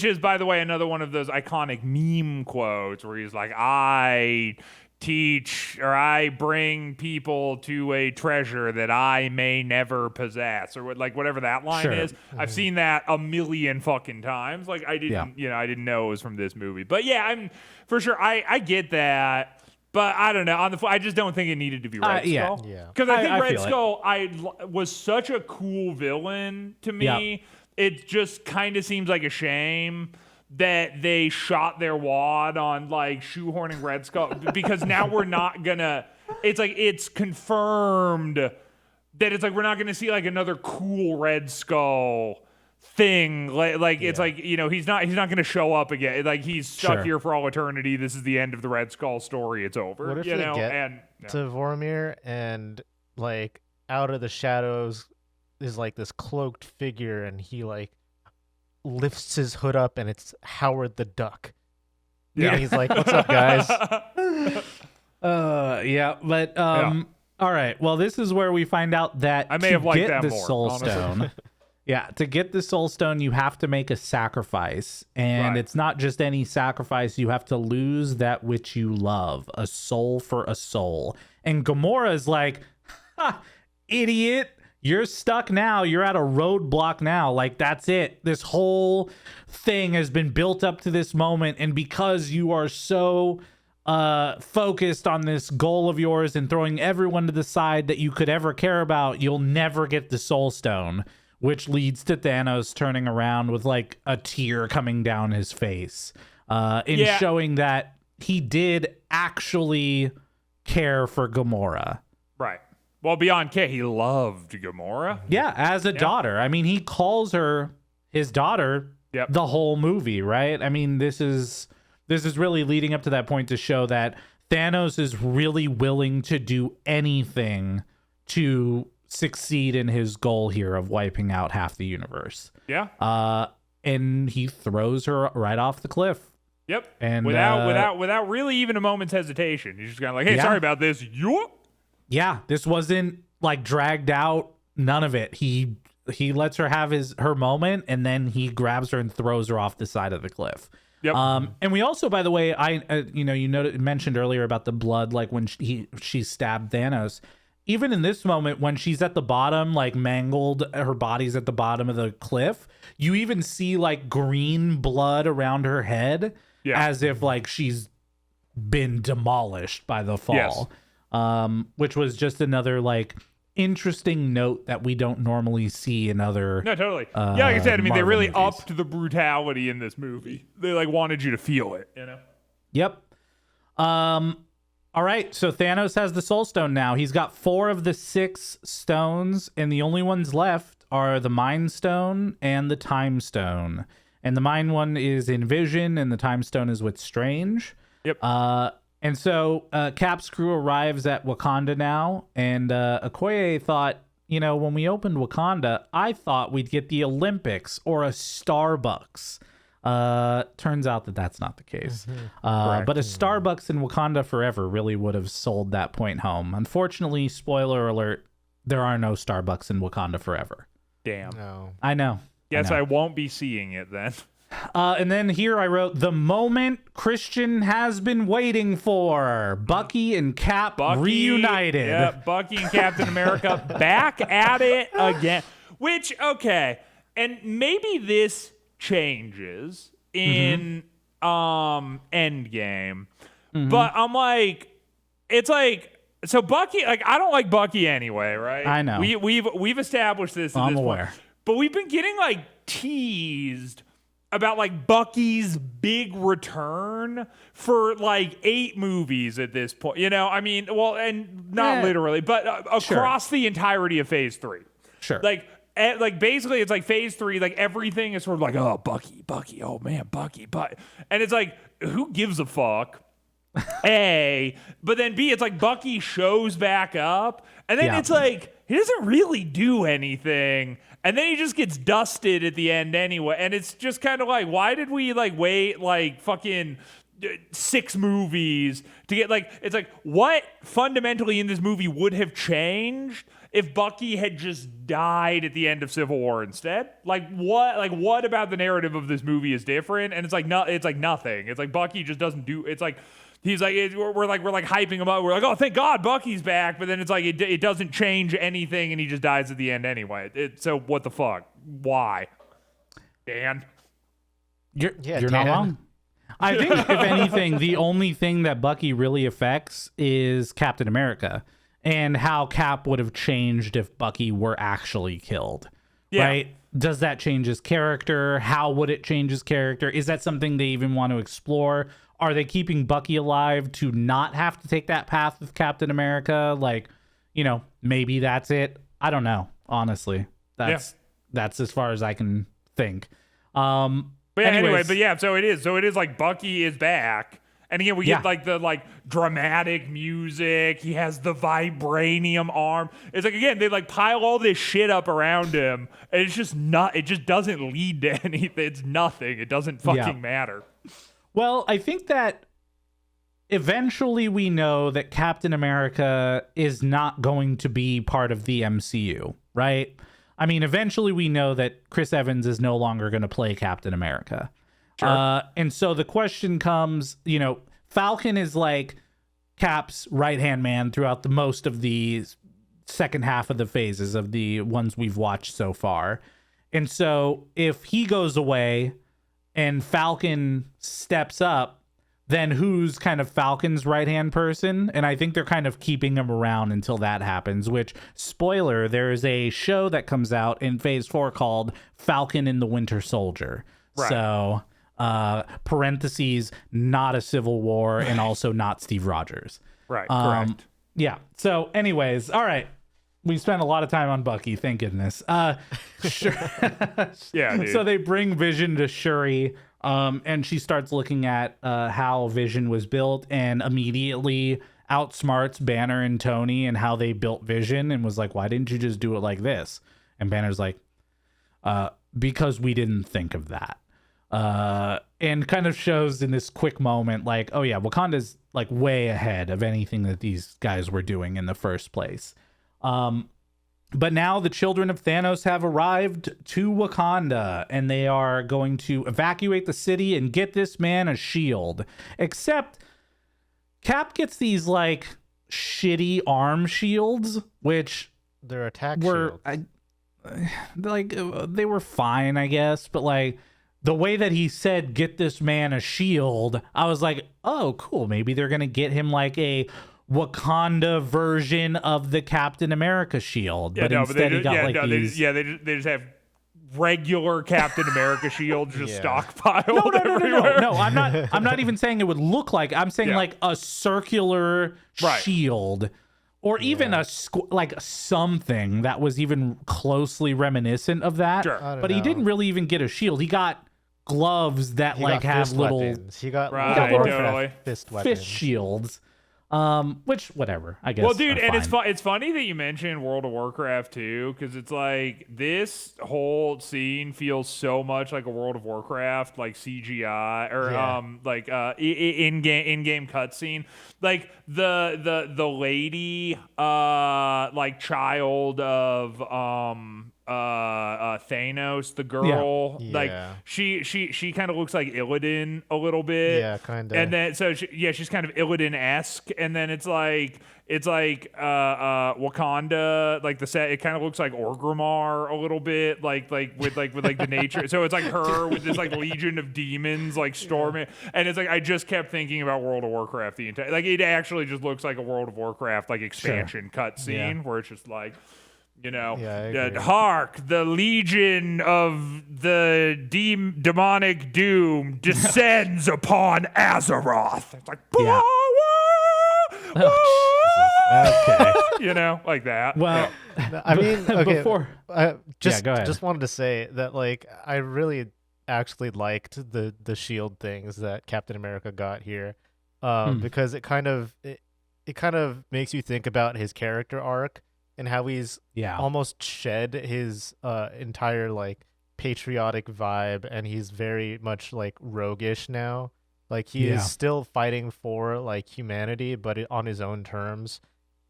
is by the way another one of those iconic meme quotes where he's like, I teach or I bring people to a treasure that I may never possess, or like whatever that line is. I've seen that a million fucking times. Like I didn't know it was from this movie, but yeah, I'm for sure. I get that, but I don't know. I just don't think it needed to be Red Skull. Because I think Red Skull was such a cool villain to me. Yeah. It just kind of seems like a shame that they shot their wad on like shoehorning Red Skull because now we're not gonna. It's like it's confirmed that it's like we're not gonna see like another cool Red Skull thing. Like it's like he's not gonna show up again. Like he's stuck here for all eternity. This is the end of the Red Skull story. It's over. What if they get to Vormir and like out of the shadows is like this cloaked figure and he like lifts his hood up and it's Howard the Duck. Yeah, and he's like, "What's up, guys?" All right. Well, this is where we find out that I may have liked that the more, Soul Stone. Yeah, to get the Soul Stone, you have to make a sacrifice, and it's not just any sacrifice. You have to lose that which you love, a soul for a soul. And Gamora is like, "Ha, idiot. You're stuck now. You're at a roadblock now. Like, that's it. This whole thing has been built up to this moment. And because you are so focused on this goal of yours and throwing everyone to the side that you could ever care about, you'll never get the Soul Stone," which leads to Thanos turning around with like a tear coming down his face showing that he did actually care for Gamora. Right. Well, beyond care, he loved Gamora. Yeah, as a daughter. I mean, he calls her his daughter the whole movie, right? I mean, this is really leading up to that point to show that Thanos is really willing to do anything to succeed in his goal here of wiping out half the universe. Yeah. And he throws her right off the cliff. Yep. And without really even a moment's hesitation. He's just kind of like, "Hey, sorry about this." Yeah, this wasn't like dragged out. None of it. He lets her have her moment, and then he grabs her and throws her off the side of the cliff. Yep. And we also, by the way, mentioned earlier about the blood, like when she stabbed Thanos. Even in this moment, when she's at the bottom, like mangled, her body's at the bottom of the cliff. You even see like green blood around her head, as if like she's been demolished by the fall. Yes. Which was just another like interesting note that we don't normally see in other. No, totally. Like I said, I mean, they really upped the brutality in this movie. They like wanted you to feel it, Yep. All right, so Thanos has the Soul Stone now. He's got 4 of the 6 stones, and the only ones left are the Mind Stone and the Time Stone. And the Mind one is in Vision, and the Time Stone is with Strange. Yep. And so Cap's crew arrives at Wakanda now, and Okoye thought, when we opened Wakanda, I thought we'd get the Olympics or a Starbucks. Turns out that that's not the case. But a Starbucks in Wakanda Forever really would have sold that point home. Unfortunately, spoiler alert, there are no Starbucks in Wakanda Forever. Damn. No. I know. Guess I won't be seeing it then. And then here I wrote, the moment Christian has been waiting for. Bucky and Cap reunited. Yeah, Bucky and Captain America back at it again. Which, okay, and maybe this changes in Endgame. But I'm like, it's like, so Bucky, like, I don't like Bucky anyway, right? I know. We've established this at I'm this aware. point. But we've been getting like teased about like Bucky's big return for like 8 movies at this point. I mean, well, and not literally, but across the entirety of Phase 3. Sure. Like basically it's like Phase 3, like everything is sort of like, oh, Bucky, oh man, Bucky. And it's like, who gives a fuck? A, but then B, it's like Bucky shows back up, and then it's like he doesn't really do anything, and then he just gets dusted at the end anyway, and it's just kind of like, why did we like wait like fucking 6 movies to get like, it's like, what fundamentally in this movie would have changed if Bucky had just died at the end of Civil War instead. What about the narrative of this movie is different? And it's like nothing. It's like Bucky just doesn't do. It's like he's like we're hyping him up. We're like, oh, thank God Bucky's back. But then it's like it doesn't change anything, and he just dies at the end anyway. So what the fuck? Why? Dan, you're not wrong. I think, if anything, the only thing that Bucky really affects is Captain America and how Cap would have changed if Bucky were actually killed. Yeah. Right? Does that change his character? How would it change his character? Is that something they even want to explore? Are they keeping Bucky alive to not have to take that path with Captain America? Like, maybe that's it. I don't know, honestly. That's as far as I can think. But anyway, so it is like Bucky is back. And again, we get like the dramatic music. He has the vibranium arm. It's like, again, they like pile all this shit up around him. And it's just it just doesn't lead to anything. It's nothing. It doesn't fucking matter. Well, I think that eventually we know that Captain America is not going to be part of the MCU, right? I mean, eventually we know that Chris Evans is no longer going to play Captain America. Sure. And so the question comes, Falcon is like Cap's right-hand man throughout the most of the second half of the phases of the ones we've watched so far. And so if he goes away and Falcon steps up, then who's kind of Falcon's right-hand person? And I think they're kind of keeping him around until that happens, which, spoiler, there is a show that comes out in Phase 4 called Falcon and the Winter Soldier. Right. So, parentheses, not a Civil War, and also not Steve Rogers. Right, correct. Yeah, so anyways, all right. We spent a lot of time on Bucky, thank goodness. Sure. Yeah, dude. So they bring Vision to Shuri, and she starts looking at how Vision was built and immediately outsmarts Banner and Tony and how they built Vision and was like, why didn't you just do it like this? And Banner's like, because we didn't think of that. And kind of shows in this quick moment, like, oh yeah, Wakanda's like way ahead of anything that these guys were doing in the first place. But now the children of Thanos have arrived to Wakanda, and they are going to evacuate the city and get this man a shield. Except Cap gets these like shitty arm shields, which they're attack shields. They were fine, I guess, but like the way that he said, "Get this man a shield," I was like, "Oh, cool. Maybe they're gonna get him like a Wakanda version of the Captain America shield." Yeah, instead he got these. They just have regular Captain America shields just stockpiled everywhere. No, I'm not even saying it would look like. I'm saying like a circular shield, or even like something that was even closely reminiscent of that. Sure. But he didn't really even get a shield. He got gloves that have little. Weapons. He got fist shields. Which whatever, I guess. Well, dude, and it's funny that you mentioned World of Warcraft too, because it's like this whole scene feels so much like a World of Warcraft like CGI or in-game cutscene. Like the lady like child of Thanos, the girl, like she kind of looks like Illidan a little bit. Yeah, kind of. And then she's kind of Illidan-esque, and then it's like Wakanda, like the set. It kind of looks like Orgrimmar a little bit, like with the nature. So it's like her with this like legion of demons like storming, and it's like I just kept thinking about World of Warcraft the entire. Like it actually just looks like a World of Warcraft like expansion cutscene where it's just like. Hark, the legion of the demonic doom descends upon Azeroth. It's like, okay. Like that. Well, I mean, okay, go ahead. Just wanted to say that, like, I really actually liked the shield things that Captain America got here, because it kind of makes you think about his character arc. And how he's almost shed his entire like patriotic vibe, and he's very much like roguish now. Like he is still fighting for like humanity, but on his own terms,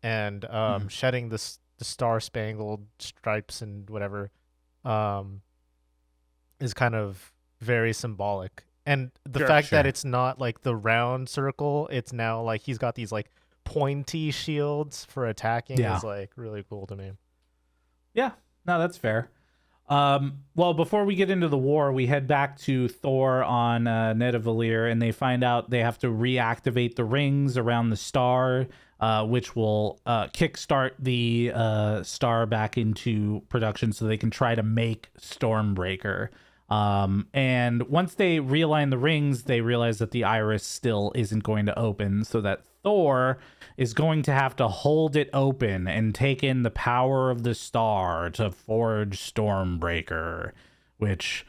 and shedding the the star-spangled stripes and whatever, is kind of very symbolic. And the fact that it's not like the round circle, it's now like he's got these like pointy shields for attacking is like really cool to me. Yeah, no, that's fair. Well, before we get into the war, we head back to Thor on Nidavellir, and they find out they have to reactivate the rings around the star, which will kickstart the star back into production so they can try to make Stormbreaker. And once they realign the rings, they realize that the iris still isn't going to open, so that Thor is going to have to hold it open and take in the power of the star to forge Stormbreaker, which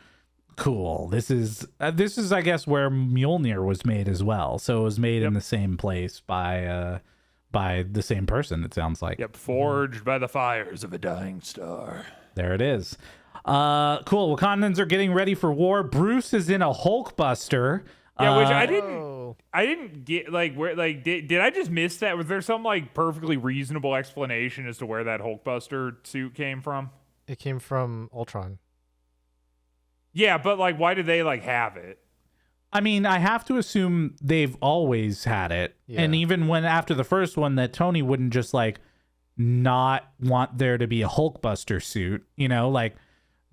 cool. This is I guess where Mjolnir was made as well. So it was made in the same place by the same person, it sounds like. Yep, forged by the fires of a dying star. There it is. Cool. Wakandans are getting ready for war. Bruce is in a Hulkbuster. Yeah, which I didn't get, like, where, like, did I just miss that? Was there some, like, perfectly reasonable explanation as to where that Hulkbuster suit came from? It came from Ultron. Yeah, but, like, why did they, like, have it? I mean, I have to assume they've always had it. Yeah. And even when after the first one, that Tony wouldn't just, like, not want there to be a Hulkbuster suit, you know, like,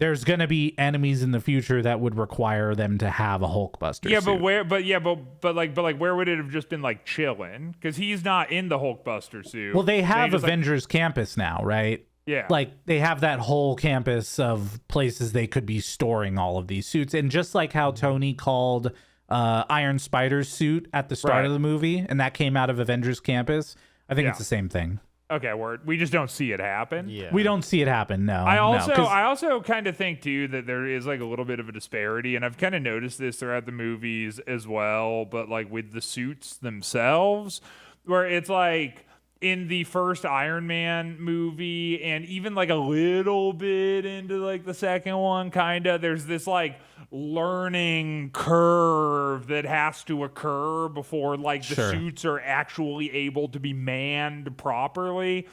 there's going to be enemies in the future that would require them to have a Hulkbuster suit. But where would it have just been, like, chilling? Because he's not in the Hulkbuster suit. Well, they have Avengers campus now, right? Yeah. Like, they have that whole campus of places they could be storing all of these suits. And just like how Tony called Iron Spider's suit at the start of the movie, and that came out of Avengers campus, I think it's the same thing. Okay, word. We just don't see it happen. Yeah. We don't see it happen, no. I also kind of think, too, that there is, like, a little bit of a disparity, and I've kind of noticed this throughout the movies as well, but, like, with the suits themselves, where it's, like, in the first Iron Man movie, and even, like, a little bit into, like, the second one, kind of, there's this, like, learning curve that has to occur before, like, the suits are actually able to be manned properly.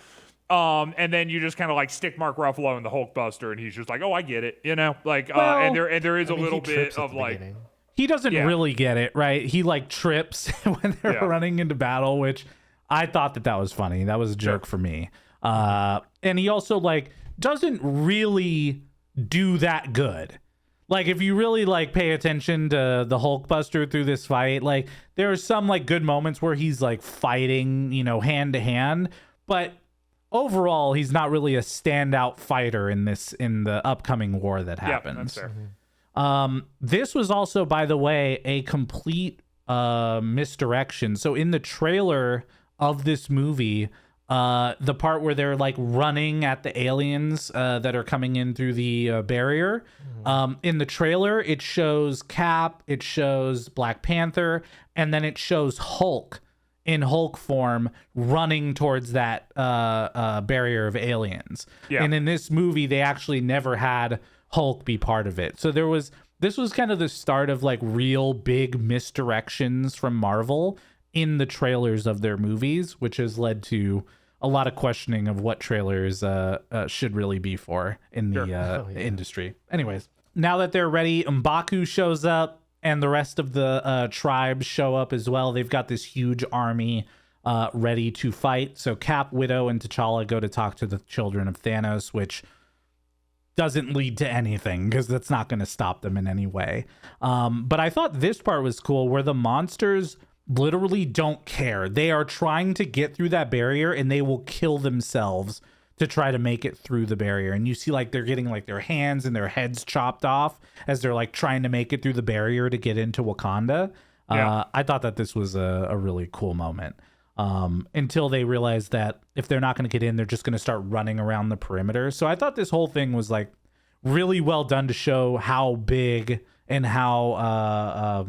And then you just kind of, like, stick Mark Ruffalo in the Hulkbuster, and he's just like, oh, I get it, you know? Like, and there is a little bit of, like... beginning. He doesn't really get it, right? He, like, trips when they're running into battle, which I thought that was funny. That was a joke for me. And he also, like, doesn't really do that good. Like, if you really, like, pay attention to the Hulkbuster through this fight, like, there are some, like, good moments where he's, like, fighting, you know, hand to hand, but overall, he's not really a standout fighter in the upcoming war that happens. Yeah, that's fair. This was also, by the way, a complete misdirection. So in the trailer of this movie, the part where they're, like, running at the aliens that are coming in through the barrier, in the trailer it shows Cap, it shows Black Panther, and then it shows Hulk in Hulk form running towards that barrier of aliens. And in this movie they actually never had Hulk be part of it. So this was kind of the start of, like, real big misdirections from Marvel in the trailers of their movies, which has led to a lot of questioning of what trailers should really be for in the industry. Anyways, now that they're ready, M'Baku shows up and the rest of the tribes show up as well. They've got this huge army ready to fight. So Cap, Widow, and T'Challa go to talk to the children of Thanos, which doesn't lead to anything because that's not going to stop them in any way. But I thought this part was cool where the monsters literally don't care. They are trying to get through that barrier and they will kill themselves to try to make it through the barrier. And you see, like, they're getting, like, their hands and their heads chopped off as they're, like, trying to make it through the barrier to get into Wakanda. I thought that this was a really cool moment. Until they realize that if they're not going to get in, they're just going to start running around the perimeter. So I thought this whole thing was, like, really well done to show how big and how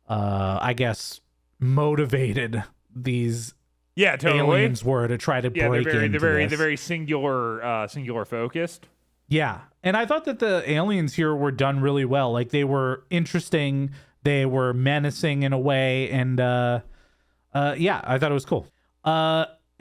I guess motivated these aliens were to try to break into they're very singular focused. Yeah, and I thought that the aliens here were done really well. Like, they were interesting, they were menacing in a way, and I thought it was cool.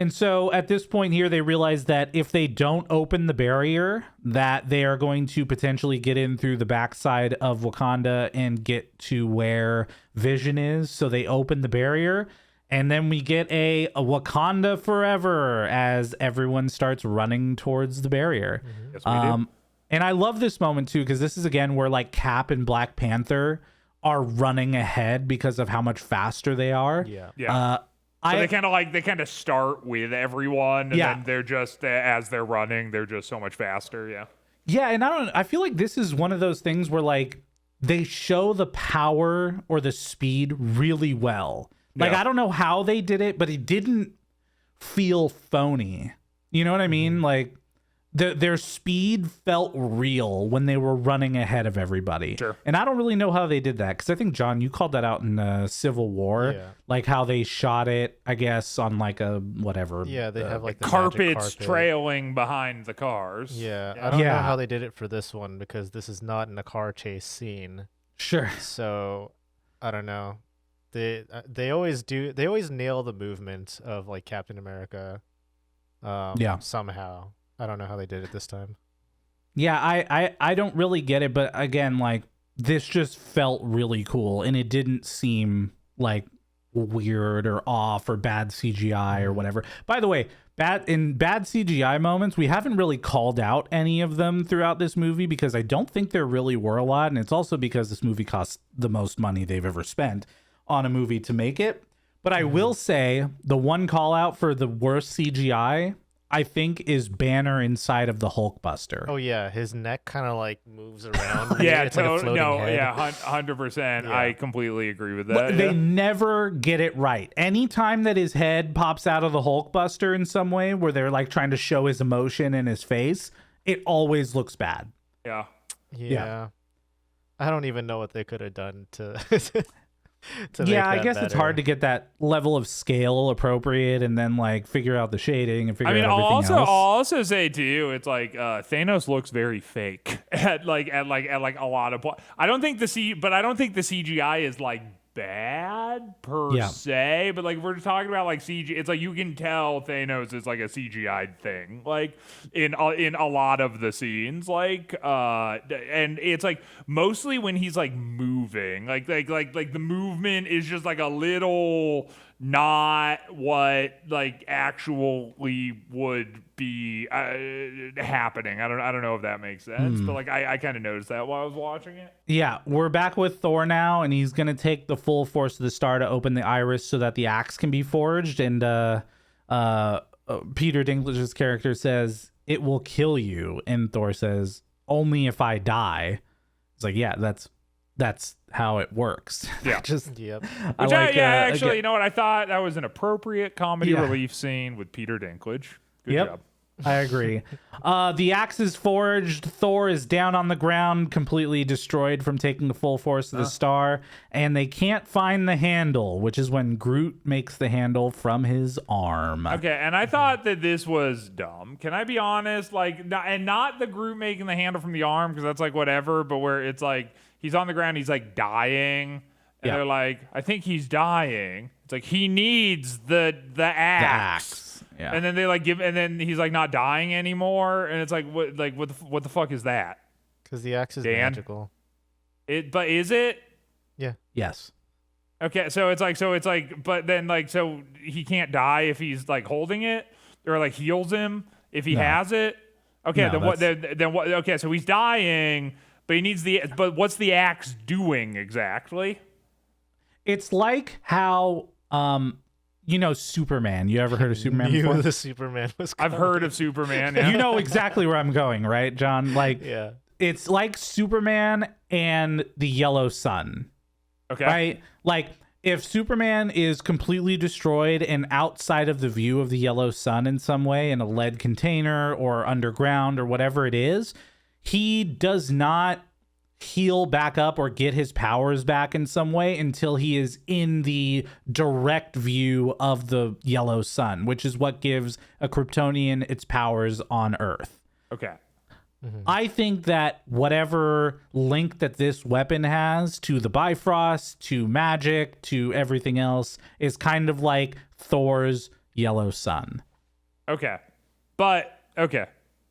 And so at this point here, they realize that if they don't open the barrier, that they are going to potentially get in through the backside of Wakanda and get to where Vision is. So they open the barrier, and then we get a Wakanda forever as everyone starts running towards the barrier. Mm-hmm. Yes, we do. And I love this moment too, because this is again where like Cap and Black Panther are running ahead because of how much faster they are. Yeah. So they kind of start with everyone, and then they're just as they're running, they're just so much faster. Yeah. Yeah, and I feel like this is one of those things where like they show the power or the speed really well. Like I don't know how they did it, but it didn't feel phony. You know what I mean? Like their speed felt real when they were running ahead of everybody. Sure. And I don't really know how they did that, because I think, John, you called that out in Civil War. Yeah. Like how they shot it, I guess, on like a whatever. Yeah, they have like the carpets carpet trailing behind the cars. Yeah, I don't know how they did it for this one, because this is not in a car chase scene. Sure. So I don't know. They always nail the movement of like Captain America. Somehow. I don't know how they did it this time. Yeah, I don't really get it, but again, like this just felt really cool, and it didn't seem like weird or off or bad CGI or whatever. By the way, bad CGI moments, we haven't really called out any of them throughout this movie, because I don't think there really were a lot, and it's also because this movie cost the most money they've ever spent on a movie to make it. But I will say the one call out for the worst CGI, I think, is Banner inside of the Hulkbuster. Oh yeah, his neck kind of like moves around. Yeah, it's like a floating head. yeah, 100%. Yeah. I completely agree with that. They never get it right. Anytime that his head pops out of the Hulkbuster in some way, where they're like trying to show his emotion in his face, it always looks bad. Yeah. I don't even know what they could have done to. I guess it's hard to get that level of scale appropriate and then like figure out the shading and figure out everything else. I'll also say to you, it's like Thanos looks very fake at a lot of points. I don't think the CGI is like bad per se, but like if we're talking about like CG, it's like you can tell Thanos is like a CGI thing, like in a lot of the scenes, like and it's like mostly when he's like moving, like the movement is just like a little not what like actually would be happening. I don't know if that makes sense, but like I kind of noticed that while I was watching it. Yeah, we're back with Thor now, and he's gonna take the full force of the star to open the iris so that the axe can be forged. And Peter Dinklage's character says, "It will kill you," and Thor says, "Only if I die." It's like, yeah, that's how it works. Yeah. Actually, you know what? I thought that was an appropriate comedy relief scene with Peter Dinklage. Good job. I agree. The axe is forged. Thor is down on the ground, completely destroyed from taking the full force of the star, and they can't find the handle, which is when Groot makes the handle from his arm. Okay, and I thought that this was dumb. Can I be honest? Like, not the Groot making the handle from the arm, because that's like whatever, but where it's like he's on the ground, he's like dying, and they're like, I think he's dying. It's like he needs the axe. Yeah. And then they like and then he's like not dying anymore, and it's like what the fuck is that? Because the axe is magical. But is it? Yeah. Yes. Okay, so it's like, but then like, so he can't die if he's like holding it, or like heals him if he has it. Okay, then what? Okay, so he's dying, but he needs but what's the axe doing exactly? It's like how you know Superman. You ever heard of Superman before? The Superman was coming. I've heard of Superman. Yeah. You know exactly where I'm going, right, John? Like, it's like Superman and the Yellow Sun. Okay. Right? Like, if Superman is completely destroyed and outside of the view of the Yellow Sun in some way, in a lead container or underground or whatever it is, he does not heal back up or get his powers back in some way until he is in the direct view of the Yellow Sun, which is what gives a Kryptonian its powers on Earth. Okay. Mm-hmm. I think that whatever link that this weapon has to the Bifrost, to magic, to everything else is kind of like Thor's Yellow Sun. Okay. But, okay.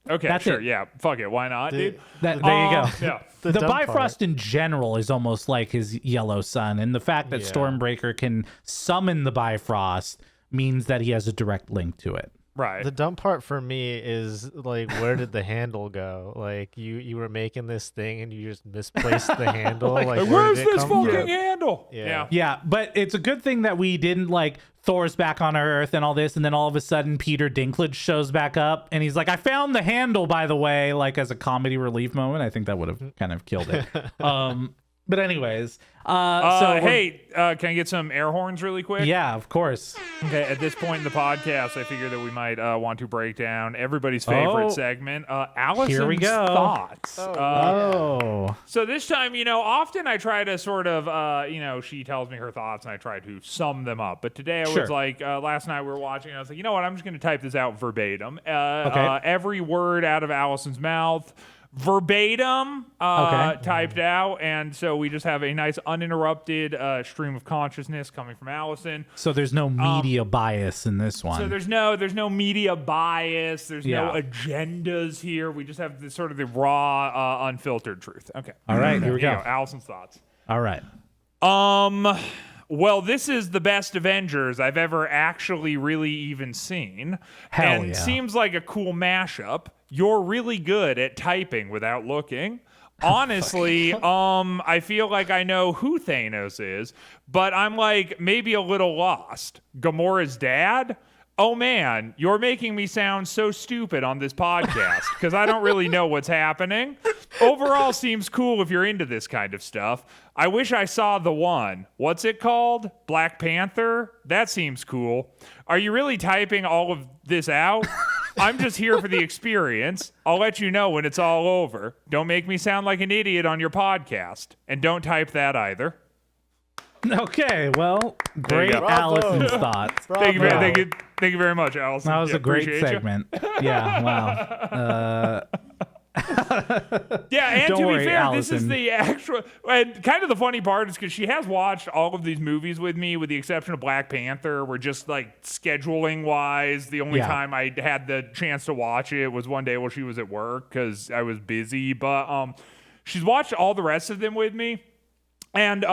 Okay, That's sure. it. Yeah, fuck it. Why not, dude? There you go. Yeah. The dumb Bifrost part. in general is almost like his yellow sun, and the fact that Yeah. Stormbreaker can summon the Bifrost means that he has a direct link to it. Right. The dumb part for me is like, where did the handle go? Like, you were making this thing and you just misplaced the handle. like where Where's did it this come fucking from? handle? Yeah. Yeah, but it's a good thing that we didn't like Thor's back on Earth and all this, and then all of a sudden Peter Dinklage shows back up and he's like, I found the handle, by the way, like as a comedy relief moment. I think that would have kind of killed it. But anyways, Hey, can I get some air horns really quick? yeah, of course. Okay, at this point in the podcast, I figure that we might want to break down everybody's favorite Oh. segment, Allison's Here we go. thoughts. So So this time, often I try to sort of, she tells me her thoughts and I try to sum them up. But today I Sure. was like, last night we were watching, and I was like, you know what, I'm just going to type this out verbatim. Okay. Every word out of Allison's mouth, verbatim, Okay. typed out. And so we just have a nice uninterrupted stream of consciousness coming from Allison. So there's no media bias in this one. So there's no media bias. There's no Yeah. agendas here. We just have the sort of the raw, unfiltered truth. Okay. All right, here we go. Allison's thoughts. All right. Well, this is the best Avengers I've ever actually really even seen. Hell and yeah. seems like a cool mashup. You're really good at typing without looking. Honestly, I feel like I know who Thanos is, but I'm like maybe a little lost. Gamora's dad? Oh man, you're making me sound so stupid on this podcast because I don't really know what's happening. Overall, seems cool if you're into this kind of stuff. I wish I saw the one. What's it called? Black Panther? That seems cool. Are you really typing all of this out? I'm just here for the experience. I'll let you know when it's all over. Don't make me sound like an idiot on your podcast. And don't type that either. Okay, well, you great go. Allison's thoughts. Thank you very much, Allison. That was Yeah, a great appreciate you. segment. Yeah, wow. Yeah, and Don't to worry, be fair, this is Allison. the actual. And kind of the funny part is because she has watched all of these movies with me, with the exception of Black Panther. Where just like scheduling wise, the only Yeah. time I had the chance to watch it was one day while she was at work because I was busy. But she's watched all the rest of them with me, and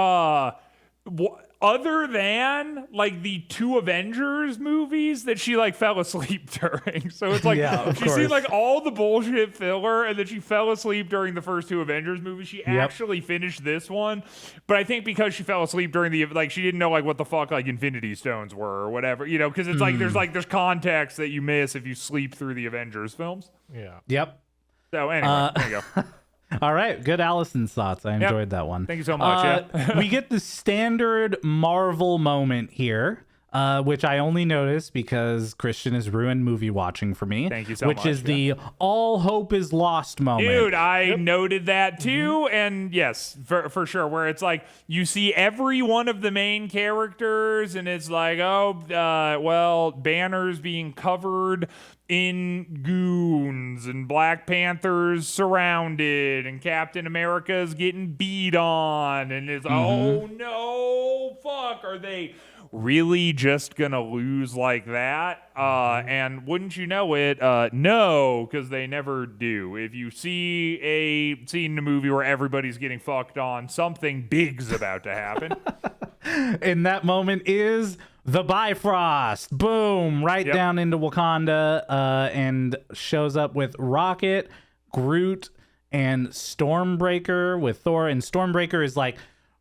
other than like the two Avengers movies that she like fell asleep during. So it's like Yeah, of she's seen course. like all the bullshit filler and then she fell asleep during the first two Avengers movies. She actually finished this one. But I think because she fell asleep during the like she didn't know like what the fuck like Infinity Stones were or whatever, because it's like there's context that you miss if you sleep through the Avengers films. Yeah. Yep. So anyway, there you go. All right, good Allison's thoughts. I enjoyed that one. Thank you so much. We get the standard Marvel moment here, which I only noticed because Christian has ruined movie watching for me. Thank you so which much, is the all hope is lost moment. Dude, I noted that too. And yes, for sure, where it's like you see every one of the main characters and it's like, well, Banner's being covered in goons and Black Panther's surrounded and Captain America's getting beat on and it's, oh no, fuck, are they really just gonna lose like that? And wouldn't you know it, no, because they never do. If you see a scene in a movie where everybody's getting fucked on, something big's about to happen. And that moment is the Bifrost. Boom, right down into Wakanda, and shows up with Rocket, Groot, and Stormbreaker with Thor. And Stormbreaker is like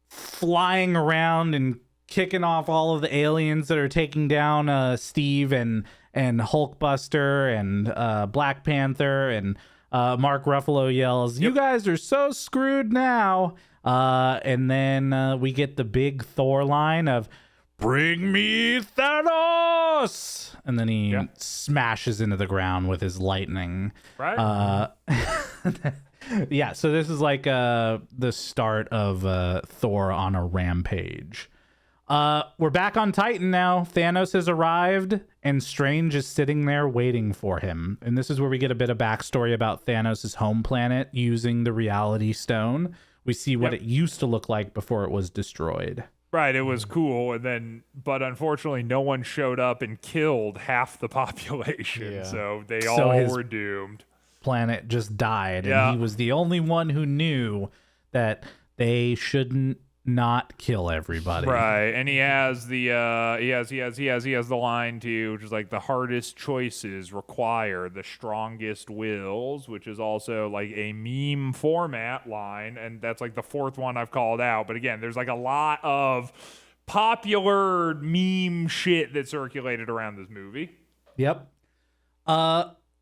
flying around and kicking off all of the aliens that are taking down Steve and Hulkbuster and Black Panther. And Mark Ruffalo yells, "You guys are so screwed now." And then we get the big Thor line of, "Bring me Thanos!" And then he smashes into the ground with his lightning. Right? Yeah, so this is like the start of Thor on a rampage. We're back on Titan now. Thanos has arrived, and Strange is sitting there waiting for him. And this is where we get a bit of backstory about Thanos' home planet using the Reality Stone. We see what it used to look like before it was destroyed. Right, it was cool, but unfortunately, no one showed up and killed half the population, so they all were doomed. Planet just died, and he was the only one who knew that they shouldn't not kill everybody. Right, and he has the line too, which is like the hardest choices require the strongest wills, which is also like a meme format line, and that's like the fourth one I've called out. But again, there's like a lot of popular meme shit that circulated around this movie. Yep.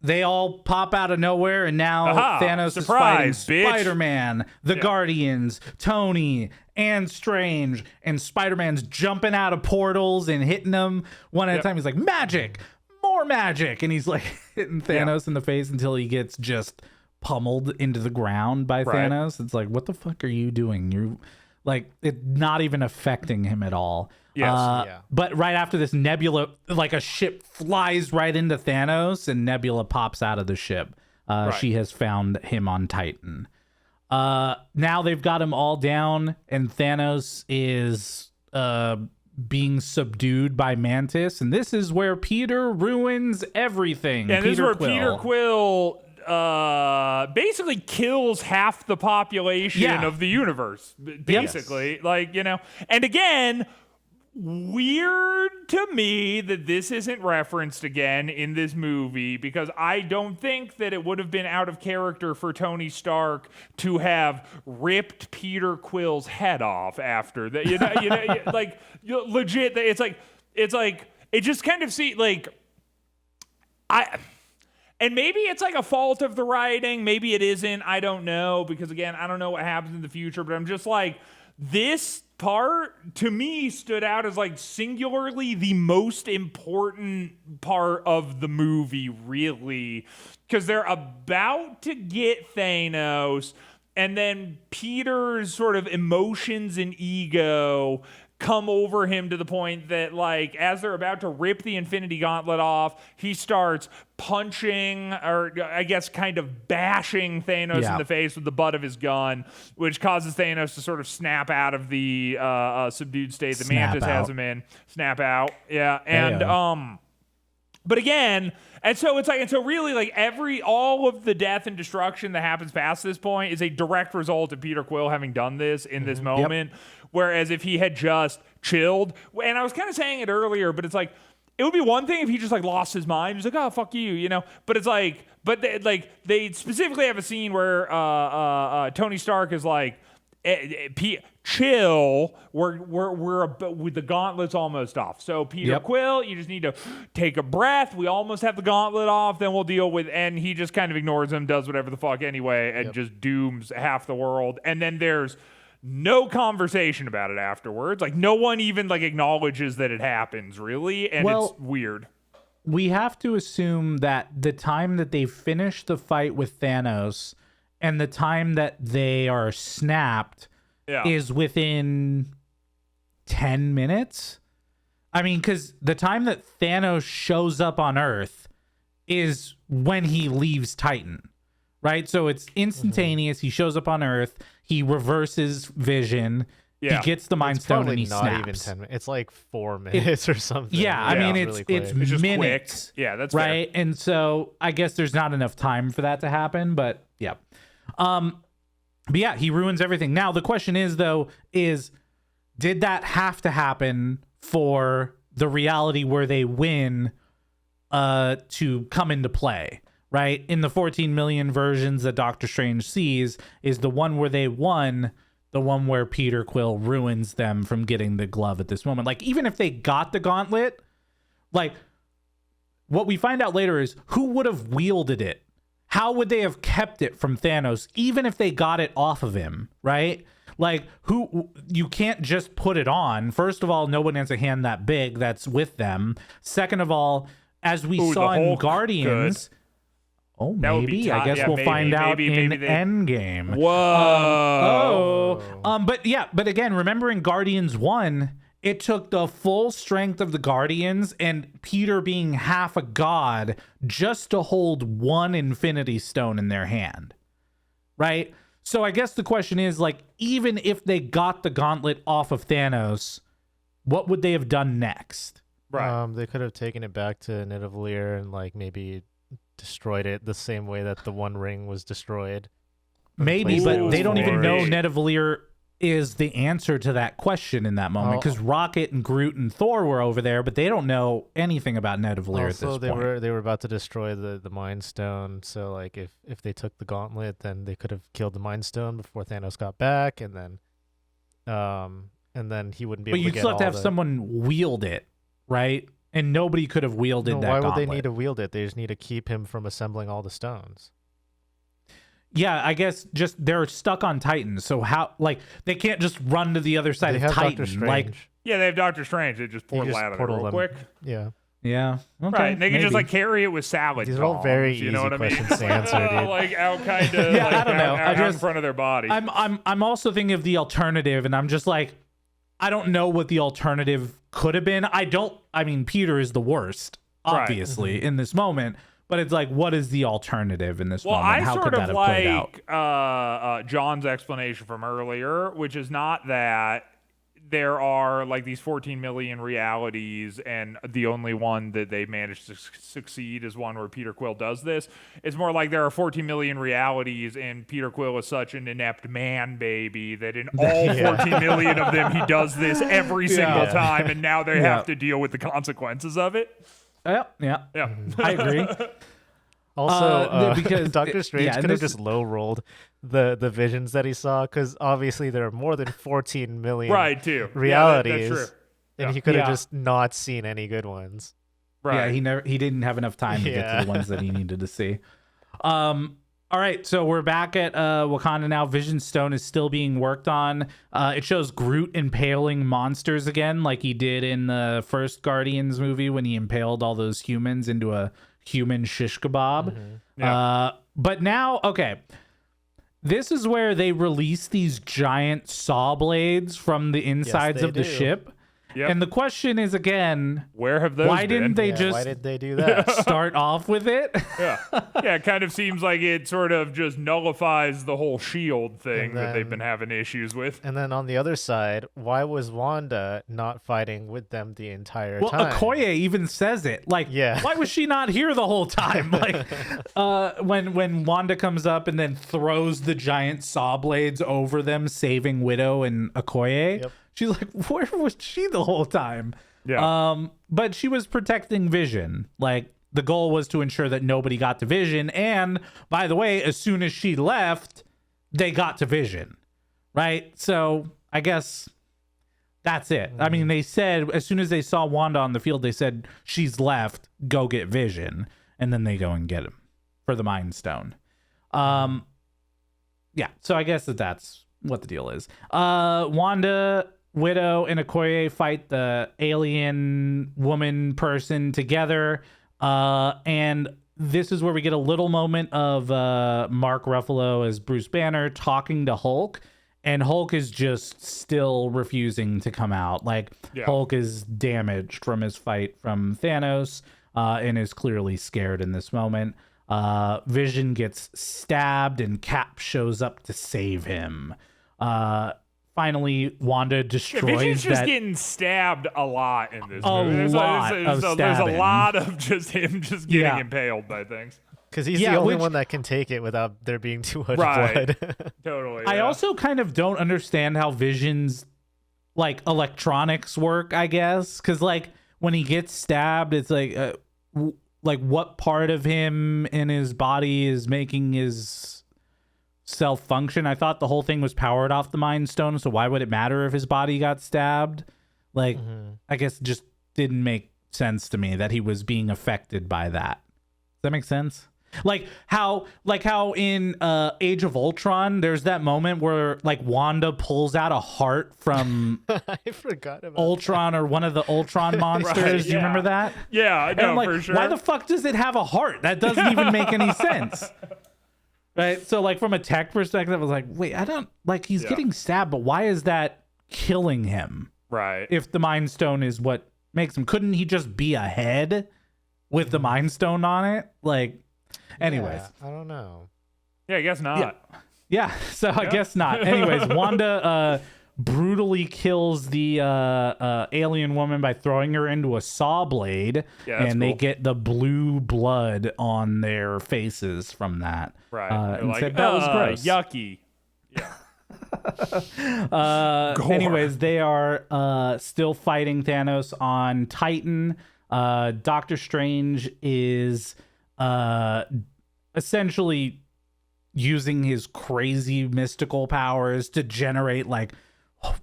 They all pop out of nowhere, and now Thanos is fighting Spider-Man, the Guardians, Tony, and Strange, and Spider-Man's jumping out of portals and hitting them one at a time. He's like, magic, more magic, and he's like hitting Thanos in the face until he gets just pummeled into the ground by Thanos. It's like, what the fuck are you doing? You're like, it's not even affecting him at all. But right after this, Nebula, like a ship flies right into Thanos, and Nebula pops out of the ship. She has found him on Titan. Now they've got him all down, and Thanos is being subdued by Mantis, and this is where Peter ruins everything. And this is where Peter Quill basically kills half the population of the universe, basically. Like, and again, weird to me that this isn't referenced again in this movie, because I don't think that it would have been out of character for Tony Stark to have ripped Peter Quill's head off after that. Like, legit, it's like it just kind of and maybe it's like a fault of the writing, maybe it isn't, I don't know, because again, I don't know what happens in the future, but I'm just like, this part to me stood out as like singularly the most important part of the movie, really, because they're about to get Thanos, and then Peter's sort of emotions and ego come over him to the point that, like, as they're about to rip the Infinity Gauntlet off, he starts punching, or I guess kind of bashing Thanos in the face with the butt of his gun, which causes Thanos to sort of snap out of the subdued state that Mantis has him in. Snap out. Yeah. And, but again, and so it's like, and so really, like, all of the death and destruction that happens past this point is a direct result of Peter Quill having done this in this moment. Whereas if he had just chilled, and I was kind of saying it earlier, but it's like, it would be one thing if he just like lost his mind. He's like, oh, fuck you, But it's like, they specifically have a scene where Tony Stark is like, chill, we're with the gauntlet's almost off. So Peter Quill, you just need to take a breath. We almost have the gauntlet off, then we'll deal with, and he just kind of ignores him, does whatever the fuck anyway, and just dooms half the world. And then there's no conversation about it afterwards. Like, no one even like acknowledges that it happens, really, and it's weird. We have to assume that the time that they finish the fight with Thanos and the time that they are snapped is within 10 minutes. I mean, because the time that Thanos shows up on Earth is when he leaves Titan, right? So it's instantaneous. He shows up on Earth. He reverses vision. He gets the Mind Stone and he snaps. Not even 10 minutes. It's like 4 minutes or something. Yeah, I mean, it's just minutes. Quick. Yeah, that's right. Fair. And so I guess there's not enough time for that to happen, but yeah. But yeah, he ruins everything. Now the question is, though, did that have to happen for the reality where they win to come into play? Right? In the 14 million versions that Doctor Strange sees, is the one where they won the one where Peter Quill ruins them from getting the glove at this moment. Like, even if they got the gauntlet, like, what we find out later is who would have wielded it? How would they have kept it from Thanos, even if they got it off of him, right? Like, you can't just put it on. First of all, no one has a hand that big that's with them. Second of all, as we saw in Guardians... Good. Oh, maybe. I guess we'll find out in Endgame. Whoa. But again, remember in Guardians 1, it took the full strength of the Guardians and Peter being half a god just to hold one Infinity Stone in their hand. Right? So I guess the question is, like, even if they got the gauntlet off of Thanos, what would they have done next? Right. They could have taken it back to Nidavellir and like maybe destroyed it the same way that the One Ring was destroyed. Maybe, but they don't even know Maybe. Nidavellir is the answer to that question in that moment, because Rocket and Groot and Thor were over there, but they don't know anything about Nidavellir at this point. They were about to destroy the Mind Stone, so like if they took the gauntlet, then they could have killed the Mind Stone before Thanos got back, and then he wouldn't be able to get all the... But you'd still have to have someone wield it, right? And nobody could have wielded that gauntlet. Why would they need to wield it? They just need to keep him from assembling all the stones. Yeah, I guess just they're stuck on Titan, so how, like, they can't just run to the other side of Titan. Like, yeah, they have Doctor Strange. They just portal out of it real quick. Yeah. Yeah. Okay, right. They can just like carry it with salad. These are all very easy questions to answer, dude. Like out kind of I don't know. Out in front of their body. I'm also thinking of the alternative, and I'm just like, I don't know what the alternative could have been. I mean, Peter is the worst, obviously, in this moment. But it's like, what is the alternative in this moment? How could that have played out? John's explanation from earlier, which is not that there are like these 14 million realities and the only one that they managed to succeed is one where Peter Quill does this. It's more like there are 14 million realities and Peter Quill is such an inept man baby that in all 14 million of them he does this every single time, and now they have to deal with the consequences of it. Yeah. I agree. Also, because Doctor Strange could have just low-rolled the visions that he saw, because obviously there are more than 14 million realities, that's true. And he could have just not seen any good ones. Right. Yeah, he didn't have enough time to get to the ones that he needed to see. All right, so we're back at Wakanda now. Vision Stone is still being worked on. It shows Groot impaling monsters again, like he did in the first Guardians movie when he impaled all those humans into a human shish kebab. But now, okay, this is where they release these giant saw blades from the insides of the ship. Yep. And the question is again, where have those why been? Didn't they just why did they do that? Start off with it? Yeah, it kind of seems like it sort of just nullifies the whole shield thing that they've been having issues with. And then on the other side, why was Wanda not fighting with them the entire time? Well, Okoye even says it. Like, why was she not here the whole time? Like, when Wanda comes up and then throws the giant saw blades over them, saving Widow and Okoye. Yep. She's like, where was she the whole time? Yeah. But she was protecting Vision. Like, the goal was to ensure that nobody got to Vision. And, by the way, as soon as she left, they got to Vision. Right? So, I guess that's it. I mean, they said, as soon as they saw Wanda on the field, they said, she's left, go get Vision. And then they go and get him for the Mind Stone. Yeah, so I guess that's what the deal is. Wanda, Widow, and Okoye fight the alien woman person together. And this is where we get a little moment of Mark Ruffalo as Bruce Banner talking to Hulk. And Hulk is just still refusing to come out. Like, Hulk is damaged from his fight from Thanos and is clearly scared in this moment. Vision gets stabbed and Cap shows up to save him. Finally, Wanda destroys Vision's just that. Getting stabbed a lot in this movie. There's a lot of just him just getting impaled by things. Because he's the only one that can take it without there being too much blood. Totally. I also kind of don't understand how Vision's like electronics work, I guess. Because like when he gets stabbed, it's like what part of him in his body is making his self function? I thought the whole thing was powered off the Mind Stone, so why would it matter if his body got stabbed? Like, I guess it just didn't make sense to me that he was being affected by that. Does that make sense? Like how in Age of Ultron, there's that moment where like Wanda pulls out a heart from I forgot about Ultron or one of the Ultron monsters. Right, Do you remember that? Yeah, I know, like, for sure. Why the fuck does it have a heart? That doesn't even make any sense. Right? So like from a tech perspective, I was like, wait, I don't like he's getting stabbed, but why is that killing him? Right. If the Mind Stone is what makes him, couldn't he just be a head with the Mind Stone on it? Like, anyways. I don't know. Yeah, I guess not. Yeah, so I guess not. Anyways, Wanda brutally kills the alien woman by throwing her into a saw blade, and they get the blue blood on their faces from that. Right. And like, said that was gross. Yucky. Yeah. Anyways, they are still fighting Thanos on Titan. Doctor Strange is essentially using his crazy mystical powers to generate like a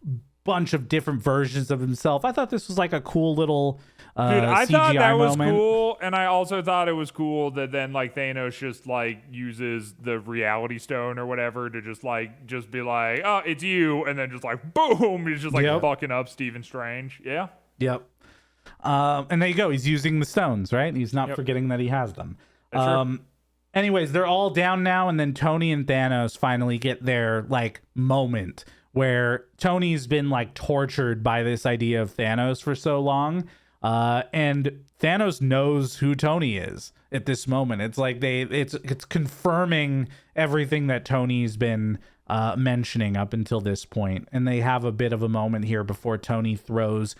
bunch of different versions of himself. I thought this was like a cool little Dude, I CGI thought that was moment. cool, and I also thought it was cool that then like Thanos just like uses the reality stone or whatever to just be like, oh, it's you, and then just like boom, he's just like fucking up Stephen Strange. Yeah. Yep. And there you go. He's using the stones, right? He's not forgetting that he has them. Anyways, they're all down now, and then Tony and Thanos finally get their like moment where Tony's been like tortured by this idea of Thanos for so long. And Thanos knows who Tony is at this moment. It's like it's confirming everything that Tony's been mentioning up until this point. And they have a bit of a moment here before Tony throws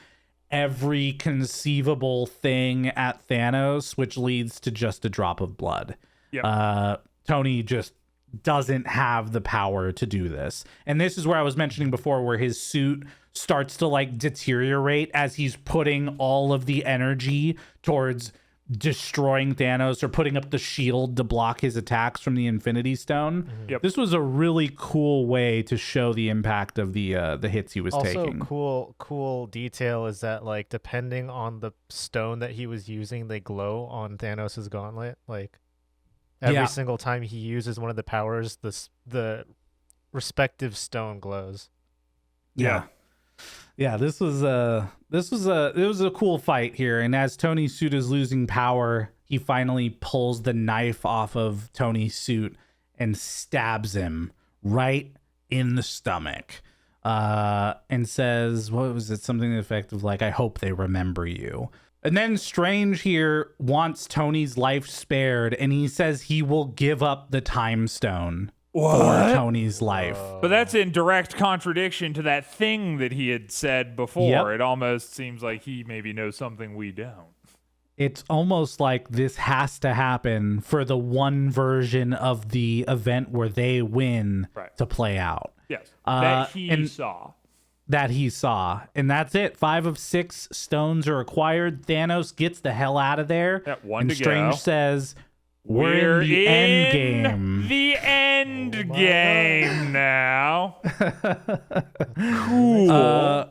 every conceivable thing at Thanos, which leads to just a drop of blood. Yep. Tony just doesn't have the power to do this. And this is where I was mentioning before, where his suit starts to like deteriorate as he's putting all of the energy towards destroying Thanos or putting up the shield to block his attacks from the Infinity Stone. Yep. This was a really cool way to show the impact of the hits he was taking. Also, cool detail is that like depending on the stone that he was using, they glow on Thanos's gauntlet. Like every single time he uses one of the powers, the respective stone glows. Yeah. Yeah, it was a cool fight here, and as Tony's suit is losing power, he finally pulls the knife off of Tony's suit and stabs him right in the stomach. And says, what was it? Something to the effect of like, I hope they remember you. And then Strange here wants Tony's life spared, and he says he will give up the time stone for Tony's life. But that's in direct contradiction to that thing that he had said before. Yep. It almost seems like he maybe knows something we don't. It's almost like this has to happen for the one version of the event where they win to play out. Yes, that he saw. That he saw. And that's it. 5 of 6 stones are acquired. Thanos gets the hell out of there. One and to Strange go. says, We're in the end game. The end game now. Cool.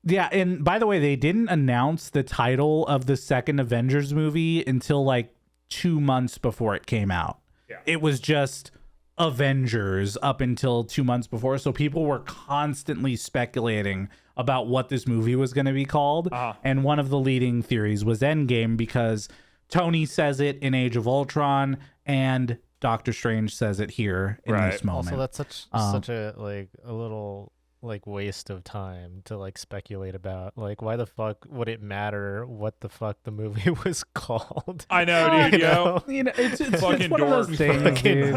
Yeah, and by the way, they didn't announce the title of the second Avengers movie until like 2 months before it came out. Yeah. It was just Avengers up until 2 months before, so people were constantly speculating about what this movie was going to be called. And one of the leading theories was Endgame, because Tony says it in Age of Ultron and Doctor Strange says it here in this moment. Also, that's such a like a little like waste of time to like speculate about. Like, why the fuck would it matter what the fuck the movie was called? I know, dude. It's fucking one of those things, dude.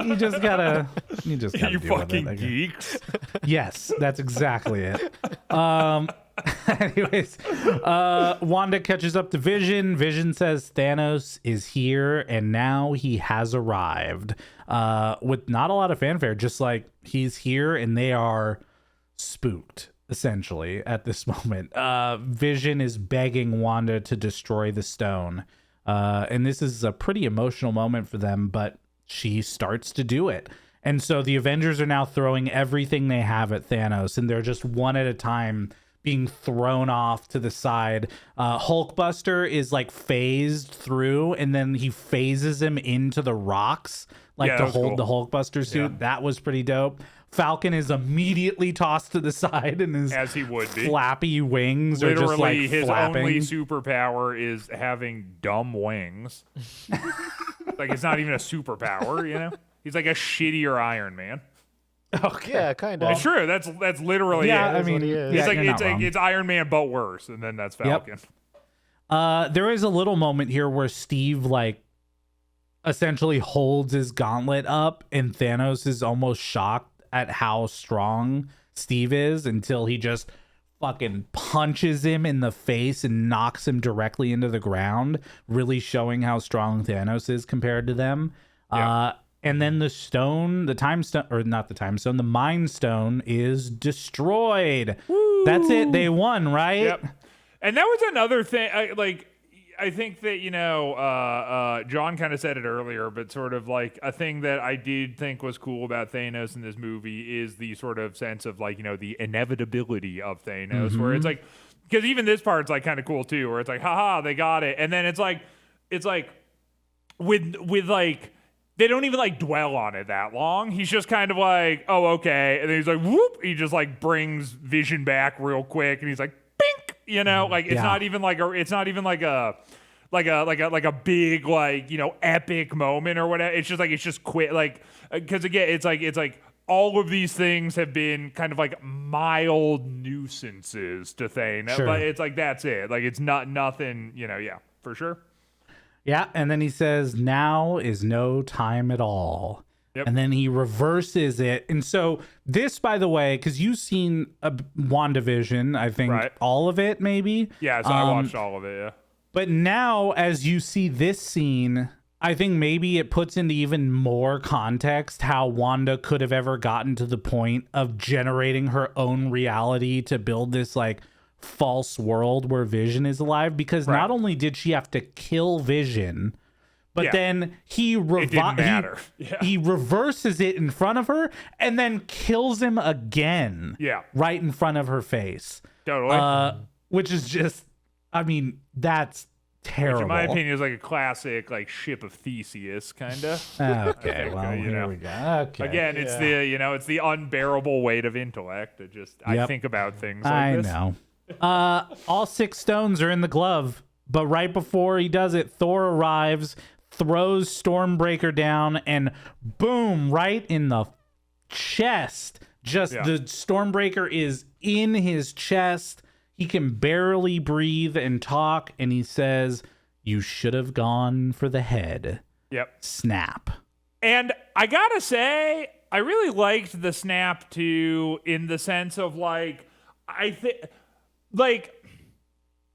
You just gotta you deal fucking with it, geeks. Yes, that's exactly it. Anyways, Wanda catches up to Vision. Vision says Thanos is here, and now he has arrived. With not a lot of fanfare, just like he's here, and they are spooked, essentially, at this moment. Vision is begging Wanda to destroy the stone. And this is a pretty emotional moment for them, but she starts to do it. And so the Avengers are now throwing everything they have at Thanos, and they're just one at a time being thrown off to the side. Hulkbuster is like phased through, and then he phases him into the rocks, like to hold the Hulkbuster suit. Yeah. That was pretty dope. Falcon is immediately tossed to the side, and his as he would be flappy wings are just like his flapping. Only superpower is having dumb wings. Like, it's not even a superpower, you know? He's like a shittier Iron Man. Okay. Yeah, kind of. It's true. That's literally it. I mean, it's Iron Man but worse, and then that's Falcon. Yep. There is a little moment here where Steve like essentially holds his gauntlet up, and Thanos is almost shocked at how strong Steve is until he just fucking punches him in the face and knocks him directly into the ground, really showing how strong Thanos is compared to them. Yeah. And then the stone, the time stone, or not the time stone, the mind stone is destroyed. Woo! That's it. They won, right? Yep. And that was another thing. I think that, John kind of said it earlier, but sort of like a thing that I did think was cool about Thanos in this movie is the sort of sense of like, the inevitability of Thanos, where it's like, because even this part's like kind of cool too, where it's like, haha, they got it. And then it's like with like, they don't even like dwell on it that long. He's just kind of like, oh, okay. And then he's like, whoop. He just like brings Vision back real quick. And he's like, bink, like it's not even like a big, like, epic moment or whatever. It's just quick. Like, cause again, it's like all of these things have been kind of like mild nuisances to Thanos. Sure. But it's like, that's it. Like, it's nothing, yeah, for sure. Yeah, and then he says, now is no time at all. Yep. And then he reverses it. And so this, by the way, because you've seen WandaVision, I think all of it, maybe? Yeah, so I watched all of it, yeah. But now, as you see this scene, I think maybe it puts into even more context how Wanda could have ever gotten to the point of generating her own reality to build this, like, false world where Vision is alive, because not only did she have to kill Vision, but then he reverses it in front of her and then kills him again right in front of her face. Totally. Which is just, I mean, that's terrible. Which in my opinion is like a classic like ship of Theseus kind of. Okay, well, here we go. Okay. Again, it's it's the unbearable weight of intellect. I think about things like this. I know. All 6 stones are in the glove, but right before he does it, Thor arrives, throws Stormbreaker down, and boom, right in the chest. The Stormbreaker is in his chest. He can barely breathe and talk, and he says, "You should have gone for the head." Yep. Snap. And I gotta say, I really liked the snap too, in the sense of like, I think, like,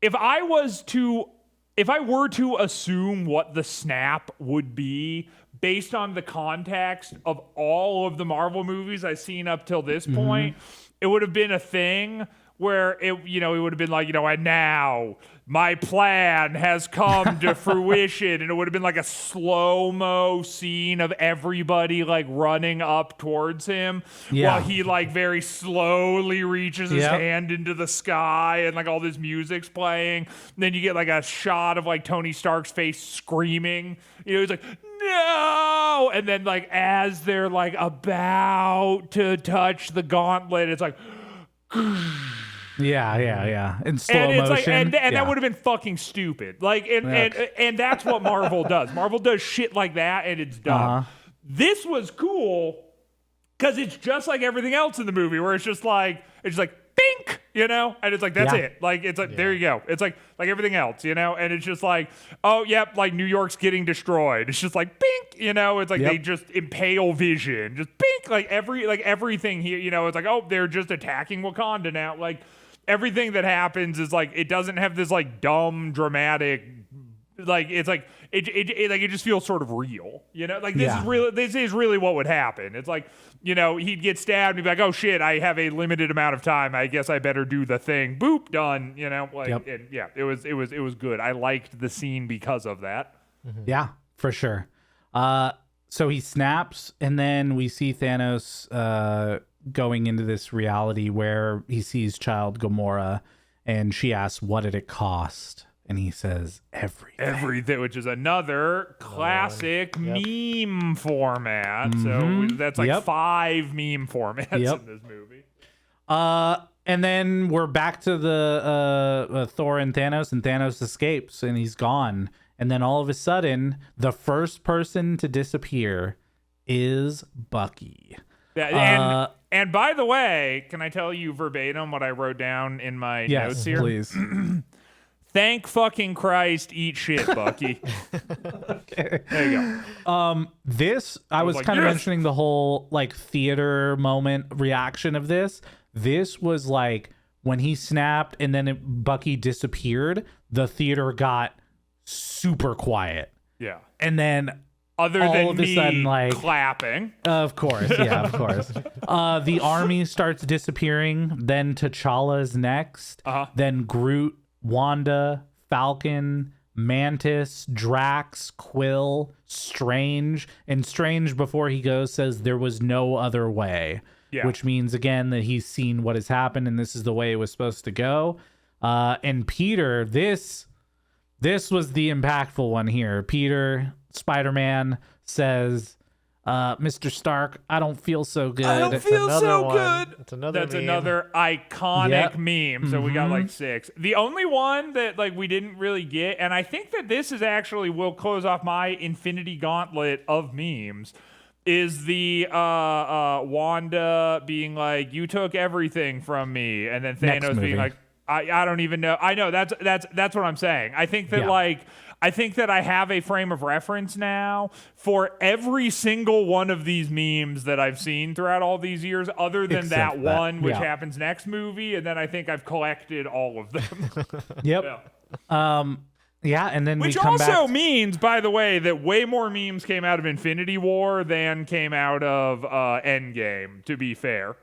if I were to assume what the snap would be based on the context of all of the Marvel movies I've seen up till this point, it would have been a thing where it would have been like, and now my plan has come to fruition. And it would have been like a slow-mo scene of everybody like running up towards him while he like very slowly reaches his hand into the sky and like all this music's playing. And then you get like a shot of like Tony Stark's face screaming. He's like, no! And then like as they're like about to touch the gauntlet, it's like Yeah. In slow motion. Like, and that would have been fucking stupid. Like, and that's what Marvel does. Marvel does shit like that, and it's dumb. This was cool because it's just like everything else in the movie, where it's just like bink, and it's like that's it. Like it's like there you go. It's like everything else, and it's just like, oh yep, like New York's getting destroyed. It's just like bink, it's like they just impale Vision, just bink, like everything here, it's like, oh, they're just attacking Wakanda now, like. Everything that happens is like, it doesn't have this like dumb dramatic, like it's like it just feels sort of real, like this is real. This is really what would happen. It's like, he'd get stabbed and he'd be like, oh shit, I have a limited amount of time, I guess I better do the thing. Boop, done. And it was good. I liked the scene because of that. Yeah, for sure. So he snaps, and then we see Thanos going into this reality where he sees Child Gamora, and she asks, what did it cost? And he says, everything, which is another classic meme format. So that's like 5 meme formats in this movie. And then we're back to the Thor and Thanos escapes, and he's gone. And then all of a sudden, the first person to disappear is Bucky. And by the way, can I tell you verbatim what I wrote down in my notes here? Please. Thank fucking Christ, eat shit, Bucky. Okay. There you go. This I was kind of mentioning the whole like theater moment reaction of this. This was like when he snapped and then Bucky disappeared, the theater got super quiet. Yeah. And then other all than of me a sudden, like, clapping. Of course, yeah, of course. The army starts disappearing. Then T'Challa's next. Then Groot, Wanda, Falcon, Mantis, Drax, Quill, Strange. And Strange, before he goes, says there was no other way. Yeah. Which means, again, that he's seen what has happened and this is the way it was supposed to go. And Peter, this was the impactful one here. Peter, Spider-Man, says, Mr. Stark, I don't feel so good. I don't feel so good. That's another iconic meme. So we got like 6. The only one that like we didn't really get, and I think that this is actually will close off my infinity gauntlet of memes, is the Wanda being like, "You took everything from me," and then Thanos being like, I don't even know. I know that's what I'm saying. I think that I think that I have a frame of reference now for every single one of these memes that I've seen throughout all these years, other than that one, which happens next movie, and then I think I've collected all of them. Yep. Yeah, and then which we come also back means, by the way, that way more memes came out of Infinity War than came out of Endgame. To be fair.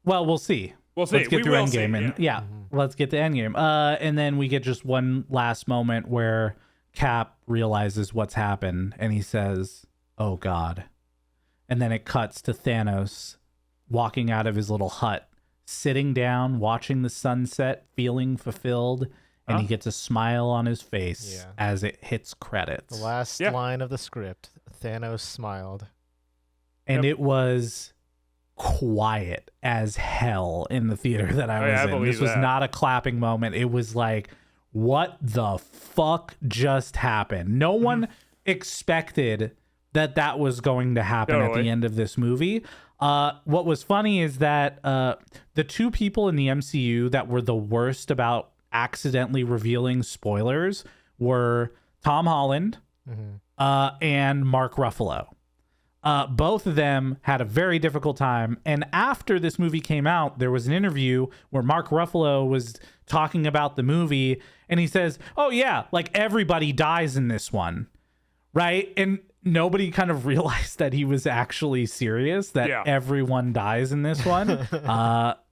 Well, we'll see. We'll see. Let's get through Endgame, let's get to Endgame. And then we get just one last moment where Cap realizes what's happened, and he says, "Oh God!" And then it cuts to Thanos walking out of his little hut, sitting down, watching the sunset, feeling fulfilled. And he gets a smile on his face as it hits credits. The last line of the script, Thanos smiled. And it was quiet as hell in the theater that I was in. This was not a clapping moment. It was like, what the fuck just happened? No one expected that was going to happen at the end of this movie. What was funny is that the two people in the MCU that were the worst about accidentally revealing spoilers were Tom Holland and Mark Ruffalo. Both of them had a very difficult time. And after this movie came out, there was an interview where Mark Ruffalo was talking about the movie, and he says, "Oh yeah, like everybody dies in this one." Right? And nobody kind of realized that he was actually serious, that everyone dies in this one.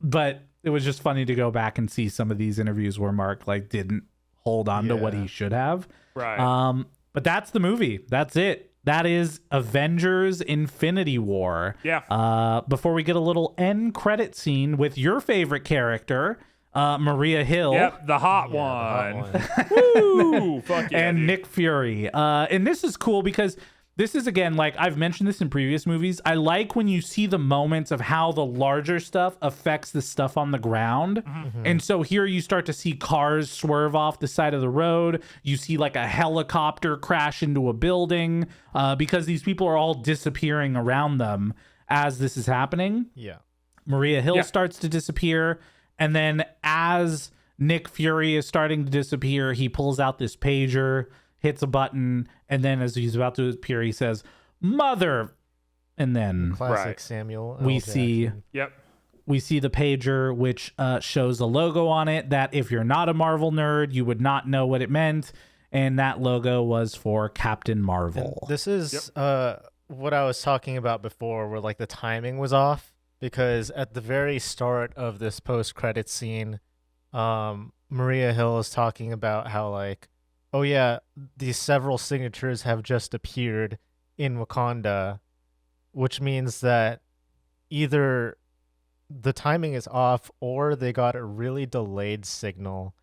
But it was just funny to go back and see some of these interviews where Mark like didn't hold on to what he should have. Right. But that's the movie. That's it. That is Avengers Infinity War. Yeah. Before we get a little end credit scene with your favorite character, Maria Hill. Yep, the hot one. Woo! Fuck yeah, and dude. Nick Fury. And this is cool because this is, again, like I've mentioned this in previous movies. I like when you see the moments of how the larger stuff affects the stuff on the ground. And so here you start to see cars swerve off the side of the road. You see like a helicopter crash into a building because these people are all disappearing around them as this is happening. Yeah. Maria Hill starts to disappear. And then as Nick Fury is starting to disappear, he pulls out this pager, hits a button, and then as he's about to appear, he says, "Mother," and then classic Samuel L. we Jackson. see we see the pager, which shows a logo on it that if you're not a Marvel nerd, you would not know what it meant, and that logo was for Captain Marvel. And this is what I was talking about before, where like the timing was off, because at the very start of this post-credit scene, Maria Hill is talking about how like, oh yeah, these several signatures have just appeared in Wakanda, which means that either the timing is off or they got a really delayed signal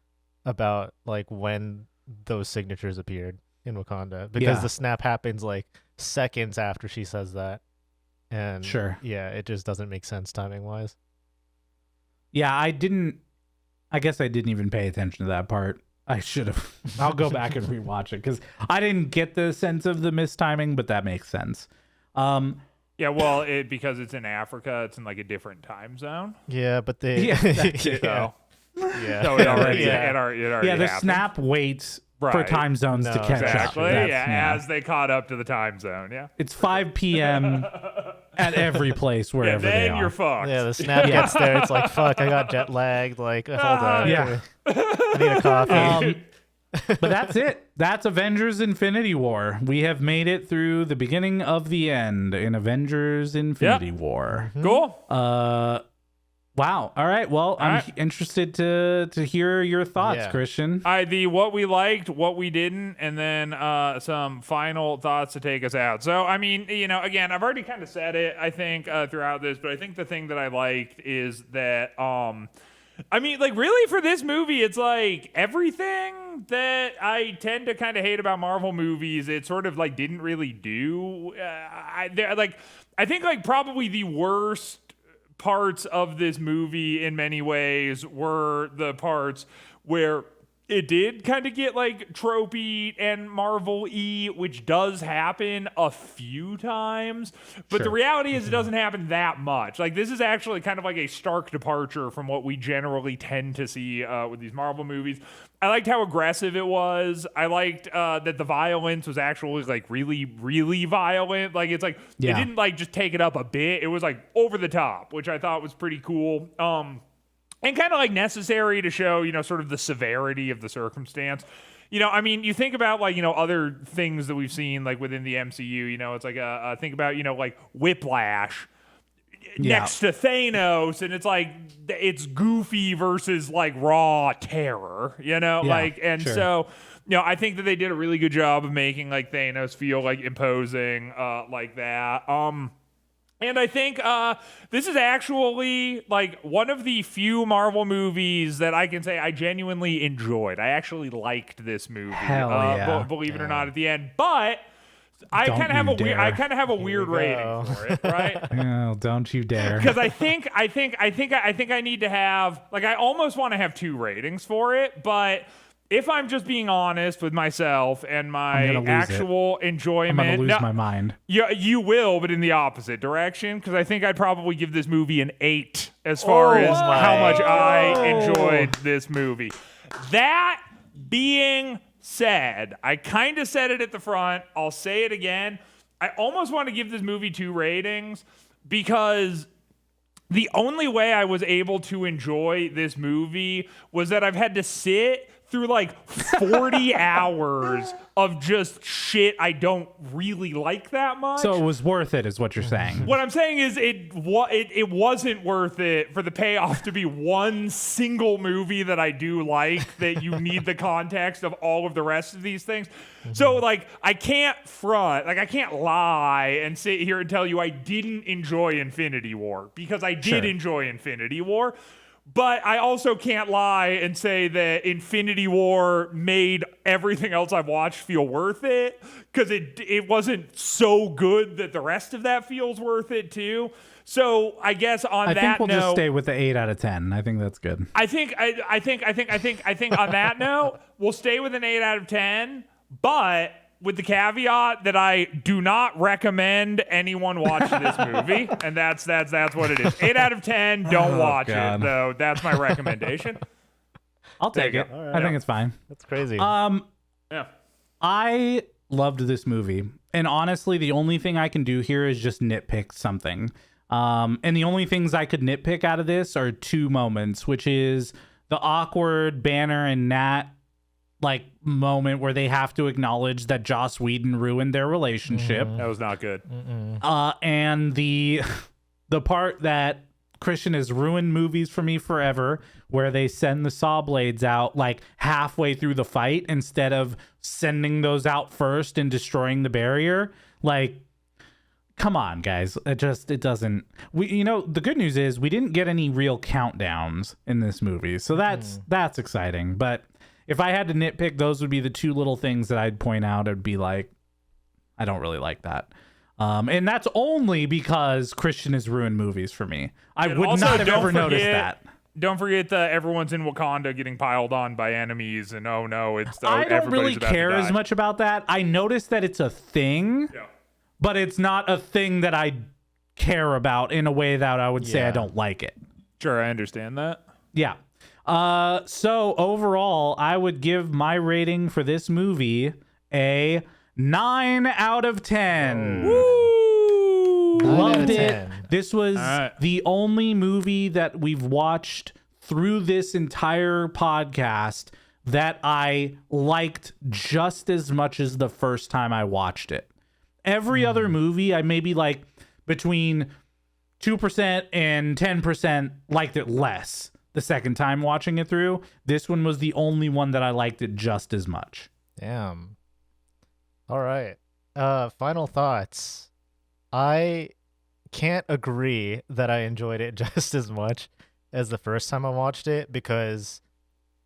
about like when those signatures appeared in Wakanda, because the snap happens like seconds after she says that. And it just doesn't make sense timing wise. Yeah, I guess I didn't even pay attention to that part. I should have. I'll go back and rewatch it because I didn't get the sense of the mistiming, but that makes sense. Yeah, well, because it's in Africa, it's in like a different time zone. Yeah, but they that's it. Yeah. So it already the happened. snap waits for time zones to catch exactly. up. As they caught up to the time zone. Yeah. It's 5 p.m. at every place wherever they are. Then you're fucked. Yeah, the snap gets there. It's like, fuck, I got jet lagged. Like, hold on. Yeah. I need a coffee. But that's it. That's Avengers Infinity War. We have made it through the beginning of the end in Avengers Infinity War. Cool. Wow. All right. Well, I'm interested to hear your thoughts, Christian. The what we liked, what we didn't, and then some final thoughts to take us out. So, I mean, again, I've already kind of said it, I think, throughout this, but I think the thing that I liked is that, I mean, like, really for this movie, it's like everything that I tend to kind of hate about Marvel movies, it sort of like didn't really do. I think like probably the worst parts of this movie in many ways were the parts where it did kind of get like tropey and Marvel-y, which does happen a few times. But the reality is it doesn't happen that much. Like, this is actually kind of like a stark departure from what we generally tend to see with these Marvel movies. I liked how aggressive it was. I liked that the violence was actually like really, really violent. Like, it's like it didn't like just take it up a bit. It was like over the top, which I thought was pretty cool. And kind of like necessary to show, sort of the severity of the circumstance. I mean, you think about like, other things that we've seen like within the MCU, it's like think about, like Whiplash next to Thanos, and it's like it's goofy versus like raw terror, so I think that they did a really good job of making like Thanos feel like imposing like that. And I think this is actually like one of the few Marvel movies that I can say I genuinely enjoyed. I actually liked this movie, believe it or not, at the end. But I kind of have a weird rating for it, right? Oh, don't you dare! Because I think I need to have like I almost want to have 2 ratings for it, but if I'm just being honest with myself and my actual enjoyment, I'm gonna lose my mind. You will, but in the opposite direction, because I think I'd probably give this movie an 8 as far as how much I enjoyed this movie. That being said, I kind of said it at the front. I'll say it again. I almost want to give this movie 2 ratings because the only way I was able to enjoy this movie was that I've had to sit through like 40 hours of just shit I don't really like that much. So it was worth it, is what you're saying. What I'm saying is it wasn't worth it for the payoff to be one single movie that I do like that you need the context of all of the rest of these things. So like I can't front, like I can't lie and sit here and tell you I didn't enjoy Infinity War, because I did enjoy Infinity War. But I also can't lie and say that Infinity War made everything else I've watched feel worth it, because it wasn't so good that the rest of that feels worth it too. So I guess I think we'll just stay with the 8 out of 10. I think that's good. I think on that note, we'll stay with an 8 out of 10, but with the caveat that I do not recommend anyone watch this movie, and that's what it is. 8 out of 10, don't watch it, though. That's my recommendation. I'll take it. Right. I think it's fine. That's crazy. I loved this movie, and honestly, the only thing I can do here is just nitpick something. And the only things I could nitpick out of this are 2 moments, which is the awkward Banner and Nat like moment where they have to acknowledge that Joss Whedon ruined their relationship. That was not good. And the part that Christian has ruined movies for me forever, where they send the saw blades out like halfway through the fight instead of sending those out first and destroying the barrier. Like, come on, guys. It doesn't. The good news is we didn't get any real countdowns in this movie, so that's exciting. But if I had to nitpick, those would be the 2 little things that I'd point out. I'd be like, I don't really like that. And that's only because Christian has ruined movies for me. I would not have ever noticed that. Don't forget that everyone's in Wakanda getting piled on by enemies, and oh no, I don't really care as much about that. I noticed that it's a thing, but it's not a thing that I care about in a way that I would say I don't like it. Sure, I understand that. Yeah. So overall, I would give my rating for this movie a 9 out of 10. Woo! Loved it. This was the only movie that we've watched through this entire podcast that I liked just as much as the first time I watched it. Every other movie, I maybe like between 2% and 10% liked it less the second time watching it through. This one was the only one that I liked it just as much. Damn. All right. Final thoughts. I can't agree that I enjoyed it just as much as the first time I watched it, because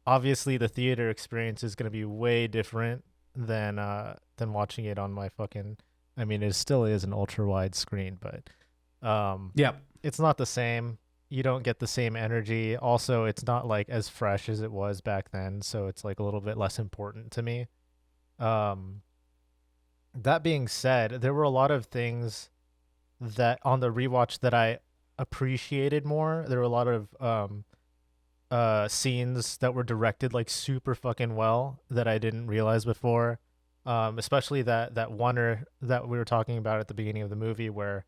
obviously the theater experience is going to be way different than watching it on my fucking, I mean, it still is an ultra wide screen, but it's not the same. You don't get the same energy. Also, it's not like as fresh as it was back then, so it's like a little bit less important to me. That being said, there were a lot of things that on the rewatch that I appreciated more. There were a lot of scenes that were directed like super fucking well that I didn't realize before. Especially that oneer that we were talking about at the beginning of the movie where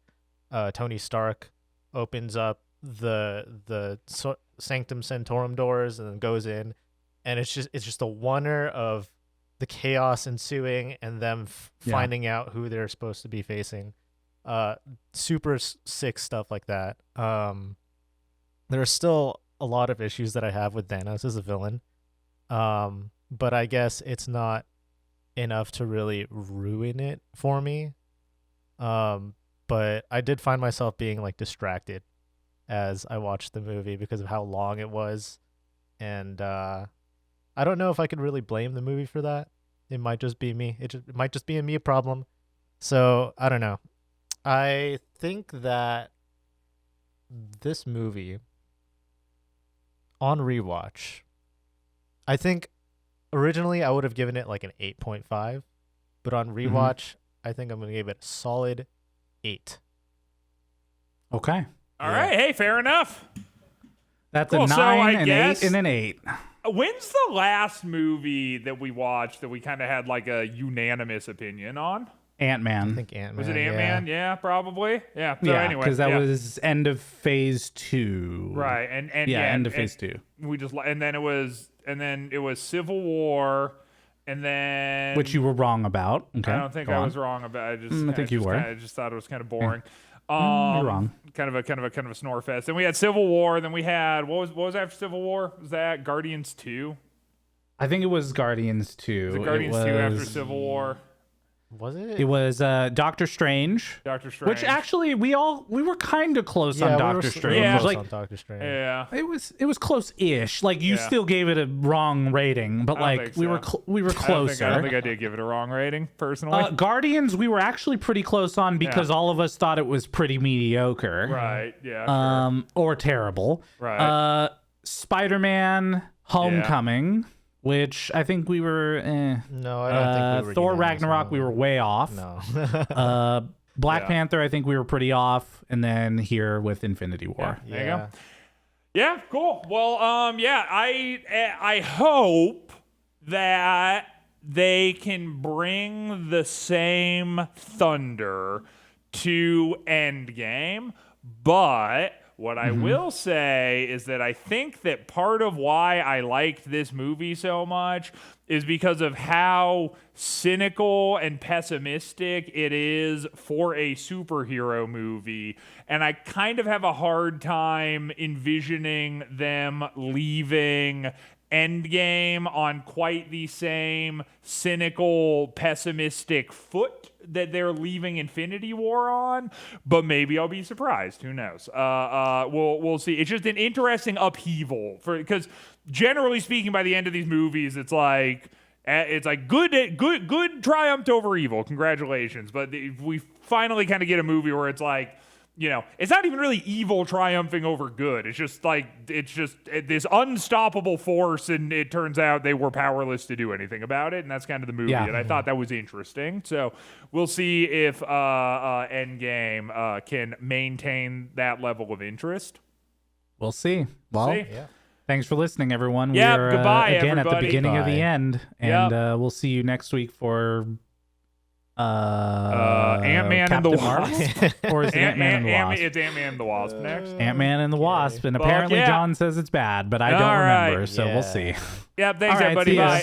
Tony Stark opens up the Sanctum Sanctorum doors and then goes in, and it's just a oneer of the chaos ensuing and them finding out who they're supposed to be facing. Super sick stuff like that. There are still a lot of issues that I have with Thanos as a villain, but I guess it's not enough to really ruin it for me. But I did find myself being like distracted as I watched the movie because of how long it was, and I don't know if I could really blame the movie for that. It might just be me. It might just be a me problem. So I don't know. I think that this movie on rewatch, I think originally I would have given it like an 8.5, but on rewatch, I think I'm going to give it a solid 8. Okay. All right. Hey, fair enough. That's cool. A 9, an 8, and an 8. When's the last movie that we watched that we kind of had like a unanimous opinion on? Ant-Man. I think Ant-Man. Was it Ant-Man? Yeah, probably. Yeah. So anyway, because that was end of phase 2. Right. And end of phase 2. And then it was Civil War, and then which you were wrong about. Okay. I don't think I was wrong about. I think you were. I just thought it was kind of boring. You're wrong. Kind of a snore fest. Then we had Civil War. Then we had what was after Civil War? Was that Guardians 2? I think it was Guardians 2. Was it Guardians 2 after Civil War? Was it? It was Doctor Strange. Doctor Strange. Which actually we were kind of close on Doctor Strange. Yeah, like, on Doctor Strange. Yeah. It was close-ish. Like you still gave it a wrong rating, but like we were closer. I don't think I did give it a wrong rating personally. Guardians we were actually pretty close on because all of us thought it was pretty mediocre. Right. Yeah. Sure. Or terrible. Right. Spider-Man Homecoming. Yeah. Which I think we were. No, I don't think we were. Thor Ragnarok, we were way off. No. Black Panther, I think we were pretty off, and then here with Infinity War. Yeah. There you go. Yeah, cool. Well, I hope that they can bring the same thunder to Endgame, but. What I will say is that I think that part of why I liked this movie so much is because of how cynical and pessimistic it is for a superhero movie. And I kind of have a hard time envisioning them leaving Endgame on quite the same cynical, pessimistic foot that they're leaving Infinity War on, but maybe I'll be surprised. Who knows? We'll see. It's just an interesting upheaval because generally speaking, by the end of these movies, it's like good triumphed over evil. Congratulations. But we finally kind of get a movie where it's like, you know, it's not even really evil triumphing over good. It's just this unstoppable force, and it turns out they were powerless to do anything about it, and that's kind of the movie. Yeah. And I thought that was interesting. So we'll see if Endgame can maintain that level of interest. We'll see. Well, see? Yeah. Thanks for listening, everyone. Yeah, We're goodbye, again everybody. at the beginning of the end, and Yep. we'll see you next week for Ant-Man and the Wasp, or is it Ant-Man and the Wasp? It's Ant-Man and the Wasp next. Ant-Man and the Wasp, and Fuck apparently yeah. John says it's bad, but I don't All right. remember, so we'll see. Yeah, thanks All right, everybody. see ya. Bye.